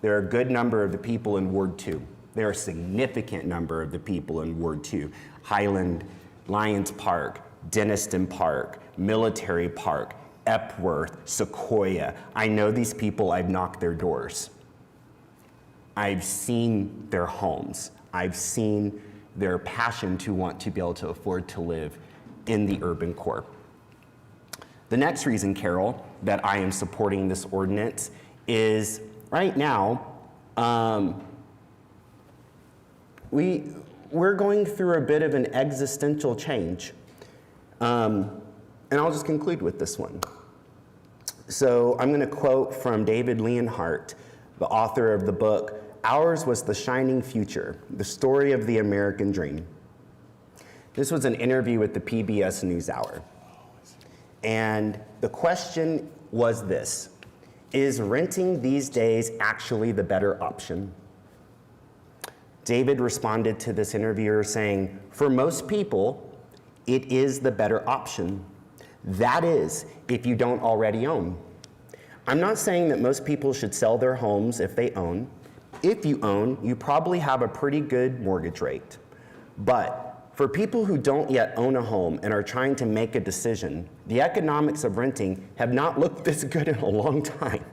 There are a good number of the people in Ward 2. There are a significant number of the people in Ward 2. Highland, Lions Park, Denniston Park, Military Park, Epworth, Sequoia. I know these people, I've knocked their doors. I've seen their homes. I've seen their passion to want to be able to afford to live in the urban core. The next reason, Carol, that I am supporting this ordinance is right now, we're going through a bit of an existential change. And I'll just conclude with this one. So I'm going to quote from David Leonhardt, the author of the book, Ours Was the Shining Future, The Story of the American Dream. This was an interview with the PBS NewsHour. And the question was this: is renting these days actually the better option? David responded to this interviewer saying, for most people, it is the better option. That is, if you don't already own. I'm not saying that most people should sell their homes if they own. If you own, you probably have a pretty good mortgage rate. But for people who don't yet own a home and are trying to make a decision, the economics of renting have not looked this good in a long time.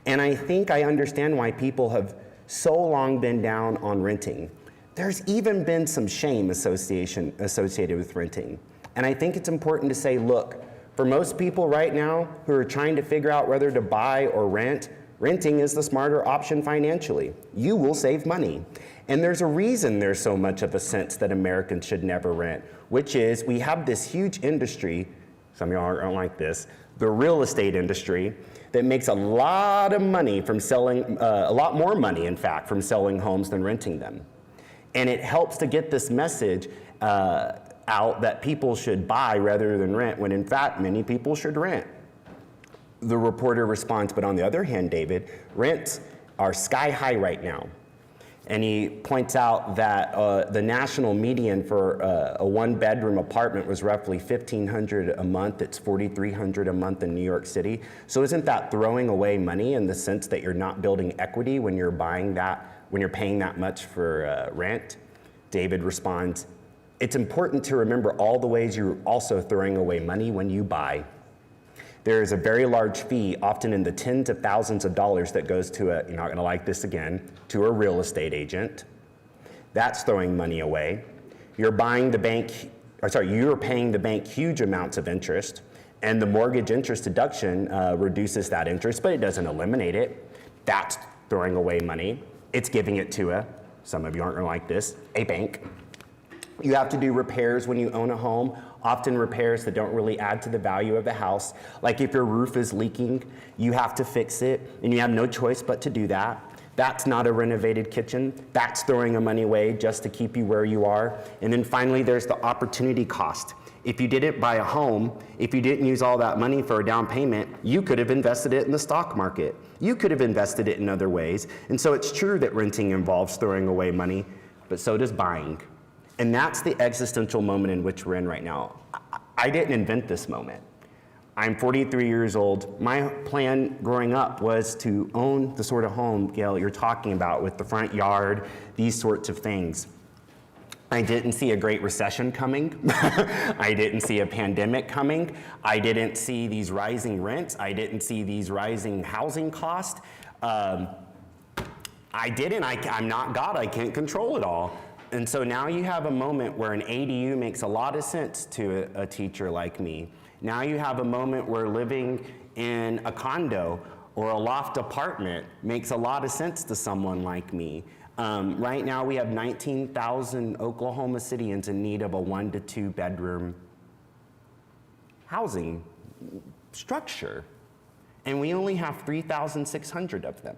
And I think I understand why people have so long been down on renting. There's even been some shame associated with renting. And I think it's important to say, look, for most people right now who are trying to figure out whether to buy or rent, renting is the smarter option financially. You will save money. And there's a reason there's so much of a sense that Americans should never rent, which is we have this huge industry, some of y'all aren't like this, the real estate industry, that makes a lot of money from selling, a lot more money, in fact, from selling homes than renting them. And it helps to get this message out that people should buy rather than rent, when in fact many people should rent. The reporter responds, but on the other hand, David, rents are sky high right now. And he points out that the national median for a one-bedroom apartment was roughly $1,500 a month. It's $4,300 a month in New York City. So isn't that throwing away money in the sense that you're not building equity when you're buying that, when you're paying that much for rent? David responds, it's important to remember all the ways you're also throwing away money when you buy. There is a very large fee, often in the tens of thousands of dollars, that goes to you're not gonna like this again, to a real estate agent. That's throwing money away. You're paying the bank huge amounts of interest, and the mortgage interest deduction reduces that interest, but it doesn't eliminate it. That's throwing away money. It's giving it to some of you aren't gonna like this, a bank. You have to do repairs when you own a home, often repairs that don't really add to the value of the house. Like if your roof is leaking, you have to fix it, and you have no choice but to do that. That's not a renovated kitchen. That's throwing the money away just to keep you where you are. And then finally, there's the opportunity cost. If you didn't buy a home, if you didn't use all that money for a down payment, you could have invested it in the stock market. You could have invested it in other ways. And so it's true that renting involves throwing away money, but so does buying. And that's the existential moment in which we're in right now. I didn't invent this moment. I'm 43 years old. My plan growing up was to own the sort of home, Gail, you're talking about, with the front yard, these sorts of things. I didn't see a Great Recession coming. I didn't see a pandemic coming. I didn't see these rising rents. I didn't see these rising housing costs. I'm not God. I can't control it all. And so now you have a moment where an ADU makes a lot of sense to a teacher like me. Now you have a moment where living in a condo or a loft apartment makes a lot of sense to someone like me. Right now we have 19,000 Oklahoma Cityans in need of a 1 to 2 bedroom housing structure. And we only have 3,600 of them.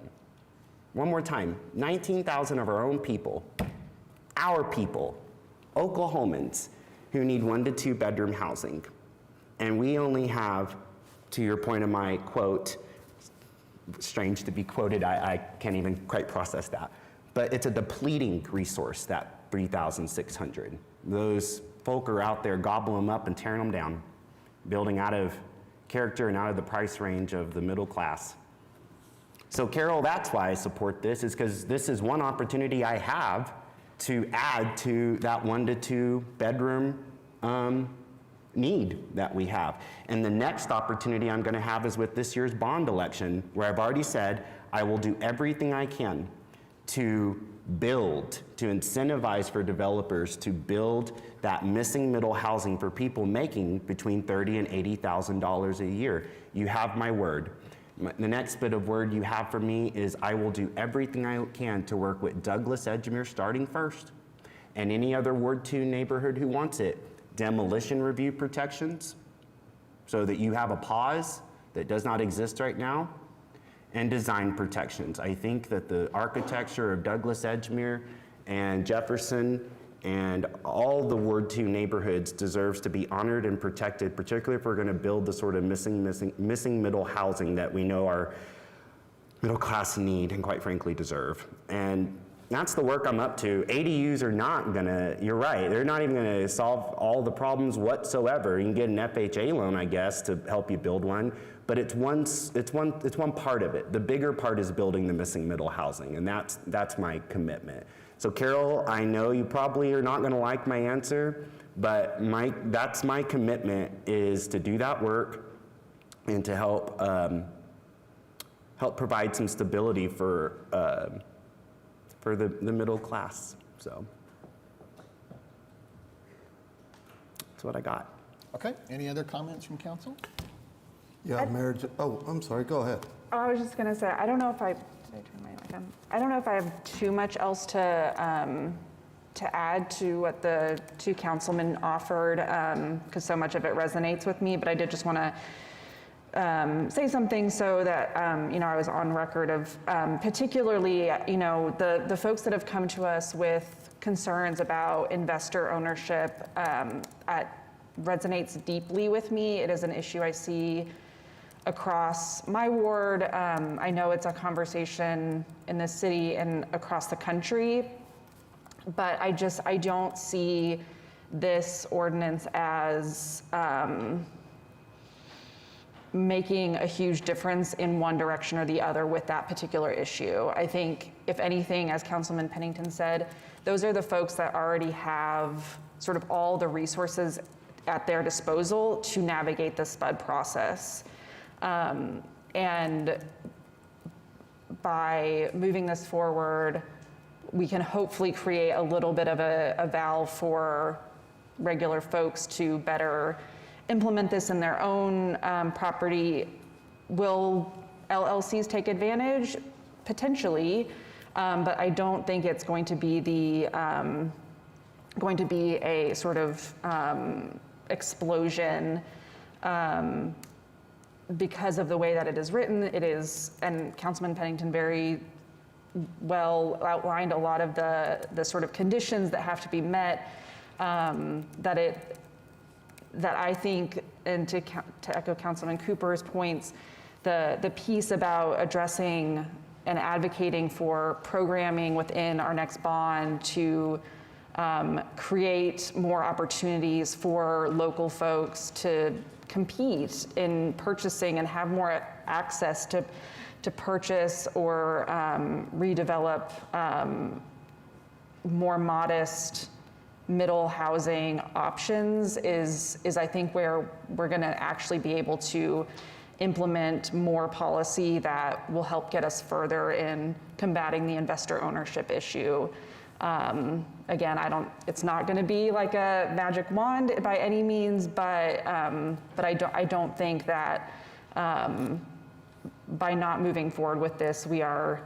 One more time, 19,000 of our own people, our people, Oklahomans, who need 1 to 2 bedroom housing. And we only have, to your point of my quote, strange to be quoted, I can't even quite process that, but it's a depleting resource, that 3,600. Those folk are out there gobbling them up and tearing them down, building out of character and out of the price range of the middle class. So Carol, that's why I support this, is because this is one opportunity I have to add to that 1 to 2 bedroom need that we have. And the next opportunity I'm going to have is with this year's bond election, where I've already said I will do everything I can to build, to incentivize for developers to build that missing middle housing for people making between $30,000 and $80,000 a year. You have my word. The next bit of word you have for me is I will do everything I can to work with Douglas Edgemere starting first, and any other Ward 2 neighborhood who wants it. Demolition review protections, so that you have a pause that does not exist right now, and design protections. I think that the architecture of Douglas Edgemere and Jefferson and all the Ward 2 neighborhoods deserves to be honored and protected, particularly if we're going to build the sort of missing middle housing that we know our middle class need and quite frankly deserve. And that's the work I'm up to. ADUs are not gonna, you're right, they're not even gonna solve all the problems whatsoever. You can get an FHA loan, I guess, to help you build one, but it's one part of it. The bigger part is building the missing middle housing, and that's my commitment. So Carol, I know you probably are not gonna like my answer, but that's my commitment, is to do that work and to help provide some stability for the middle class. So that's what I got. Okay, any other comments from council? Yeah, Mayor, I'm sorry, go ahead. Oh, I was just gonna say, I don't know if I have too much else to add to what the two councilmen offered, because so much of it resonates with me, but I did just wanna say something so that, I was on record of particularly, the folks that have come to us with concerns about investor ownership resonates deeply with me. It is an issue I see across my ward. I know it's a conversation in the city and across the country, but I don't see this ordinance as making a huge difference in one direction or the other with that particular issue. I think, if anything, as Councilman Pennington said, those are the folks that already have sort of all the resources at their disposal to navigate the SPUD process. And by moving this forward, we can hopefully create a little bit of a valve for regular folks to better implement this in their own property. Will LLCs take advantage? Potentially, but I don't think it's going to be a sort of explosion because of the way that it is written. It is, and Councilman Pennington very well outlined a lot of the sort of conditions that have to be met, that I think, and to echo Councilman Cooper's points, the piece about addressing and advocating for programming within our next bond to create more opportunities for local folks to compete in purchasing and have more access to purchase or redevelop more modest middle housing options is I think where we're going to actually be able to implement more policy that will help get us further in combating the investor ownership issue. Again, it's not going to be like a magic wand by any means, but I don't think that by not moving forward with this, we are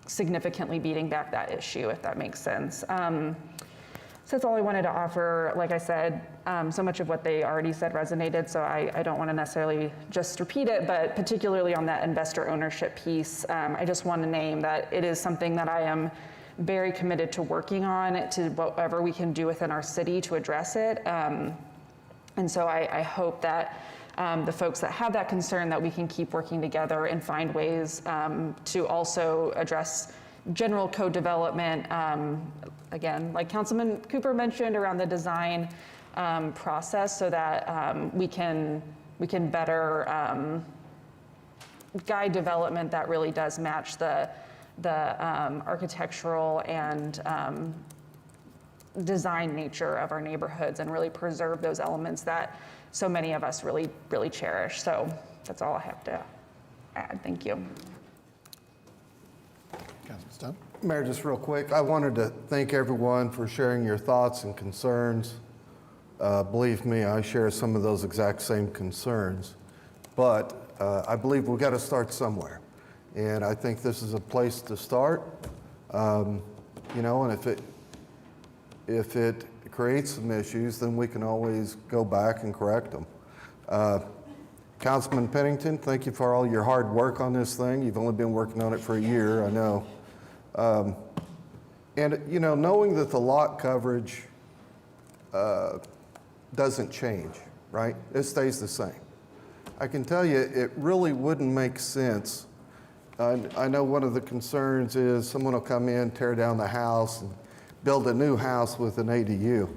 significantly beating back that issue, if that makes sense. So that's all I wanted to offer. Like I said, so much of what they already said resonated, so I don't want to necessarily just repeat it, but particularly on that investor ownership piece, I just want to name that it is something that I am very committed to working on, to whatever we can do within our city to address it. And so I hope that the folks that have that concern, that we can keep working together and find ways to also address general code development, again, like Councilman Cooper mentioned, around the design process, so that we can better guide development that really does match the architectural and design nature of our neighborhoods, and really preserve those elements that so many of us really, really cherish. So that's all I have to add. Thank you. Councilman Stone? Mayor, just real quick, I wanted to thank everyone for sharing your thoughts and concerns. Believe me, I share some of those exact same concerns, but I believe we've got to start somewhere. And I think this is a place to start. And if it creates some issues, then we can always go back and correct them. Councilman Pennington, thank you for all your hard work on this thing. You've only been working on it for a year, I know. Knowing that the lot coverage doesn't change, right? It stays the same. I can tell you, it really wouldn't make sense. I know one of the concerns is someone will come in, tear down the house, and build a new house with an ADU.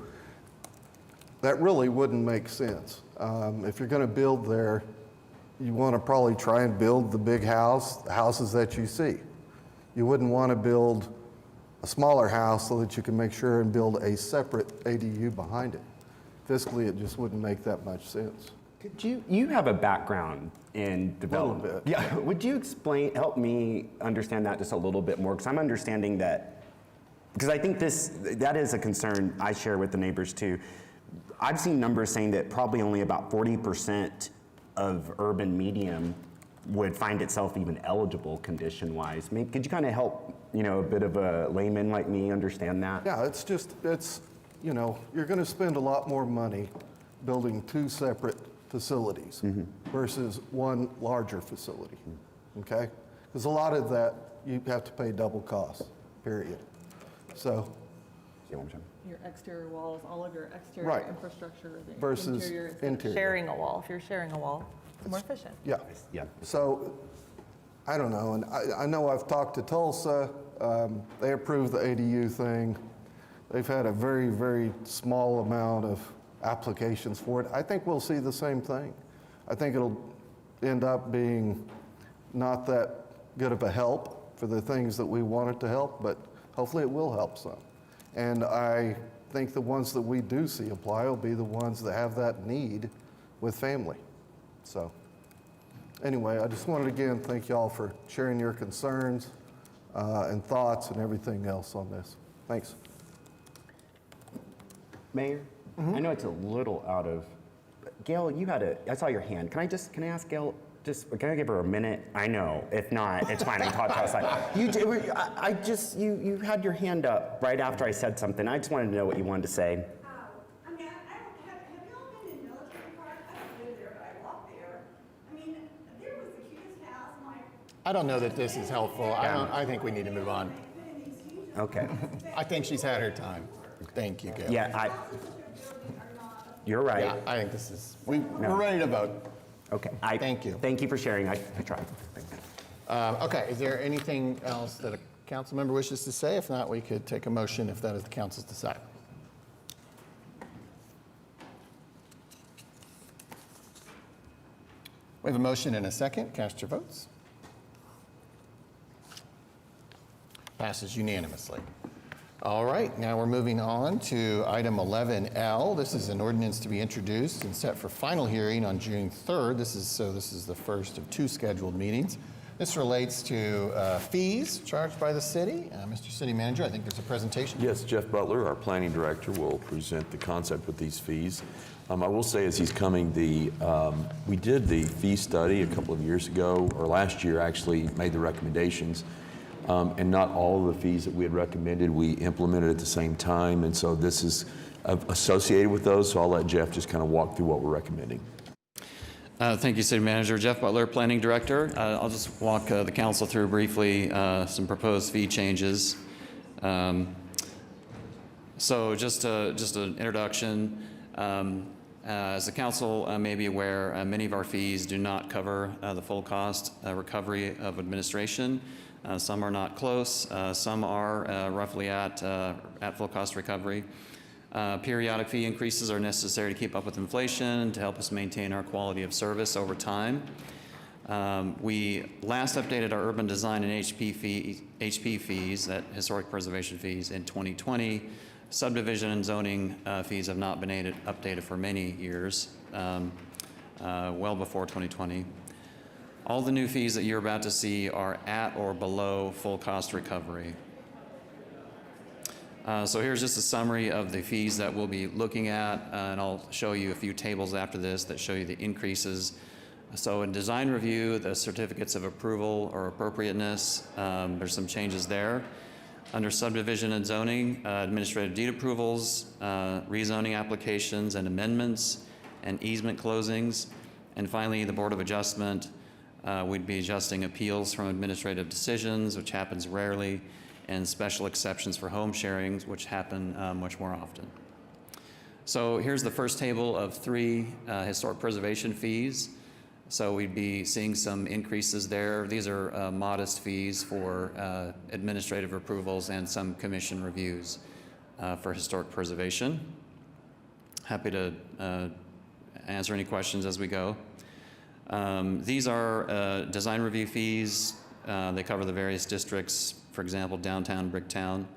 That really wouldn't make sense. If you're going to build there, you want to probably try and build the big house, the houses that you see. You wouldn't want to build a smaller house so that you can make sure and build a separate ADU behind it. Fiscally, it just wouldn't make that much sense. Could you have a background in development? A little bit. Yeah, would you help me understand that just a little bit more? Because I'm understanding that, because I think that is a concern I share with the neighbors too. I've seen numbers saying that probably only about 40% of urban medium would find itself even eligible condition-wise. Could you kind of help, a bit of a layman like me understand that? Yeah, you're going to spend a lot more money building two separate facilities versus one larger facility, okay? Because a lot of that, you have to pay double costs. period. So, Your exterior walls, all of your exterior Right. infrastructure. The versus interior. Sharing a wall, if you're sharing a wall, it's more efficient. Yeah. So, I don't know, and I know I've talked to Tulsa. They approved the ADU thing. They've had a very, very small amount of applications for it. I think we'll see the same thing. I think it'll end up being not that good of a help for the things that we want it to help, but hopefully it will help some. And I think the ones that we do see apply will be the ones that have that need with family. So anyway, I just wanted to again thank y'all for sharing your concerns and thoughts and everything else on this. Thanks. Mayor, I know it's a little out of, Gail, I saw your hand. Can I ask Gail, can I give her a minute? I know, if not, it's fine, we talked outside. You had your hand up right after I said something. I just wanted to know what you wanted to say. I don't know that this is helpful. I think we need to move on. Okay. I think she's had her time. Thank you, Gail. Yeah, you're right. Yeah, I think this is, we're ready to vote. Okay. Thank you. Thank you for sharing. I tried. Okay, is there anything else that a council member wishes to say? If not, we could take a motion if that is the council's desire. We have a motion and a second. Cast your votes. Passes unanimously. All right, now we're moving on to item 11L. This is an ordinance to be introduced and set for final hearing on June 3rd. This is the first of two scheduled meetings. This relates to fees charged by the city. Mr. City Manager, I think there's a presentation. Yes, Jeff Butler, our planning director, will present the concept with these fees. I will say as he's coming, we did the fee study a couple of years ago, or last year actually, made the recommendations. And not all of the fees that we had recommended we implemented at the same time, and so this is associated with those, so I'll let Jeff just kind of walk through what we're recommending. Thank you, City Manager. Jeff Butler, Planning Director. I'll just walk the council through briefly some proposed fee changes. So just an introduction. As the council may be aware, many of our fees do not cover the full cost recovery of administration. Some are not close. Some are roughly at full cost recovery. Periodic fee increases are necessary to keep up with inflation to help us maintain our quality of service over time. We last updated our urban design and HP fees, that historic preservation fees, in 2020. Subdivision and zoning fees have not been updated for many years, well before 2020. All the new fees that you're about to see are at or below full cost recovery. So here's just a summary of the fees that we'll be looking at, and I'll show you a few tables after this that show you the increases. So in design review, the certificates of approval or appropriateness, there's some changes there. Under subdivision and zoning, administrative deed approvals, rezoning applications and amendments, and easement closings. And finally, the Board of Adjustment, we'd be adjusting appeals from administrative decisions, which happens rarely, and special exceptions for home sharings, which happen much more often. So here's the first table of three historic preservation fees. So we'd be seeing some increases there. These are modest fees for administrative approvals and some commission reviews for historic preservation. Happy to answer any questions as we go. These are design review fees. They cover the various districts, for example, downtown, Bricktown.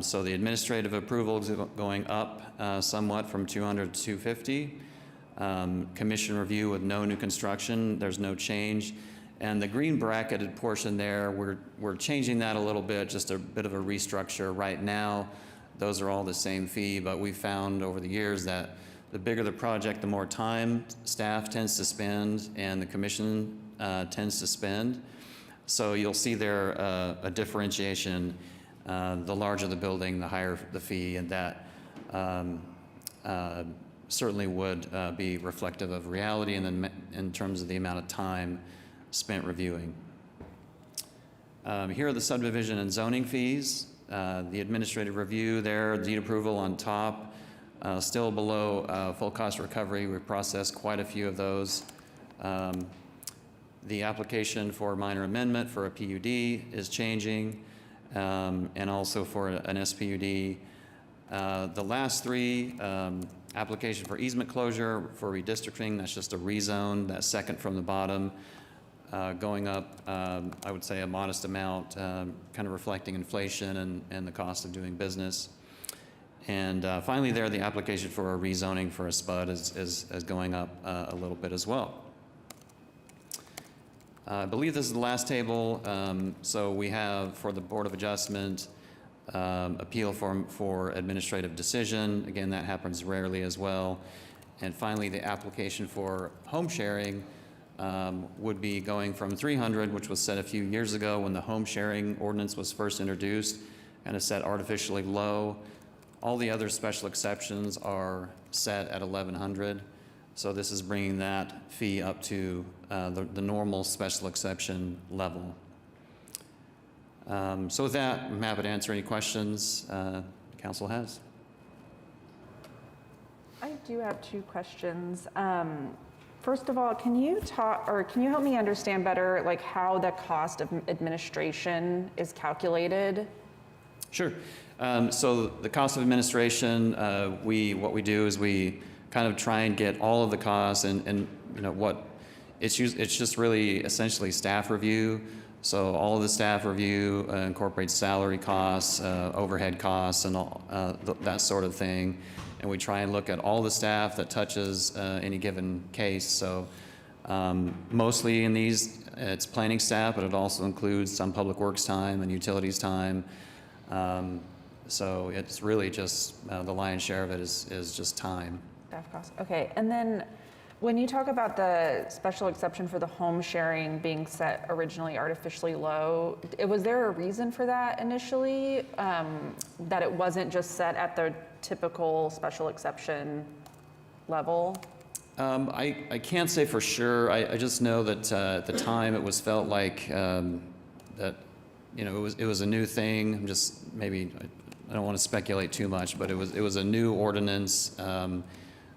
So the administrative approval is going up somewhat from 200 to 250. Commission review with no new construction, there's no change. And the green bracketed portion there, we're changing that a little bit, just a bit of a restructure. Right now, those are all the same fee, but we found over the years that the bigger the project, the more time staff tends to spend and the commission tends to spend. So you'll see there a differentiation. The larger the building, the higher the fee, and that certainly would be reflective of reality and then in terms of the amount of time spent reviewing. Here are the subdivision and zoning fees. The administrative review there, deed approval on top, still below full cost recovery. We've processed quite a few of those. The application for minor amendment for a PUD is changing, and also for an SPUD. The last three, application for easement closure, for redistricting, that's just a rezone, that second from the bottom, going up, I would say a modest amount, kind of reflecting inflation and the cost of doing business. And finally there, the application for a rezoning for a SPUD is going up a little bit as well. I believe this is the last table. So we have for the Board of Adjustment, appeal for administrative decision. Again, that happens rarely as well. And finally, the application for home sharing would be going from 300, which was set a few years ago when the home sharing ordinance was first introduced, and is set artificially low. All the other special exceptions are set at 1,100. So this is bringing that fee up to the normal special exception level. So with that, I'm happy to answer any questions the council has. I do have two questions. First of all, can you help me understand better, like how the cost of administration is calculated? Sure. So the cost of administration, what we do is we kind of try and get all of the costs and you know what it's just really essentially staff review. So all of the staff review incorporates salary costs, overhead costs, and all, that sort of thing. And we try and look at all the staff that touches any given case. So mostly in these, it's planning staff, but it also includes some public works time and utilities time. So it's really just the lion's share of it is just time. Staff costs. Okay, and then when you talk about the special exception for the home sharing being set originally artificially low, was there a reason for that initially? That it wasn't just set at the typical special exception level? I can't say for sure. I just know that at the time it was felt like that, you know, it was a new thing. I'm just maybe I don't want to speculate too much, but it was a new ordinance.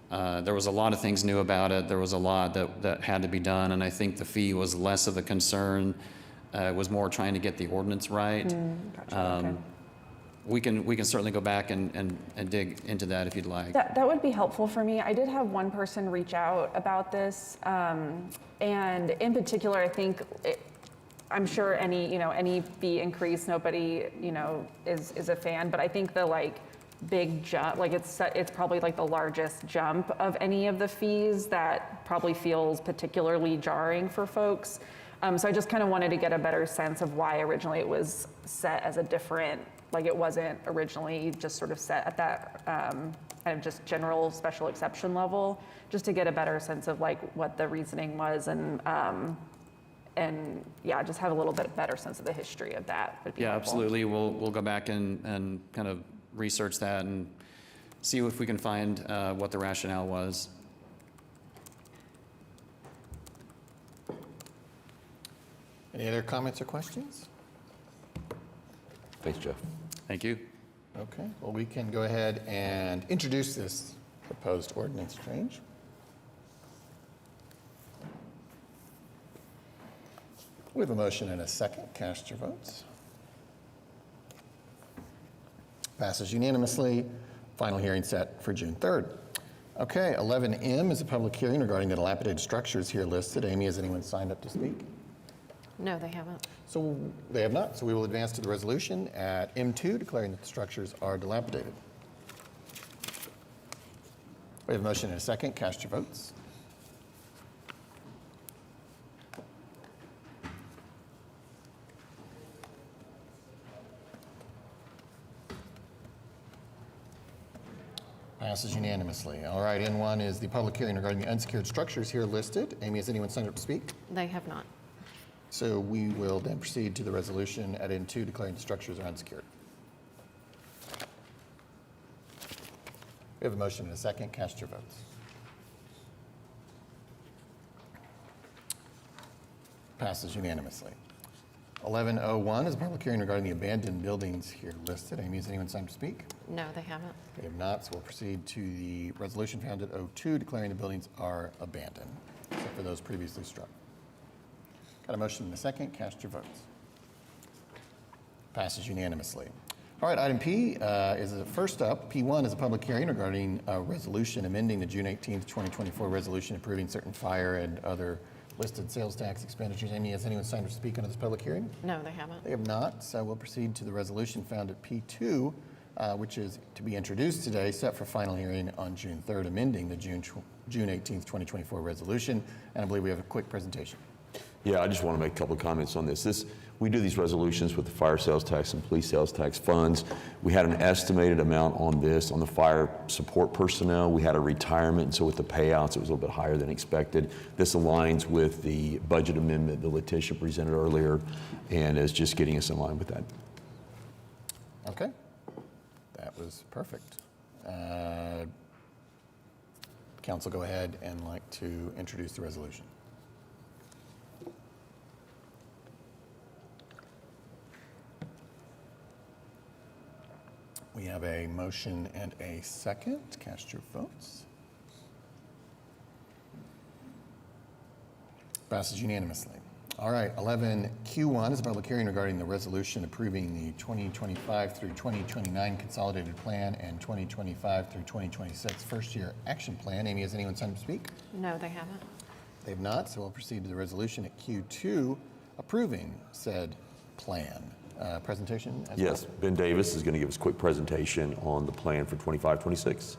There was a lot of things new about it. There was a lot that had to be done, and I think the fee was less of a concern. It was more trying to get the ordinance right. Gotcha, okay. We can certainly go back and dig into that if you'd like. That would be helpful for me. I did have one person reach out about this, and in particular, I think I'm sure any fee increase, nobody is a fan, but I think the big jump, it's probably like the largest jump of any of the fees that probably feels particularly jarring for folks. So I just kind of wanted to get a better sense of why originally it was set as a different, it wasn't originally just sort of set at that kind of just general special exception level, just to get a better sense of what the reasoning was and yeah, just have a little bit better sense of the history of that. Would be helpful. Absolutely. We'll go back and kind of research that and see if we can find what the rationale was. Any other comments or questions? Thanks, Jeff. Thank you. Okay, well, we can go ahead and introduce this proposed ordinance change. We have a motion and a second. Cast your votes. Passes unanimously. Final hearing set for June 3rd. Okay, 11M is a public hearing regarding the dilapidated structures here listed. Amy, has anyone signed up to speak? No, they haven't. So they have not. So we will advance to the resolution at M2, declaring that the structures are dilapidated. We have a motion and a second. Cast your votes. Passes unanimously. All right, N1 is the public hearing regarding the unsecured structures here listed. Amy, has anyone signed up to speak? They have not. So we will then proceed to the resolution at N2, declaring the structures are unsecured. We have a motion and a second. Cast your votes. Passes unanimously. 11:01 is a public hearing regarding the abandoned buildings here listed. Amy, has anyone signed to speak? No, they haven't. They have not, so we'll proceed to the resolution found at 02, declaring the buildings are abandoned, except for those previously struck. Got a motion and a second. Cast your votes. Passes unanimously. All right, item P is first up. P1 is a public hearing regarding a resolution amending the June 18th, 2024 resolution approving certain fire and other listed sales tax expenditures. Amy, has anyone signed to speak on this public hearing? No, they haven't. They have not, so we'll proceed to the resolution found at P2, which is to be introduced today, set for final hearing on June 3rd, amending the June 18th, 2024 resolution. And I believe we have a quick presentation. Yeah, I just want to make a couple of comments on this. We do these resolutions with the fire sales tax and police sales tax funds. We had an estimated amount on this, on the fire support personnel. We had a retirement, and so with the payouts, it was a little bit higher than expected. This aligns with the budget amendment that Letitia presented earlier, and is just getting us in line with that. Okay, that was perfect. Council, go ahead and like to introduce the resolution. We have a motion and a second. Cast your votes. Passes unanimously. All right, 11Q1 is a public hearing regarding the resolution approving the 2025 through 2029 consolidated plan and 2025 through 2026 first-year action plan. Amy, has anyone signed to speak? No, they haven't. They have not, so we'll proceed to the resolution at Q2 approving said plan. Presentation as Yes, well. Ben Davis is going to give us a quick presentation on the plan for 25-26.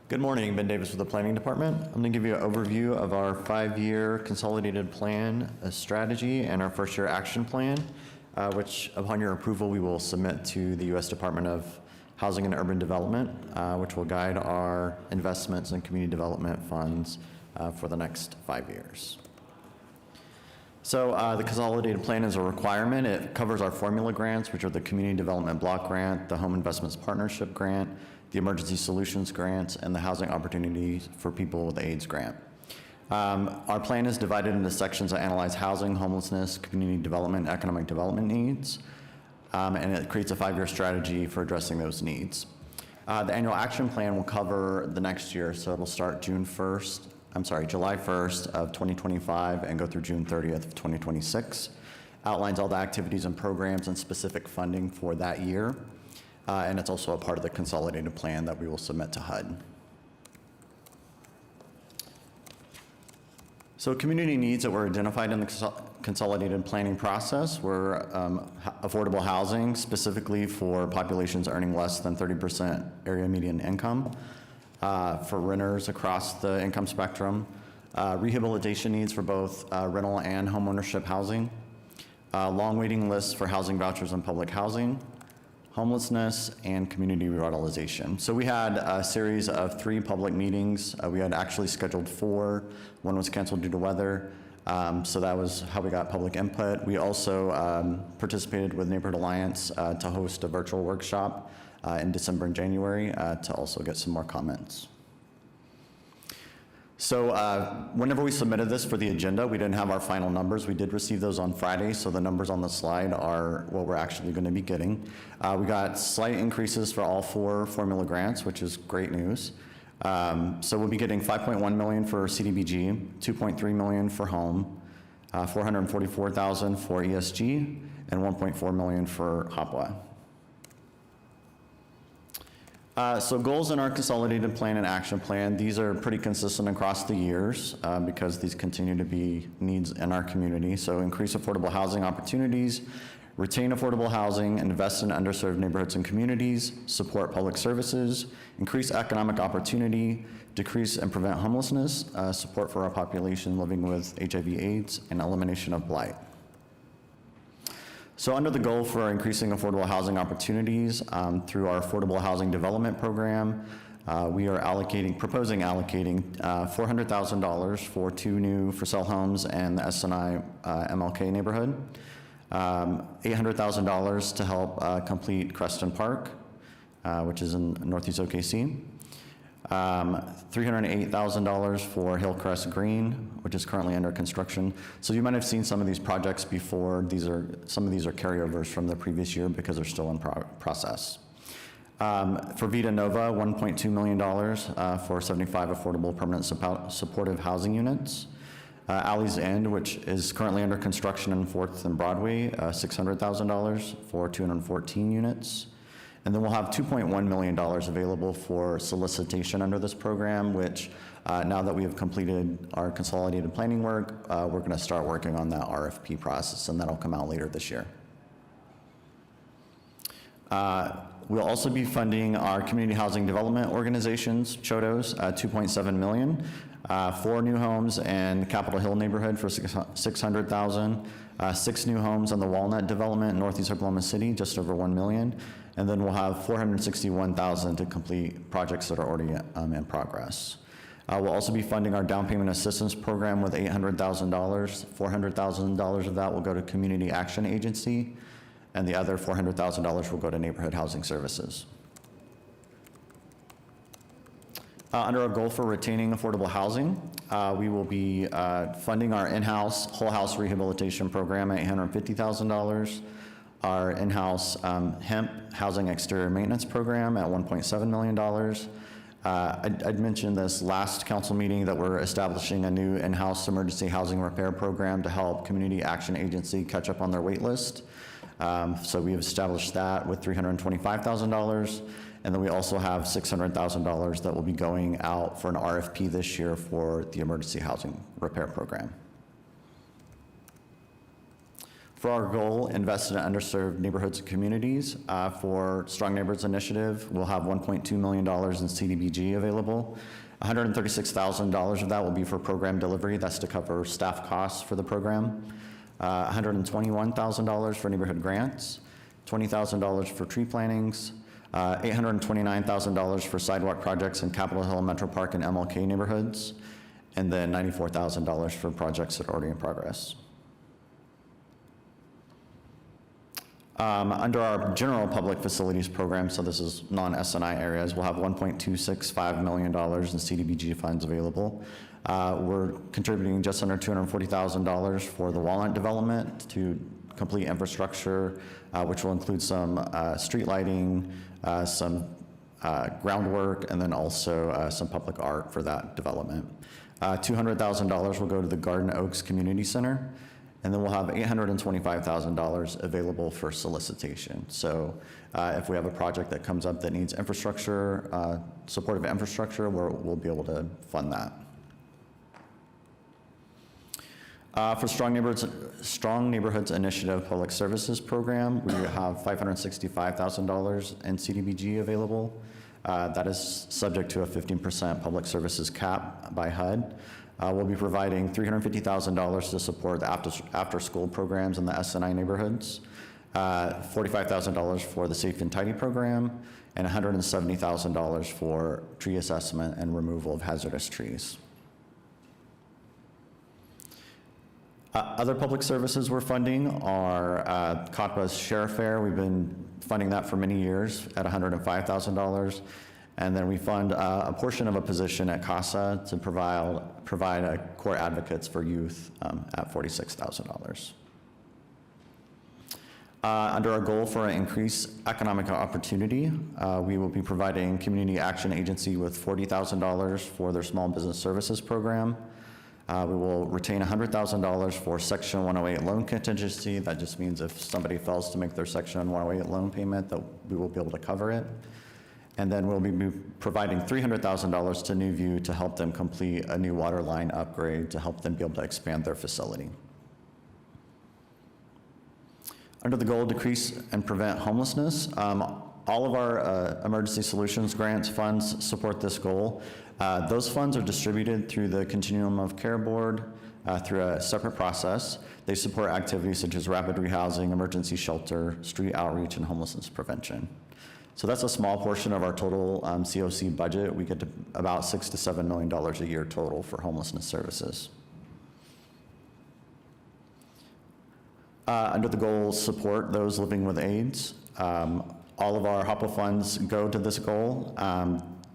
Good morning, Ben Davis with the Planning Department. I'm going to give you an overview of our 5-year consolidated plan, a strategy, and our first-year action plan, which upon your approval we will submit to the U.S. Department of Housing and Urban Development, which will guide our investments and community development funds for the next 5 years. So the consolidated plan is a requirement. It covers our formula grants, which are the Community Development Block Grant, the Home Investments Partnership Grant, the Emergency Solutions Grants, and the Housing Opportunities for People with AIDS Grant. Our plan is divided into sections that analyze housing, homelessness, community development, economic development needs, and it creates a 5-year strategy for addressing those needs. The annual action plan will cover the next year, so it'll start July 1st of 2025 and go through June 30th of 2026. Outlines all the activities and programs and specific funding for that year. And it's also a part of the consolidated plan that we will submit to HUD. So community needs that were identified in the consolidated planning process were affordable housing, specifically for populations earning less than 30% area median income, for renters across the income spectrum, rehabilitation needs for both rental and homeownership housing, long waiting lists for housing vouchers and public housing, homelessness, and community revitalization. So we had a series of 3 public meetings. We had actually scheduled 4. One was canceled due to weather. So that was how we got public input. We also participated with Neighborhood Alliance to host a virtual workshop in December and January to also get some more comments. So whenever we submitted this for the agenda, we didn't have our final numbers. We did receive those on Friday, so the numbers on the slide are what we're actually going to be getting. We got slight increases for all 4 formula grants, which is great news. So we'll be getting $5.1 million for CDBG, $2.3 million for home, $444,000 for ESG, and $1.4 million for HOPWA. So goals in our consolidated plan and action plan, these are pretty consistent across the years because these continue to be needs in our community. So increase affordable housing opportunities, retain affordable housing, invest in underserved neighborhoods and communities, support public services, increase economic opportunity, decrease and prevent homelessness, support for our population living with HIV/AIDS, and elimination of blight. So under the goal for increasing affordable housing opportunities through our Affordable Housing Development Program, we are proposing allocating $400,000 for 2 new for sale homes in the SNI MLK neighborhood, $800,000 to help complete Creston Park, which is in Northeast OKC, $308,000 for Hillcrest Green, which is currently under construction. So you might have seen some of these projects before. Some of these are carryovers from the previous year because they're still in process. For Vita Nova, $1.2 million for 75 affordable permanent supportive housing units. Alley's End, which is currently under construction in 4th and Broadway, $600,000 for 214 units. And then we'll have $2.1 million available for solicitation under this program, which now that we have completed our consolidated planning work, we're going to start working on that RFP process, and that'll come out later this year. We'll also be funding our community housing development organizations, CHODOs, $2.7 million, 4 new homes in Capitol Hill neighborhood for $600,000, 6 new homes on the Walnut development in Northeast Oklahoma City, just over $1 million, and then we'll have $461,000 to complete projects that are already in progress. We'll also be funding our down payment assistance program with $800,000. $400,000 of that will go to Community Action Agency, and the other $400,000 will go to Neighborhood Housing Services. Under our goal for retaining affordable housing, we will be funding our in-house whole house rehabilitation program at $850,000, our in-house hemp housing exterior maintenance program at $1.7 million. I'd mentioned this last council meeting that we're establishing a new in-house emergency housing repair program to help Community Action Agency catch up on their wait list. So we've established that with $325,000. And then we also have $600,000 that will be going out for an RFP this year for the emergency housing repair program. For our goal, invest in underserved neighborhoods and communities, for Strong Neighborhoods Initiative, we'll have $1.2 million in CDBG available. $136,000 of that will be for program delivery. That's to cover staff costs for the program. $121,000 for neighborhood grants, $20,000 for tree plantings, $829,000 for sidewalk projects in Capitol Hill, Metro Park, and MLK neighborhoods, and then $94,000 for projects that are already in progress. Under our general public facilities program, so this is non-SNI areas, we'll have $1.265 million in CDBG funds available. We're contributing just under $240,000 for the Walnut development to complete infrastructure, which will include some street lighting, some groundwork, and then also some public art for that development. $200,000 will go to the Garden Oaks Community Center, and then we'll have $825,000 available for solicitation. So if we have a project that comes up that needs infrastructure, supportive infrastructure, we'll be able to fund that. For Strong Neighborhoods Initiative Public Services Program, we have $565,000 in CDBG available. That is subject to a 15% public services cap by HUD. We'll be providing $350,000 to support the after-school programs in the SNI neighborhoods, $45,000 for the Safe and Tidy program, and $170,000 for tree assessment and removal of hazardous trees. Other public services we're funding are COTPA's Sheriff Fair. We've been funding that for many years at $105,000. And then we fund a portion of a position at CASA to provide court advocates for youth at $46,000. Under our goal for increased economic opportunity, we will be providing Community Action Agency with $40,000 for their small business services program. We will retain $100,000 for Section 108 loan contingency. That just means if somebody fails to make their Section 108 loan payment, that we will be able to cover it. And then we'll be providing $300,000 to New View to help them complete a new water line upgrade to help them be able to expand their facility. Under the goal, decrease and prevent homelessness, all of our emergency solutions grants funds support this goal. Those funds are distributed through the Continuum of Care Board through a separate process. They support activities such as rapid rehousing, emergency shelter, street outreach, and homelessness prevention. So that's a small portion of our total COC budget. We get to about $6 to $7 million a year total for homelessness services. Under the goal, support those living with AIDS. All of our HOPA funds go to this goal.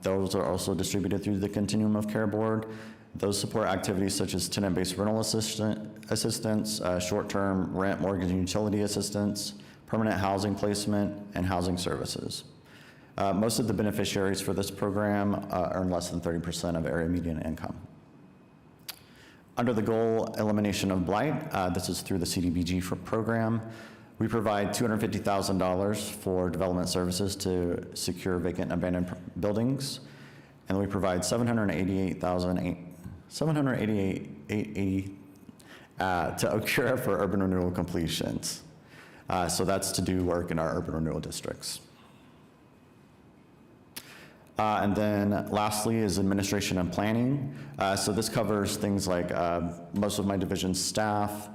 Those are also distributed through the Continuum of Care Board. Those support activities such as tenant-based rental assistance, short-term rent, mortgage, and utility assistance, permanent housing placement, and housing services. Most of the beneficiaries for this program earn less than 30% of area median income. Under the goal elimination of blight, this is through the CDBG program. We provide $250,000 for development services to secure vacant and abandoned buildings, and we provide $788,880 to Oak Cura for urban renewal completions. So that's to do work in our urban renewal districts. And then lastly is administration and planning. So this covers things like most of my division's staff,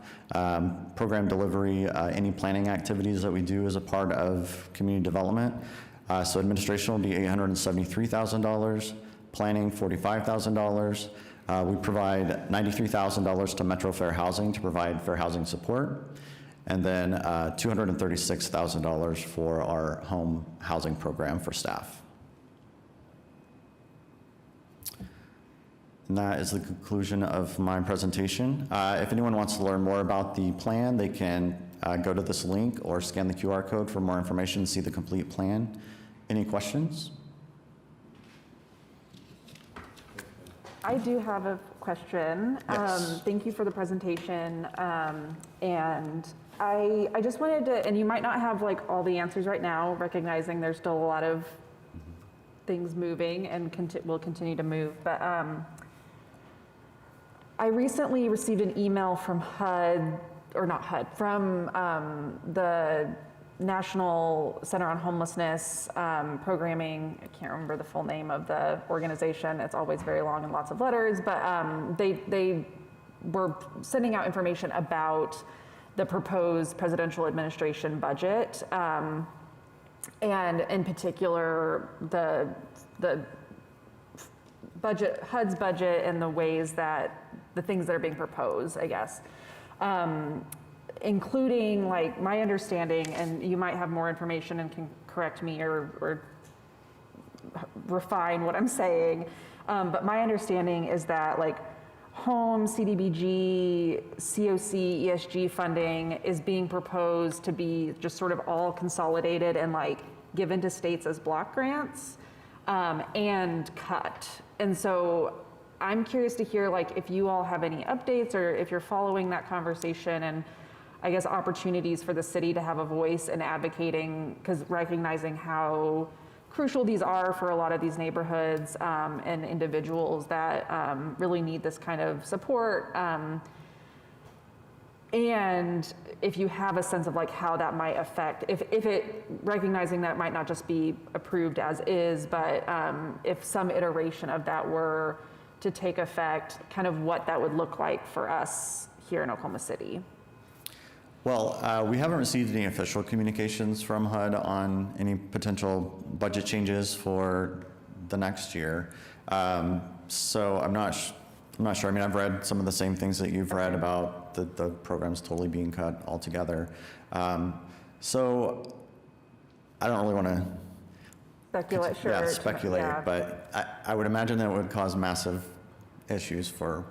program delivery, any planning activities that we do as a part of community development. So administration will be $873,000, planning $45,000. We provide $93,000 to Metro Fair Housing to provide fair housing support, and then $236,000 for our home housing program for staff. And that is the conclusion of my presentation. If anyone wants to learn more about the plan, they can go to this link or scan the QR code for more information, see the complete plan. Any questions? I do have a question. Yes. Thank you for the presentation. And I just wanted to, and you might not have like all the answers right now, recognizing there's still a lot of things moving and will continue to move, but I recently received an email from HUD, or not HUD, from the National Center on Homelessness programming. I can't remember the full name of the organization. It's always very long and lots of letters, but they were sending out information about the proposed presidential administration budget, and in particular the budget, HUD's budget, and the ways that the things that are being proposed, I guess. Including, like, my understanding, and you might have more information and can correct me or refine what I'm saying, but my understanding is that, like, home, CDBG, COC, ESG funding is being proposed to be just sort of all consolidated and, like, given to states as block grants, and cut. And so I'm curious to hear, like, if you all have any updates or if you're following that conversation, and I guess opportunities for the city to have a voice in advocating, because recognizing how crucial these are for a lot of these neighborhoods and individuals that really need this kind of support. And if you have a sense of like how that might affect, if it, recognizing that it might not just be approved as is, but if some iteration of that were to take effect, kind of what that would look like for us here in Oklahoma City. Well, we haven't received any official communications from HUD on any potential budget changes for the next year. So I'm not sure. I mean, I've read some of the same things that you've read about the programs totally being cut altogether. So I don't really want to speculate. Sure. Yeah, speculate. Yeah. But I would imagine that it would cause massive issues for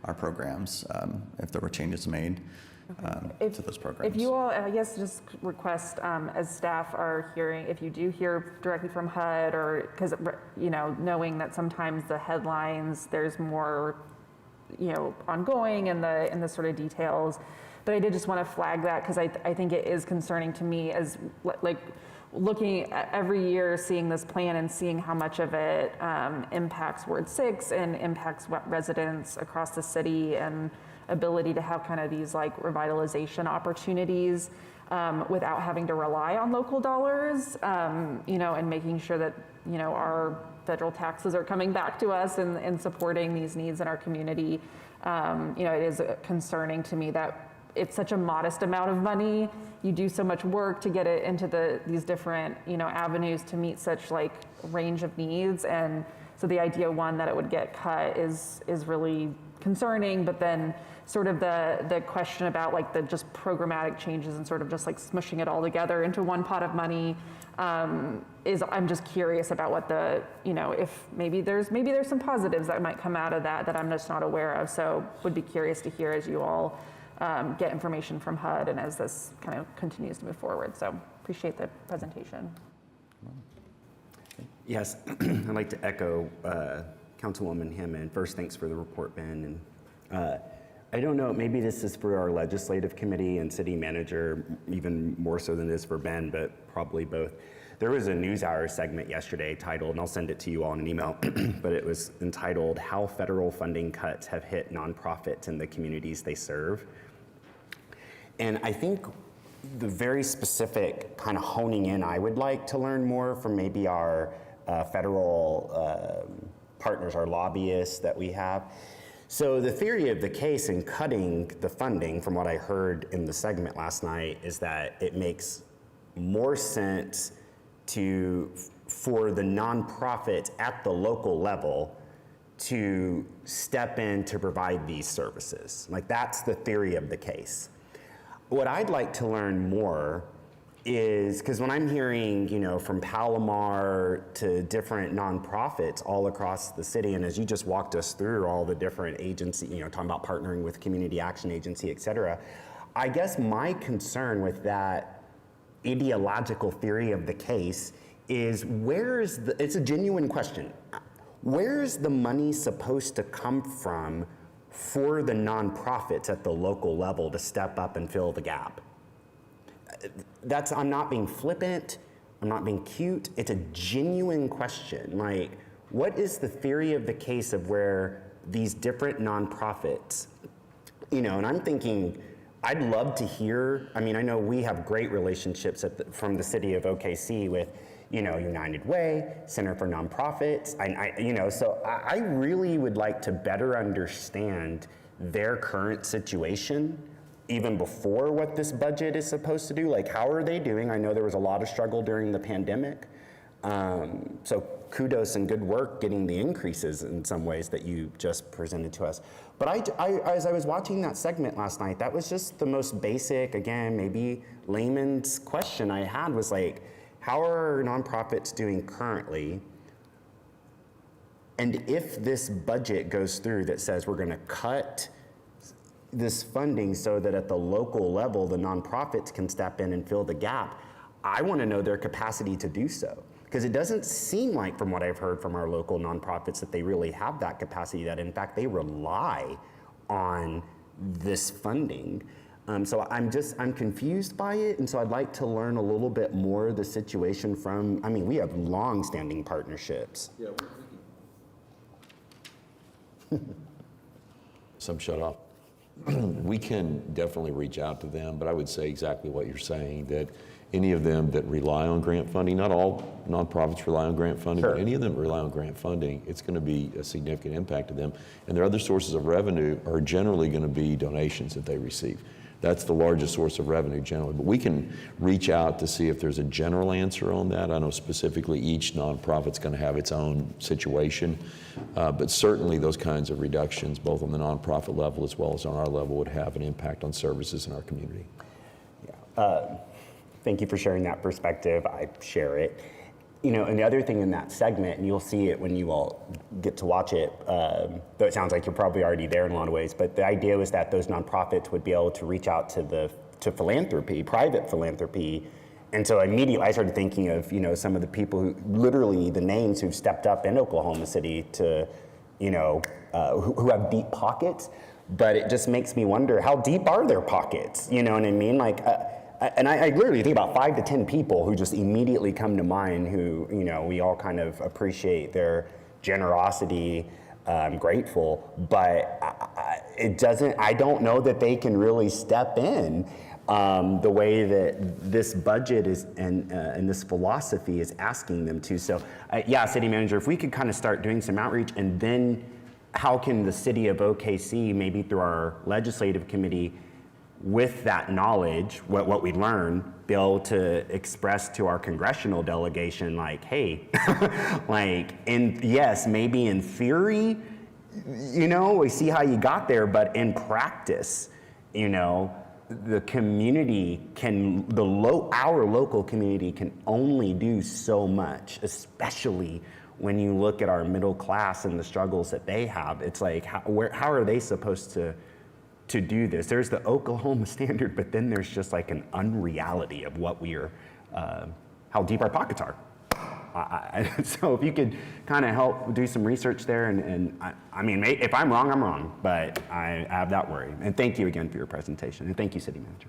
our programs if there were changes made to those programs. If you all, I guess, just request as staff are hearing, if you do hear directly from HUD, or because you know, knowing that sometimes the headlines, there's more, you know, ongoing in the sort of details. But I did just want to flag that because I think it is concerning to me as like looking at every year, seeing this plan and seeing how much of it impacts Ward 6 and impacts residents across the city, and ability to have kind of these like revitalization opportunities without having to rely on local dollars, you know, and making sure that, you know, our federal taxes are coming back to us and supporting these needs in our community. You know, it is concerning to me that it's such a modest amount of money. You do so much work to get it into these different, you know, avenues to meet such like range of needs. And so the idea, one, that it would get cut is really concerning, but then sort of the question about like the just programmatic changes and sort of just like smushing it all together into one pot of money is, I'm just curious about what the, if maybe there's some positives that might come out of that I'm just not aware of. So would be curious to hear as you all get information from HUD and as this kind of continues to move forward. So appreciate the presentation. Yes, I'd like to echo Councilwoman Hammond. First, thanks for the report, Ben. And I don't know, maybe this is for our legislative committee and city manager, even more so than this for Ben, but probably both. There was a NewsHour segment yesterday titled, and I'll send it to you all in an email, but it was entitled, How Federal Funding Cuts Have Hit Nonprofits in the Communities They Serve. And I think the very specific kind of honing in I would like to learn more from maybe our federal partners, our lobbyists that we have. So the theory of the case in cutting the funding, from what I heard in the segment last night, is that it makes more sense for the nonprofits at the local level to step in to provide these services. Like, that's the theory of the case. What I'd like to learn more is, because when I'm hearing, from Palomar to different nonprofits all across the city, and as you just walked us through all the different agencies, talking about partnering with Community Action Agency, et cetera, I guess my concern with that ideological theory of the case is it's a genuine question. Where is the money supposed to come from for the nonprofits at the local level to step up and fill the gap? I'm not being flippant, I'm not being cute, it's a genuine question. Like, what is the theory of the case of where these different nonprofits, and I'm thinking, I'd love to hear, I know we have great relationships from the city of OKC with, United Way, Center for Nonprofits, so I really would like to better understand their current situation, even before what this budget is supposed to do. Like, how are they doing? I know there was a lot of struggle during the pandemic. So kudos and good work getting the increases in some ways that you just presented to us. But as I was watching that segment last night, that was just the most basic, again, maybe layman's question I had was like, how are nonprofits doing currently? And if this budget goes through that says we're going to cut this funding so that at the local level, the nonprofits can step in and fill the gap, I want to know their capacity to do so. Because it doesn't seem like, from what I've heard from our local nonprofits, that they really have that capacity, that in fact they rely on this funding. So I'm confused by it, and so I'd like to learn a little bit more the situation from, we have long-standing partnerships. Yeah. Some shut off. We can definitely reach out to them, but I would say exactly what you're saying, that any of them that rely on grant funding, not all nonprofits rely on grant funding, Sure. but any of them rely on grant funding, it's going to be a significant impact to them. And their other sources of revenue are generally going to be donations that they receive. That's the largest source of revenue generally. But we can reach out to see if there's a general answer on that. I know specifically each nonprofit's going to have its own situation, but certainly those kinds of reductions, both on the nonprofit level as well as on our level, would have an impact on services in our community. Thank you for sharing that perspective. I share it. And the other thing in that segment, and you'll see it when you all get to watch it, though it sounds like you're probably already there in a lot of ways, but the idea was that those nonprofits would be able to reach out to philanthropy, private philanthropy. And so immediately I started thinking of, some of the people who, literally the names who've stepped up in Oklahoma City to, who have deep pockets, but it just makes me wonder, how deep are their pockets? You know what I mean? Like, and I literally think about 5 to 10 people who just immediately come to mind who, we all kind of appreciate their generosity. I'm grateful, but I don't know that they can really step in the way that this budget is and this philosophy is asking them to. So yeah, city manager, if we could kind of start doing some outreach, and then how can the city of OKC, maybe through our legislative committee, with that knowledge, what we learn, be able to express to our congressional delegation, like, hey, like, yes, maybe in theory, we see how you got there, but in practice, the community our local community can only do so much, especially when you look at our middle class and the struggles that they have. It's like, how are they supposed to do this? There's the Oklahoma standard, but then there's just like an unreality of what how deep our pockets are. So if you could kind of help do some research there, and I mean, if I'm wrong, but I have that worry. And thank you again for your presentation, and thank you, City Manager.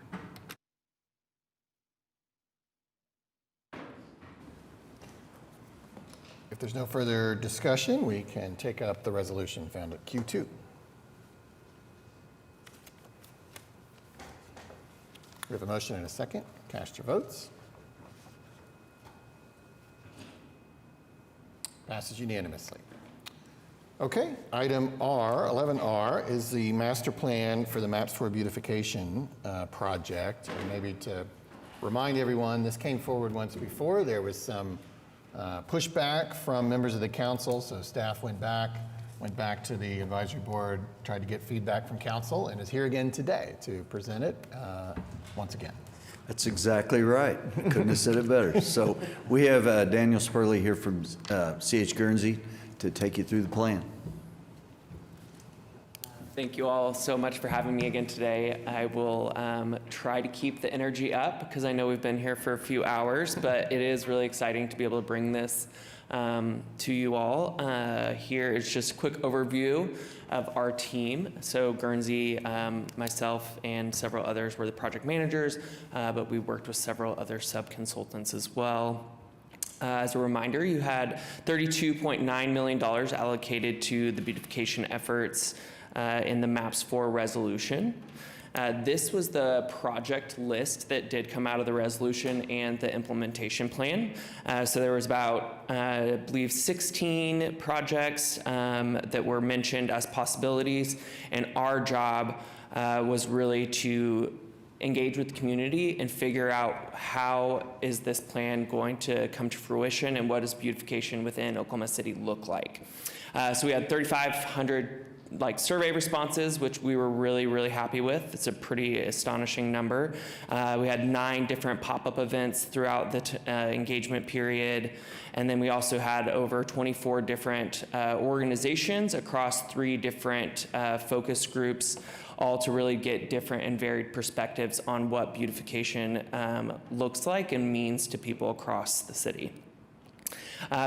If there's no further discussion, we can take up the resolution found at Q2. We have a motion and a second. Cast your votes. Passes unanimously. Okay, item R, 11R, is the master plan for the Maps for Beautification project. And maybe to remind everyone, this came forward once before. There was some pushback from members of the council, so staff went back to the advisory board, tried to get feedback from council, and is here again today to present it once again. That's exactly right. Couldn't have said it better. So we have Daniel Spurley here from CH Guernsey to take you through the plan. Thank you all so much for having me again today. I will try to keep the energy up because I know we've been here for a few hours, but it is really exciting to be able to bring this to you all. Here is just a quick overview of our team. So Guernsey, myself, and several others were the project managers, but we worked with several other sub-consultants as well. As a reminder, you had $32.9 million allocated to the beautification efforts in the MAPS 4 resolution. This was the project list that did come out of the resolution and the implementation plan. So there was about, I believe, 16 projects that were mentioned as possibilities, and our job was really to engage with the community and figure out how is this plan going to come to fruition and what does beautification within Oklahoma City look like. So we had 3,500 survey responses, which we were really, really happy with. It's a pretty astonishing number. We had 9 different pop-up events throughout the engagement period. And then we also had over 24 different organizations across 3 different focus groups, all to really get different and varied perspectives on what beautification looks like and means to people across the city.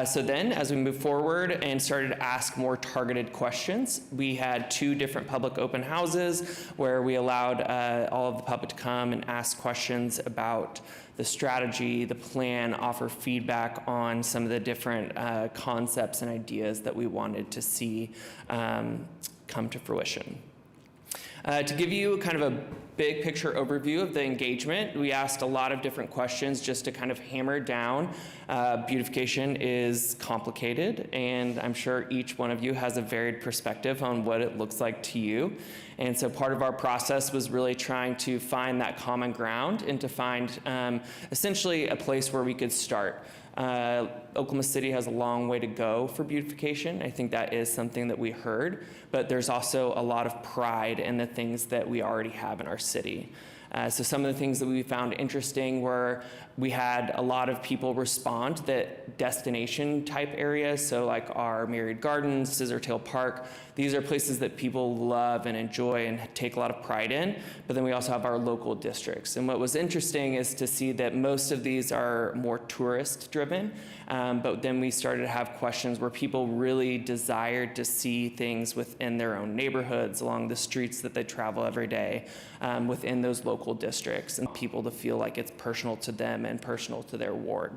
So then, as we moved forward and started to ask more targeted questions, we had 2 different public open houses where we allowed all of the public to come and ask questions about the strategy, the plan, offer feedback on some of the different concepts and ideas that we wanted to see come to fruition. To give you kind of a big picture overview of the engagement, we asked a lot of different questions just to kind of hammer down. Beautification is complicated, and I'm sure each one of you has a varied perspective on what it looks like to you. And so part of our process was really trying to find that common ground and to find essentially a place where we could start. Oklahoma City has a long way to go for beautification. I think that is something that we heard, but there's also a lot of pride in the things that we already have in our city. So some of the things that we found interesting were we had a lot of people respond that destination type areas, so like our Myriad Gardens, Scissortail Park, these are places that people love and enjoy and take a lot of pride in, but then we also have our local districts. And what was interesting is to see that most of these are more tourist driven, but then we started to have questions where people really desired to see things within their own neighborhoods, along the streets that they travel every day, within those local districts, and people to feel like it's personal to them and personal to their ward.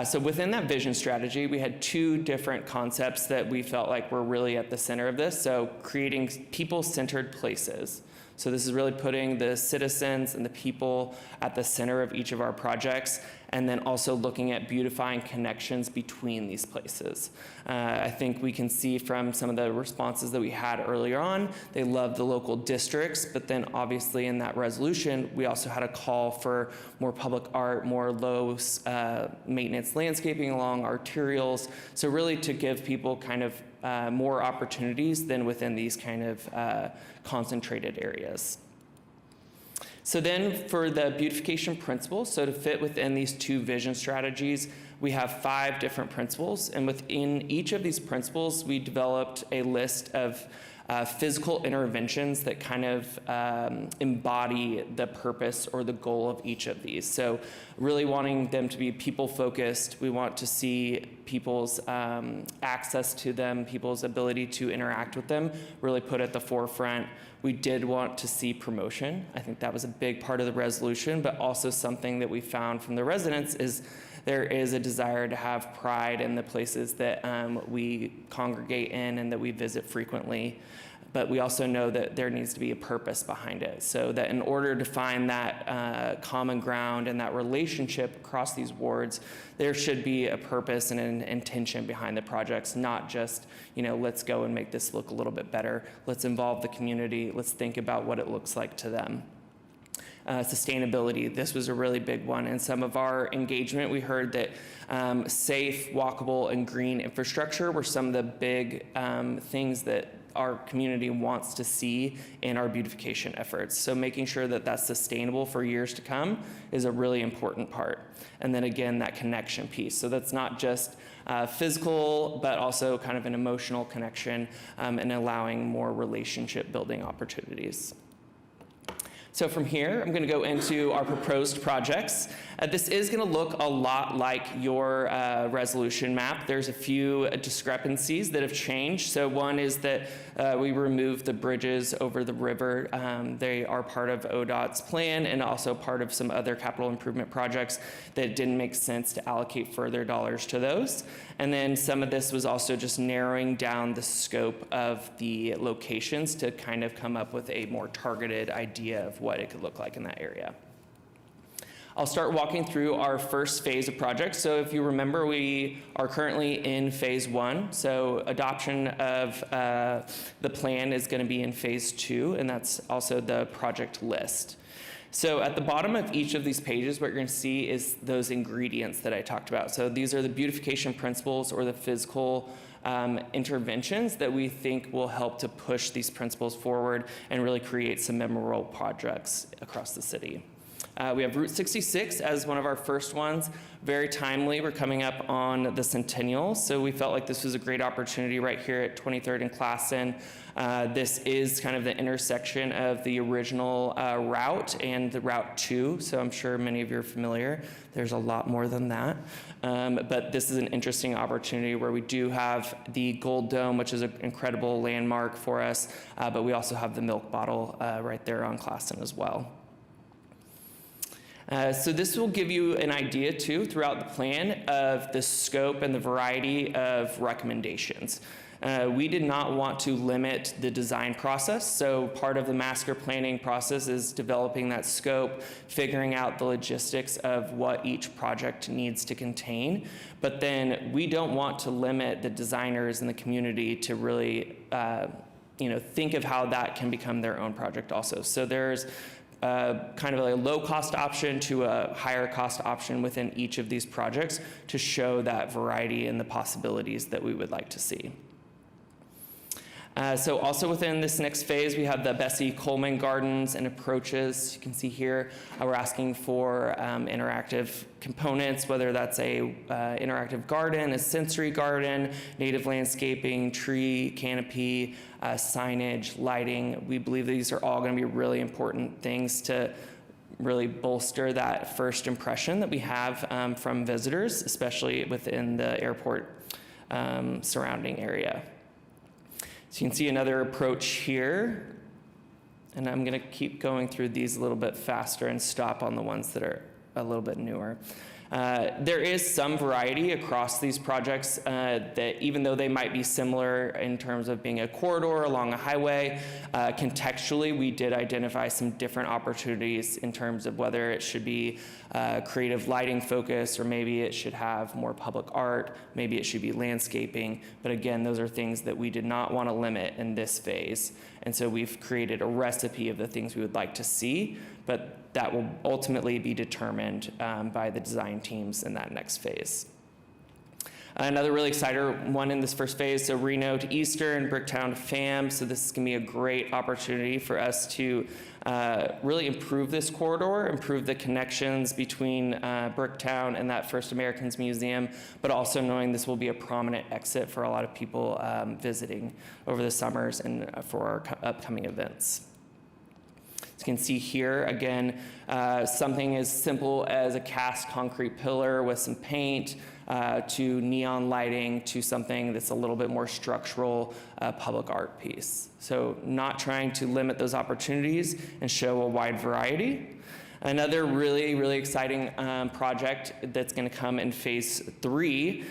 So within that vision strategy, we had 2 different concepts that we felt like were really at the center of this. So creating people-centered places. So this is really putting the citizens and the people at the center of each of our projects. and then also looking at beautifying connections between these places. I think we can see from some of the responses that we had earlier on, they love the local districts, but then obviously in that resolution, we also had a call for more public art, more low maintenance landscaping along arterials. So really to give people kind of more opportunities than within these kind of concentrated areas. So then for the beautification principles, so to fit within these 2 vision strategies, we have 5 different principles, and within each of these principles, we developed a list of physical interventions that kind of embody the purpose or the goal of each of these. So really wanting them to be people-focused. We want to see people's access to them, people's ability to interact with them, really put at the forefront. We did want to see promotion. I think that was a big part of the resolution, but also something that we found from the residents is there is a desire to have pride in the places that we congregate in and that we visit frequently. But we also know that there needs to be a purpose behind it. So that in order to find that common ground and that relationship across these wards, there should be a purpose and an intention behind the projects, not just, let's go and make this look a little bit better. Let's involve the community. Let's think about what it looks like to them. Sustainability, this was a really big one. In some of our engagement, we heard that safe, walkable, and green infrastructure were some of the big things that our community wants to see in our beautification efforts. So making sure that that's sustainable for years to come is a really important part. And then again, that connection piece. So that's not just physical, but also kind of an emotional connection and allowing more relationship building opportunities. So from here, I'm going to go into our proposed projects. This is going to look a lot like your resolution map. There's a few discrepancies that have changed. So one is that we removed the bridges over the river. They are part of ODOT's plan and also part of some other capital improvement projects that didn't make sense to allocate further dollars to those. And then some of this was also just narrowing down the scope of the locations to kind of come up with a more targeted idea of what it could look like in that area. I'll start walking through our first phase of projects. So if you remember, we are currently in phase 1. So adoption of the plan is going to be in phase 2, and that's also the project list. So at the bottom of each of these pages, what you're going to see is those ingredients that I talked about. So these are the beautification principles or the physical interventions that we think will help to push these principles forward and really create some memorable projects across the city. We have Route 66 as one of our first ones. Very timely, we're coming up on the centennial, so we felt like this was a great opportunity right here at 23rd and Classen. This is kind of the intersection of the original route and the Route 2, so I'm sure many of you are familiar. There's a lot more than that. But this is an interesting opportunity where we do have the Gold Dome, which is an incredible landmark for us, but we also have the milk bottle right there on Classen as well. So this will give you an idea too throughout the plan of the scope and the variety of recommendations. We did not want to limit the design process, so part of the master planning process is developing that scope, figuring out the logistics of what each project needs to contain, but then we don't want to limit the designers and the community to really think of how that can become their own project also. So there's kind of a low-cost option to a higher-cost option within each of these projects to show that variety and the possibilities that we would like to see. So also within this next phase, we have the Bessie Coleman Gardens and approaches. You can see here, we're asking for interactive components, whether that's a interactive garden, a sensory garden, native landscaping, tree, canopy, signage, lighting. We believe these are all going to be really important things to really bolster that first impression that we have from visitors, especially within the airport surrounding area. So you can see another approach here, and I'm going to keep going through these a little bit faster and stop on the ones that are a little bit newer. There is some variety across these projects that even though they might be similar in terms of being a corridor along a highway, contextually we did identify some different opportunities in terms of whether it should be creative lighting focus, or maybe it should have more public art, maybe it should be landscaping. But again, those are things that we did not want to limit in this phase. And so we've created a recipe of the things we would like to see, but that will ultimately be determined by the design teams in that next phase. Another really exciting one in this first phase, so Reno to Eastern, Bricktown to FAM. So this is going to be a great opportunity for us to really improve this corridor, improve the connections between Bricktown and that First Americans Museum, but also knowing this will be a prominent exit for a lot of people visiting over the summers and for our upcoming events. As you can see here, again, something as simple as a cast concrete pillar with some paint, to neon lighting, to something that's a little bit more structural public art piece. So not trying to limit those opportunities and show a wide variety. Another really, really exciting project that's going to come in phase 3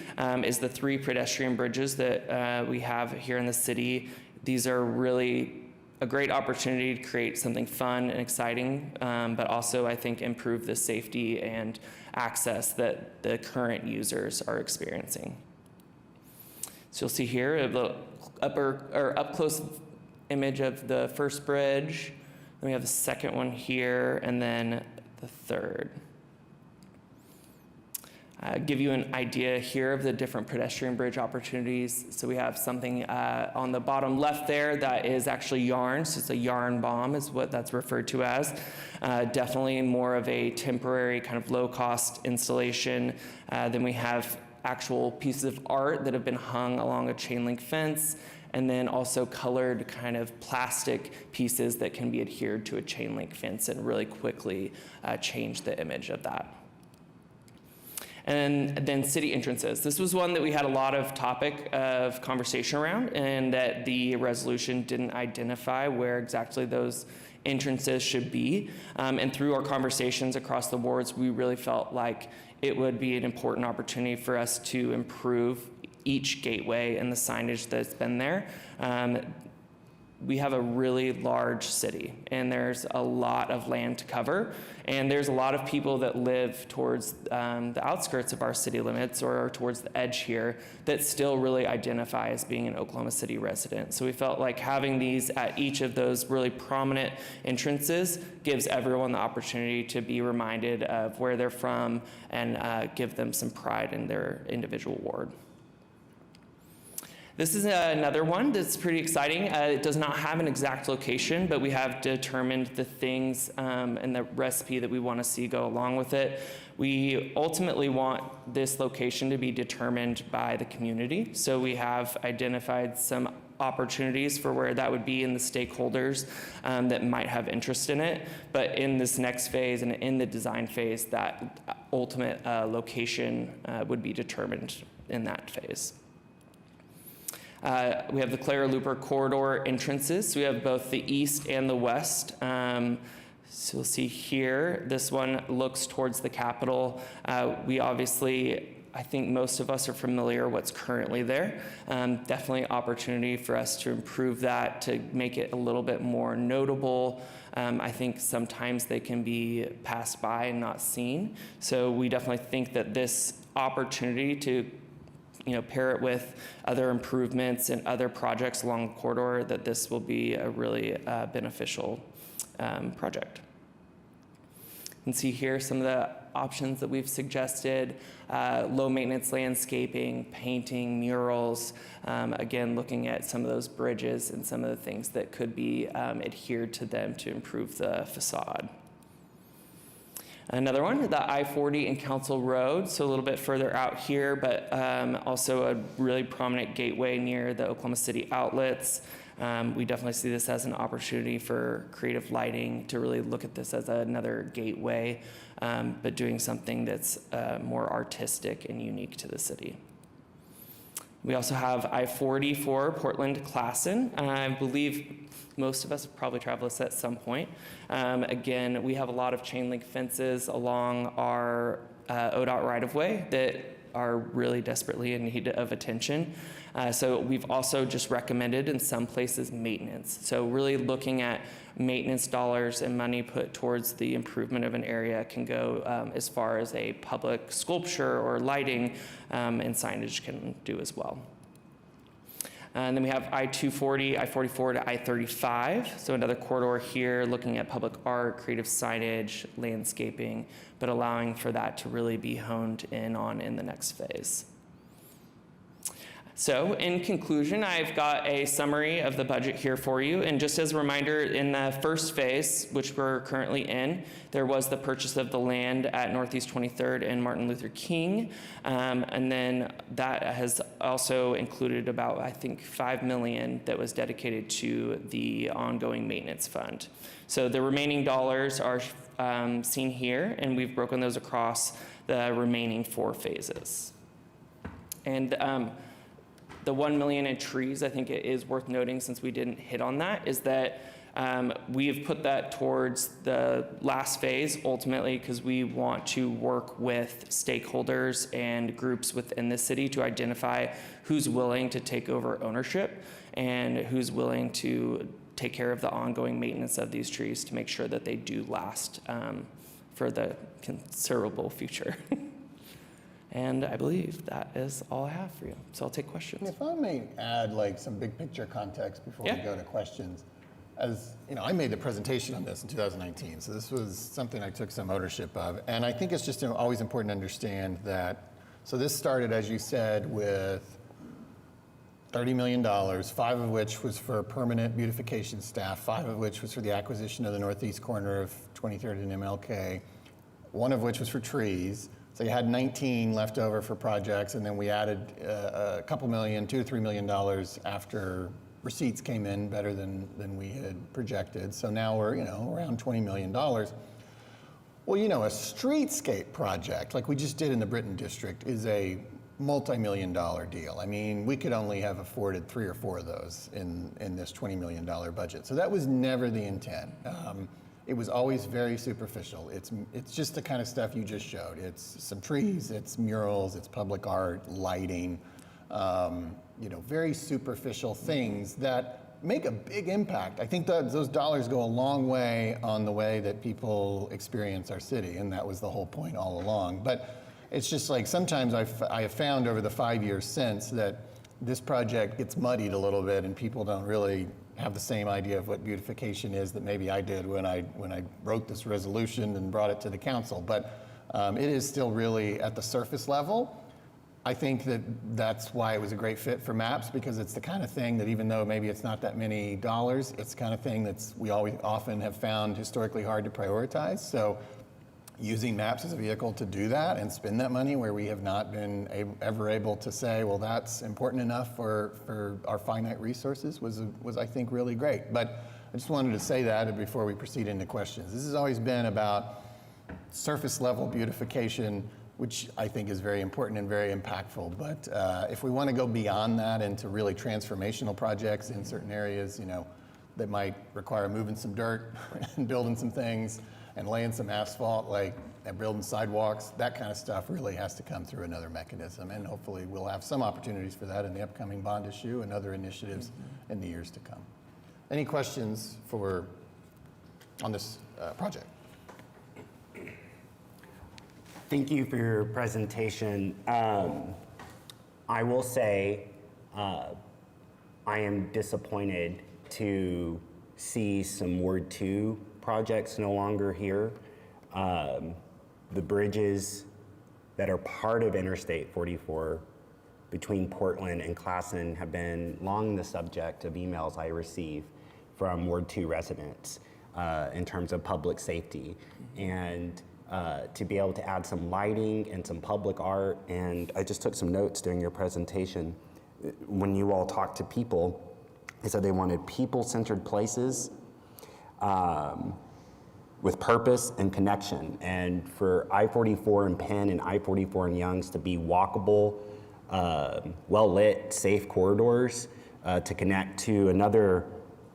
is the 3 pedestrian bridges that we have here in the city. These are really a great opportunity to create something fun and exciting, but also I think improve the safety and access that the current users are experiencing. So you'll see here a little up close image of the first bridge. Then we have the second one here, and then the third. Give you an idea here of the different pedestrian bridge opportunities. So we have something on the bottom left there that is actually yarn. So it's a yarn bomb is what that's referred to as. Definitely more of a temporary kind of low cost installation. Then we have actual pieces of art that have been hung along a chain link fence, and then also colored kind of plastic pieces that can be adhered to a chain link fence and really quickly change the image of that. And then city entrances. This was one that we had a lot of topic of conversation around, and that the resolution didn't identify where exactly those entrances should be. And through our conversations across the wards, we really felt like it would be an important opportunity for us to improve each gateway and the signage that's been there. We have a really large city, and there's a lot of land to cover, and there's a lot of people that live towards the outskirts of our city limits or towards the edge here that still really identify as being an Oklahoma City resident. So we felt like having these at each of those really prominent entrances gives everyone the opportunity to be reminded of where they're from and give them some pride in their individual ward. This is another one that's pretty exciting. It does not have an exact location, but we have determined the things and the recipe that we want to see go along with it. We ultimately want this location to be determined by the community. So we have identified some opportunities for where that would be in the stakeholders that might have interest in it. But in this next phase and in the design phase, that ultimate location would be determined in that phase. We have the Clara Looper corridor entrances. So we have both the east and the west. So you'll see here, this one looks towards the Capitol. We obviously, I think most of us are familiar what's currently there. Definitely opportunity for us to improve that, to make it a little bit more notable. I think sometimes they can be passed by and not seen. So we definitely think that this opportunity to pair it with other improvements and other projects along the corridor, that this will be a really beneficial project. You can see here some of the options that we've suggested: low maintenance landscaping, painting, murals, again, looking at some of those bridges and some of the things that could be adhered to them to improve the facade. Another one, the I-40 and Council Road, so a little bit further out here, but also a really prominent gateway near the Oklahoma City outlets. We definitely see this as an opportunity for creative lighting, to really look at this as another gateway, but doing something that's more artistic and unique to the city. We also have I-44 Portland-Classen. I believe most of us have probably traveled this at some point. Again, we have a lot of chain link fences along our ODOT right-of-way that are really desperately in need of attention. So we've also just recommended in some places maintenance. So really looking at maintenance dollars and money put towards the improvement of an area can go as far as a public sculpture or lighting, and signage can do as well. And then we have I-240, I-44 to I-35. So another corridor here looking at public art, creative signage, landscaping, but allowing for that to really be honed in on in the next phase. So in conclusion, I've got a summary of the budget here for you. And just as a reminder, in the first phase, which we're currently in, there was the purchase of the land at Northeast 23rd and Martin Luther King. And then that has also included about, I think, $5 million that was dedicated to the ongoing maintenance fund. So the remaining dollars are seen here, and we've broken those across the remaining 4 phases. And the 1 million in trees, I think it is worth noting, since we didn't hit on that, is that we've put that towards the last phase ultimately because we want to work with stakeholders and groups within the city to identify who's willing to take over ownership and who's willing to take care of the ongoing maintenance of these trees to make sure that they do last for the considerable future. And I believe that is all I have for you. So I'll take questions. If I may add like some big picture context before we go to questions. As you know, I made the presentation on this in 2019, so this was something I took some ownership of. And I think it's just always important to understand that, so this started, as you said, with $30 million, 5 of which was for permanent beautification staff, 5 of which was for the acquisition of the northeast corner of 23rd and MLK, 1 of which was for trees. So you had 19 left over for projects, and then we added a couple million, $2 to $3 million after receipts came in better than we had projected. So now we're around $20 million. Well, a streetscape project like we just did in the Britton District is a multi-million-dollar deal. I mean, we could only have afforded 3 or 4 of those in this $20 million budget. So that was never the intent. It was always very superficial. It's just the kind of stuff you just showed. It's some trees, it's murals, it's public art, lighting, very superficial things that make a big impact. I think that those dollars go a long way on the way that people experience our city, and that was the whole point all along. But it's just like sometimes I have found over the 5 years since that this project gets muddied a little bit and people don't really have the same idea of what beautification is that maybe I did when I wrote this resolution and brought it to the council. But it is still really at the surface level. I think that's why it was a great fit for MAPS, because it's the kind of thing that even though maybe it's not that many dollars, it's the kind of thing we always often have found historically hard to prioritize. So using MAPS as a vehicle to do that and spend that money where we have not been ever able to say, well, that's important enough for our finite resources was I think really great. But I just wanted to say that before we proceed into questions. This has always been about surface level beautification, which I think is very important and very impactful. But if we want to go beyond that into really transformational projects in certain areas, that might require moving some dirt and building some things and laying some asphalt, and building sidewalks, that kind of stuff really has to come through another mechanism. And hopefully we'll have some opportunities for that in the upcoming bond issue and other initiatives in the years to come. Any questions on this project? Thank you for your presentation. I will say I am disappointed to see some Ward 2 projects no longer here. The bridges that are part of Interstate 44 between Portland and Classen have been long the subject of emails I receive from Ward 2 residents in terms of public safety. And to be able to add some lighting and some public art, and I just took some notes during your presentation. When you all talked to people, they said they wanted people-centered places with purpose and connection, and for I-44 and Penn and I-44 and Youngs to be walkable, well-lit, safe corridors to connect to another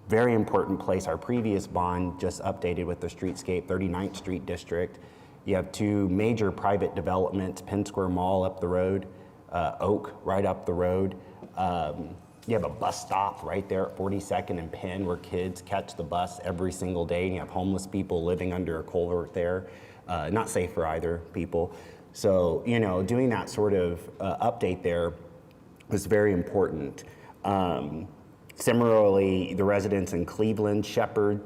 very important place. Our previous bond just updated with the streetscape, 39th Street District. You have two major private developments, Penn Square Mall up the road, Oak right up the road. You have a bus stop right there at 42nd and Penn where kids catch the bus every single day. And you have homeless people living under a culvert there. Not safe for either people. So, you know, doing that sort of update there was very important. Similarly, the residents in Cleveland, Shepherd,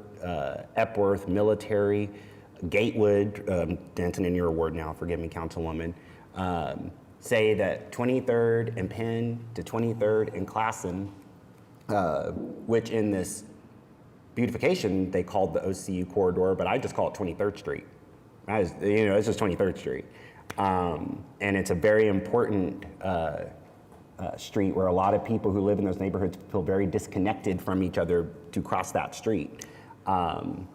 Epworth, Military, Gatewood, Denton in your ward now, forgive me, Councilwoman, say that 23rd and Penn to 23rd and Classen, which in this beautification they called the OCU corridor, but I just call it 23rd Street. You know, it's just 23rd Street. And it's a very important street where a lot of people who live in those neighborhoods feel very disconnected from each other to cross that street. And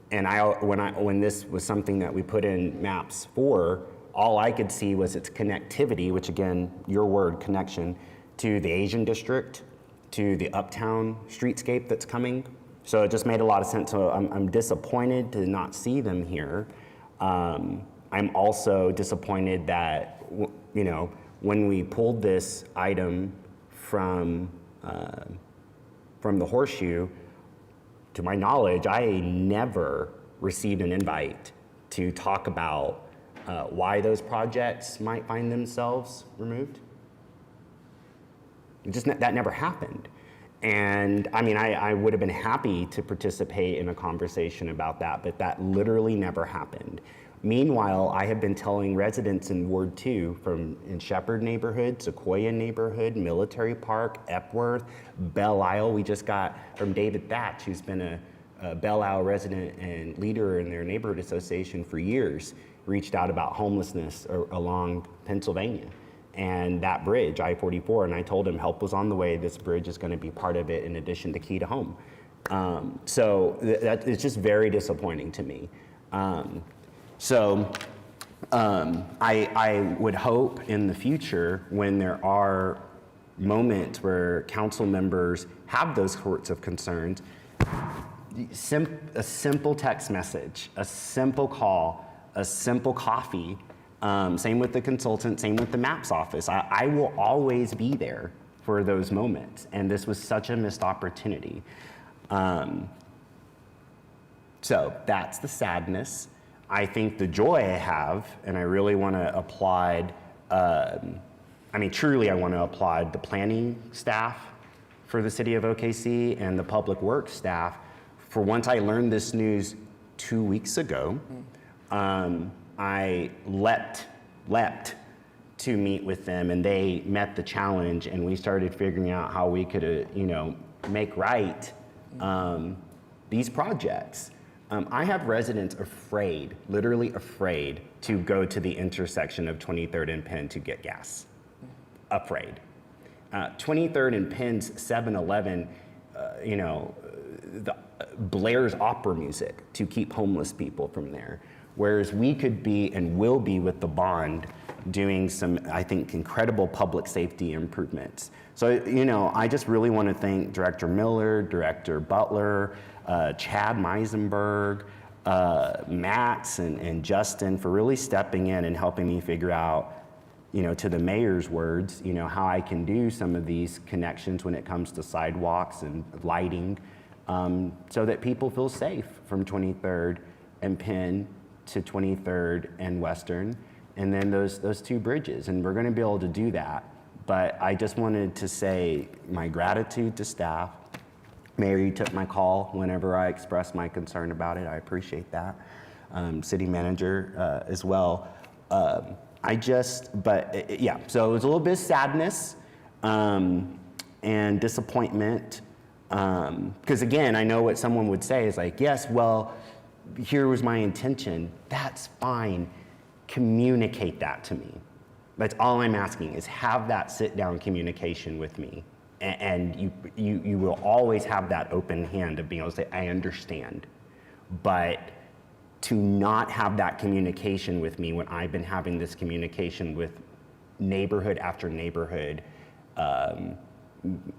when this was something that we put in maps for, all I could see was its connectivity, which again, your word, connection, to the Asian district, to the uptown streetscape that's coming. So it just made a lot of sense. So I'm disappointed to not see them here. I'm also disappointed that, you know, when we pulled this item from the Horseshoe, to my knowledge, I never received an invite to talk about why those projects might find themselves removed. That never happened. And I mean, I would have been happy to participate in a conversation about that, but that literally never happened. Meanwhile, I have been telling residents in Ward 2 in Shepherd neighborhood, Sequoia neighborhood, Military Park, Epworth, Belle Isle. We just got from David Thatch, who's been a Belle Isle resident and leader in their neighborhood association for years, reached out about homelessness along Pennsylvania and that bridge, I-44, and I told him help was on the way. This bridge is going to be part of it in addition to Key to Home. So it's just very disappointing to me. I would hope in the future when there are moments where council members have those sorts of concerns, a simple text message, a simple call, a simple coffee, same with the consultant, same with the MAPS office. I will always be there for those moments, and this was such a missed opportunity. So that's the sadness. I think the joy I have, and I really want to applaud, truly I want to applaud the planning staff for the city of OKC and the public works staff. For once I learned this news 2 weeks ago, I leapt to meet with them, and they met the challenge, and we started figuring out how we could, make right these projects. I have residents afraid, literally afraid, to go to the intersection of 23rd and Penn to get gas. Afraid. 23rd and Penn's 7-Eleven, blares opera music to keep homeless people from there. Whereas we could be and will be with the bond doing some, I think, incredible public safety improvements. So, I just really want to thank Director Miller, Director Butler, Chad Meisenberg, Max and Justin for really stepping in and helping me figure out, to the mayor's words, how I can do some of these connections when it comes to sidewalks and lighting, so that people feel safe from 23rd and Penn to 23rd and Western, and then those two bridges. And we're going to be able to do that. But I just wanted to say my gratitude to staff. Mayor, you took my call whenever I expressed my concern about it. I appreciate that. City manager as well. So it was a little bit of sadness and disappointment. Because again, I know what someone would say is like, yes, well, here was my intention. That's fine. Communicate that to me. That's all I'm asking, is have that sit-down communication with me. And you will always have that open hand of being able to say, I understand. But to not have that communication with me when I've been having this communication with neighborhood after neighborhood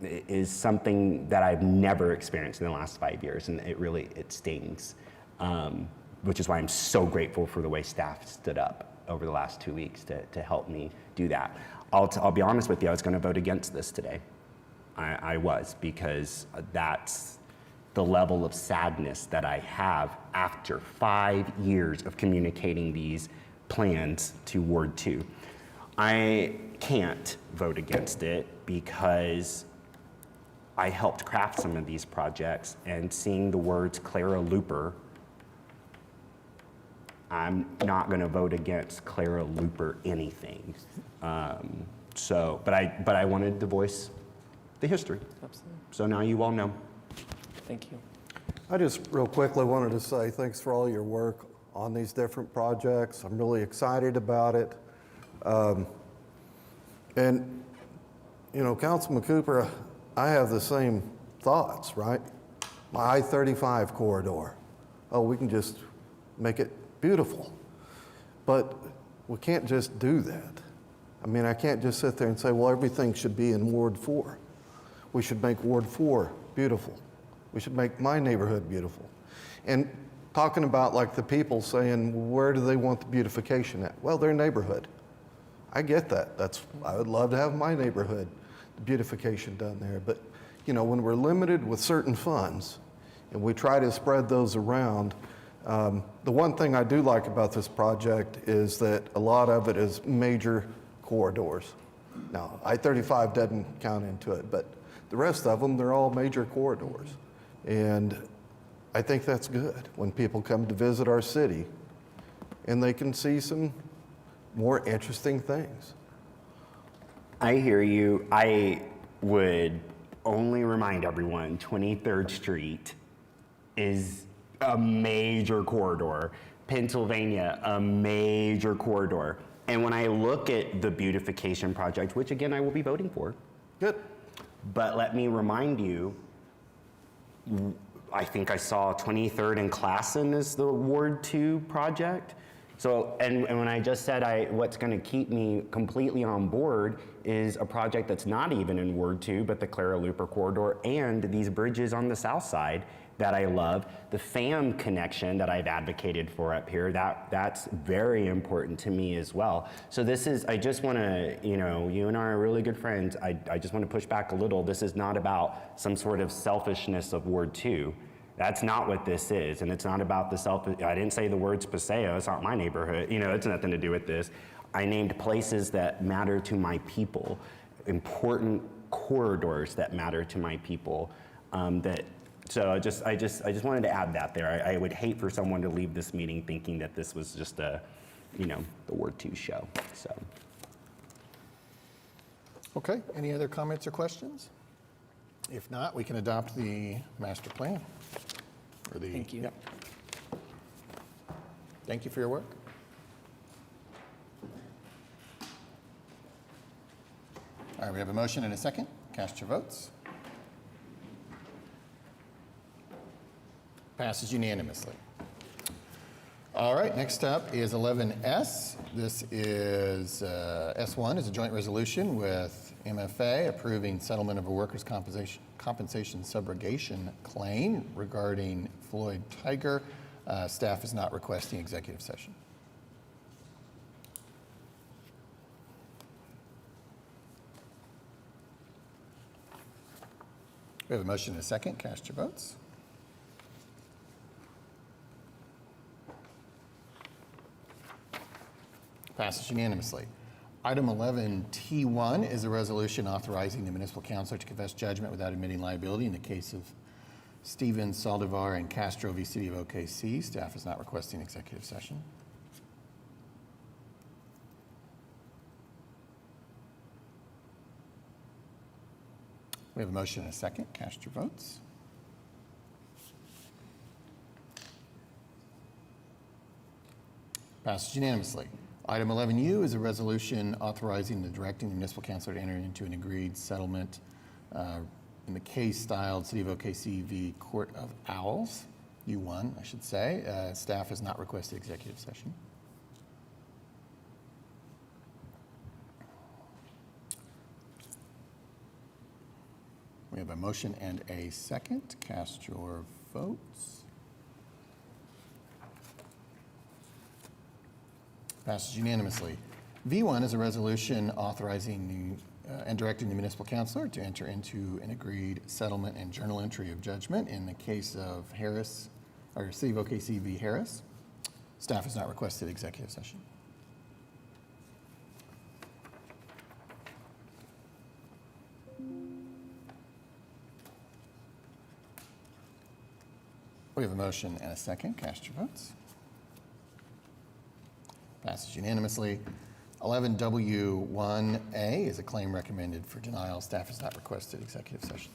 is something that I've never experienced in the last 5 years, and it stings, which is why I'm so grateful for the way staff stood up over the last 2 weeks to help me do that. I'll be honest with you, I was going to vote against this today. I was, because that's the level of sadness that I have after 5 years of communicating these plans to Ward 2. I can't vote against it because I helped craft some of these projects, and seeing the words Clara Luper, I'm not going to vote against Clara Luper anything. But I wanted to voice the history. Absolutely. So now you all know. Thank you. I just real quickly wanted to say thanks for all your work on these different projects. I'm really excited about it. And, you know, Councilman Cooper, I have the same thoughts, right? My I-35 corridor. Oh, we can just make it beautiful. But we can't just do that. I mean, I can't just sit there and say, well, everything should be in Ward 4. We should make Ward 4 beautiful. We should make my neighborhood beautiful. And talking about like the people saying, where do they want the beautification at? Well, their neighborhood. I get that. I would love to have my neighborhood, the beautification done there. But, you know, when we're limited with certain funds and we try to spread those around, the one thing I do like about this project is that a lot of it is major corridors. Now, I-35 doesn't count into it, but the rest of them, they're all major corridors. And I think that's good when people come to visit our city and they can see some more interesting things. I hear you. I would only remind everyone 23rd Street is a major corridor. Pennsylvania, a major corridor. And when I look at the beautification project, which again I will be voting for. Good. But let me remind you, I think I saw 23rd and Classen as the Ward 2 project. So, and when I just said what's going to keep me completely on board is a project that's not even in Ward 2, but the Clara Luper corridor and these bridges on the south side that I love. The FAM connection that I've advocated for up here, that's very important to me as well. So this is, I just want to, you know, you and I are really good friends. I just want to push back a little. This is not about some sort of selfishness of Ward 2. That's not what this is, and it's not about the I didn't say the words Paseo, it's not my neighborhood, you know, it's nothing to do with this. I named places that matter to my people, important corridors that matter to my people, so I just wanted to add that there. I would hate for someone to leave this meeting thinking that this was just a, you know, the Ward 2 show, so. Okay, any other comments or questions? If not, we can adopt the master plan. Thank you. Yep. Thank you for your work. All right, we have a motion and a second. Cast your votes. Passes unanimously. All right, next up is 11S. This is S1 is a joint resolution with MFA approving settlement of a workers' compensation subrogation claim regarding Floyd Tiger. Staff is not requesting executive session. We have a motion and a second. Cast your votes. Passes unanimously. Item 11T1 is a resolution authorizing the municipal councilor to confess judgment without admitting liability in the case of Stephen Saldivar and Castro v. City of OKC. Staff is not requesting executive session. We have a motion and a second. Cast your votes. Passes unanimously. Item 11U is a resolution authorizing the directing the municipal council to enter into an agreed settlement in the case styled City of OKC v. Court of Owls, U1, I should say. Staff has not requested executive session. We have a motion and a second. Cast your votes. Passes unanimously. V1 is a resolution authorizing and directing the municipal councilor to enter into an agreed settlement and journal entry of judgment in the case of Harris, or City of OKC v. Harris. Staff has not requested executive session. We have a motion and a second. Cast your votes. Passes unanimously. 11W1A is a claim recommended for denial. Staff has not requested executive session.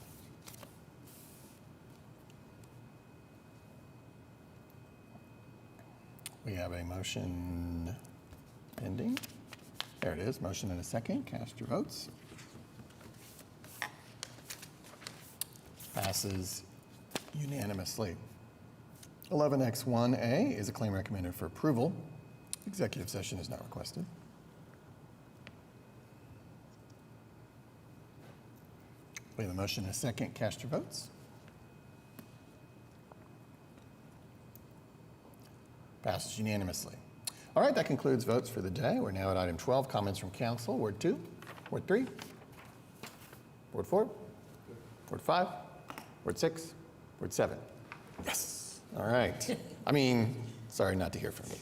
We have a motion pending. There it is. Motion and a second. Cast your votes. Passes unanimously. 11X1A is a claim recommended for approval. Executive session is not requested. We have a motion and a second. Cast your votes. Passes unanimously. All right, that concludes votes for the day. We're now at item 12, comments from council. Ward 2, Ward 3, Ward 4, Ward 5, Ward 6, Ward 7. Yes. All right. I mean, sorry not to hear from you.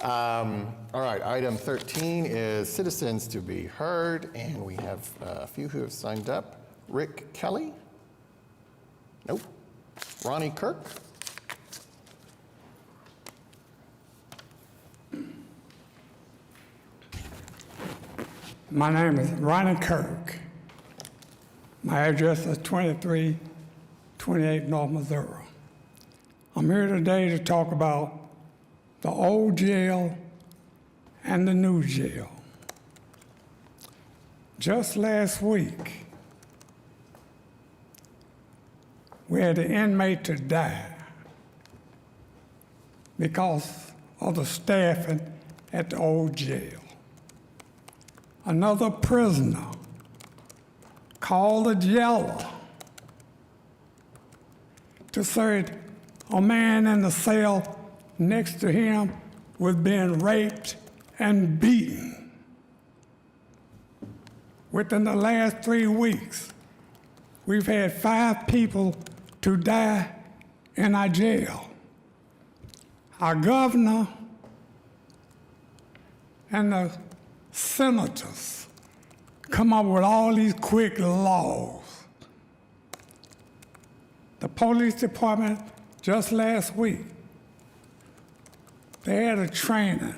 All right, item 13 is citizens to be heard, and we have a few who have signed up. Rick Kelly? Nope. Ronnie Kirk? My name is Ronnie Kirk. My address is 2328 North Missouri. I'm here today to talk about the old jail and the new jail. Just last week, we had an inmate to die because of the staffing at the old jail. Another prisoner called the jailer to say a man in the cell next to him was being raped and beaten. Within the last 3 weeks, we've had 5 people to die in our jail. Our governor and the senators come up with all these quick laws. The police department, just last week, they had a training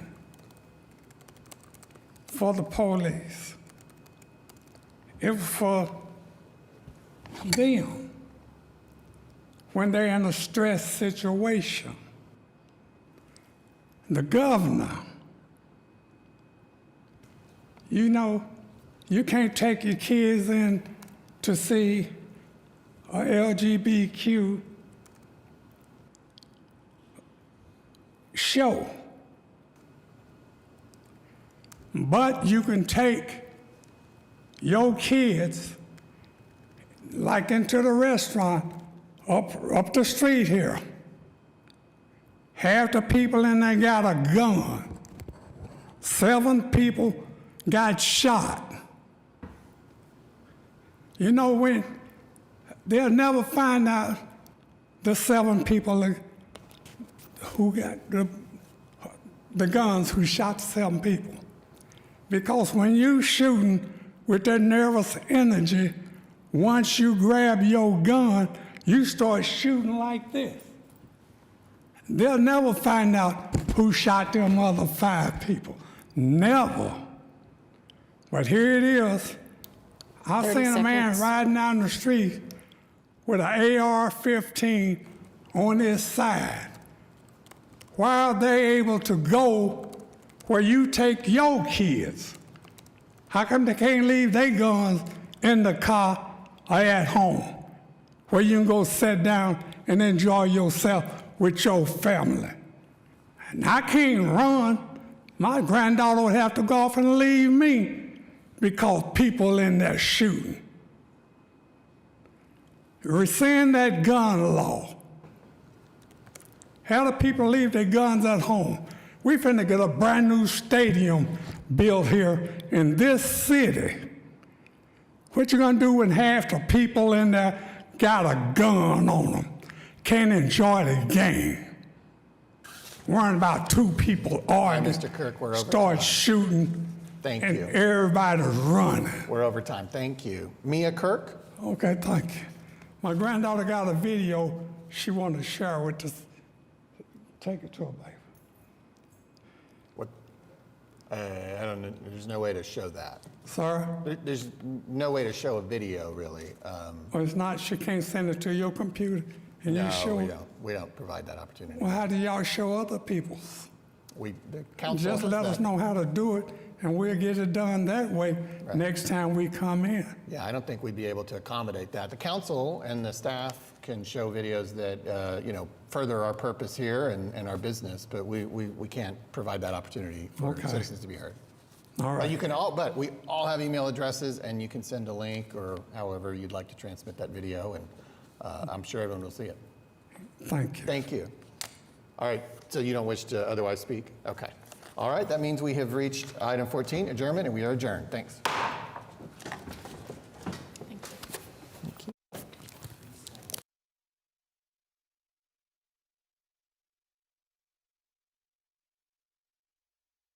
for the police. It was for them when they're in a stress situation. The governor, you know, you can't take your kids in to see a LGBTQ show. But you can take your kids, like into the restaurant up the street here. Half the people in there got a gun. 7 people got shot. You know, when they'll never find out the 7 people who got the guns who shot 7 people. Because when you shooting with that nervous energy, once you grab your gun, you start shooting like this. They'll never find out who shot them other 5 people. Never. But here it is. I seen a man riding down the street with an AR-15 on his side. Why are they able to go where you take your kids? How come they can't leave their guns in the car or at home, where you can go sit down and enjoy yourself with your family? And I can't run. My granddaughter would have to go off and leave me because people in there shooting. rescind that gun law. Have the people leave their guns at home. We finna get a brand new stadium built here in this city. What you gonna do when half the people in there got a gun on them, can't enjoy the game? Worrying about two people arguing, Mr. Kirk, we're over start time. shooting, Thank and you. everybody's running. We're over time. Thank you. Mia Kirk? Okay, thank you. My granddaughter got a video she wanted to share with us. Take it to her, baby. What? I don't know. There's no way to show that. Sir? There's no way to show a video, really. Well, it's not, she can't send it to your computer and you show we it. don't. We don't provide that opportunity. Well, how do y'all show other people? The council Just does let that. us know how to do it and we'll get it done that way next time we come in. Yeah, I don't think we'd be able to accommodate that. The council and the staff can show videos that, further our purpose here and our business, but we can't provide that opportunity for Okay. citizens to be heard. All right. But we all have email addresses and you can send a link or however you'd like to transmit that video and I'm sure everyone will see it. Thank you. Thank you. All right, so you don't wish to otherwise speak? Okay. All right, that means we have reached item 14, adjournment, and we are adjourned. Thanks.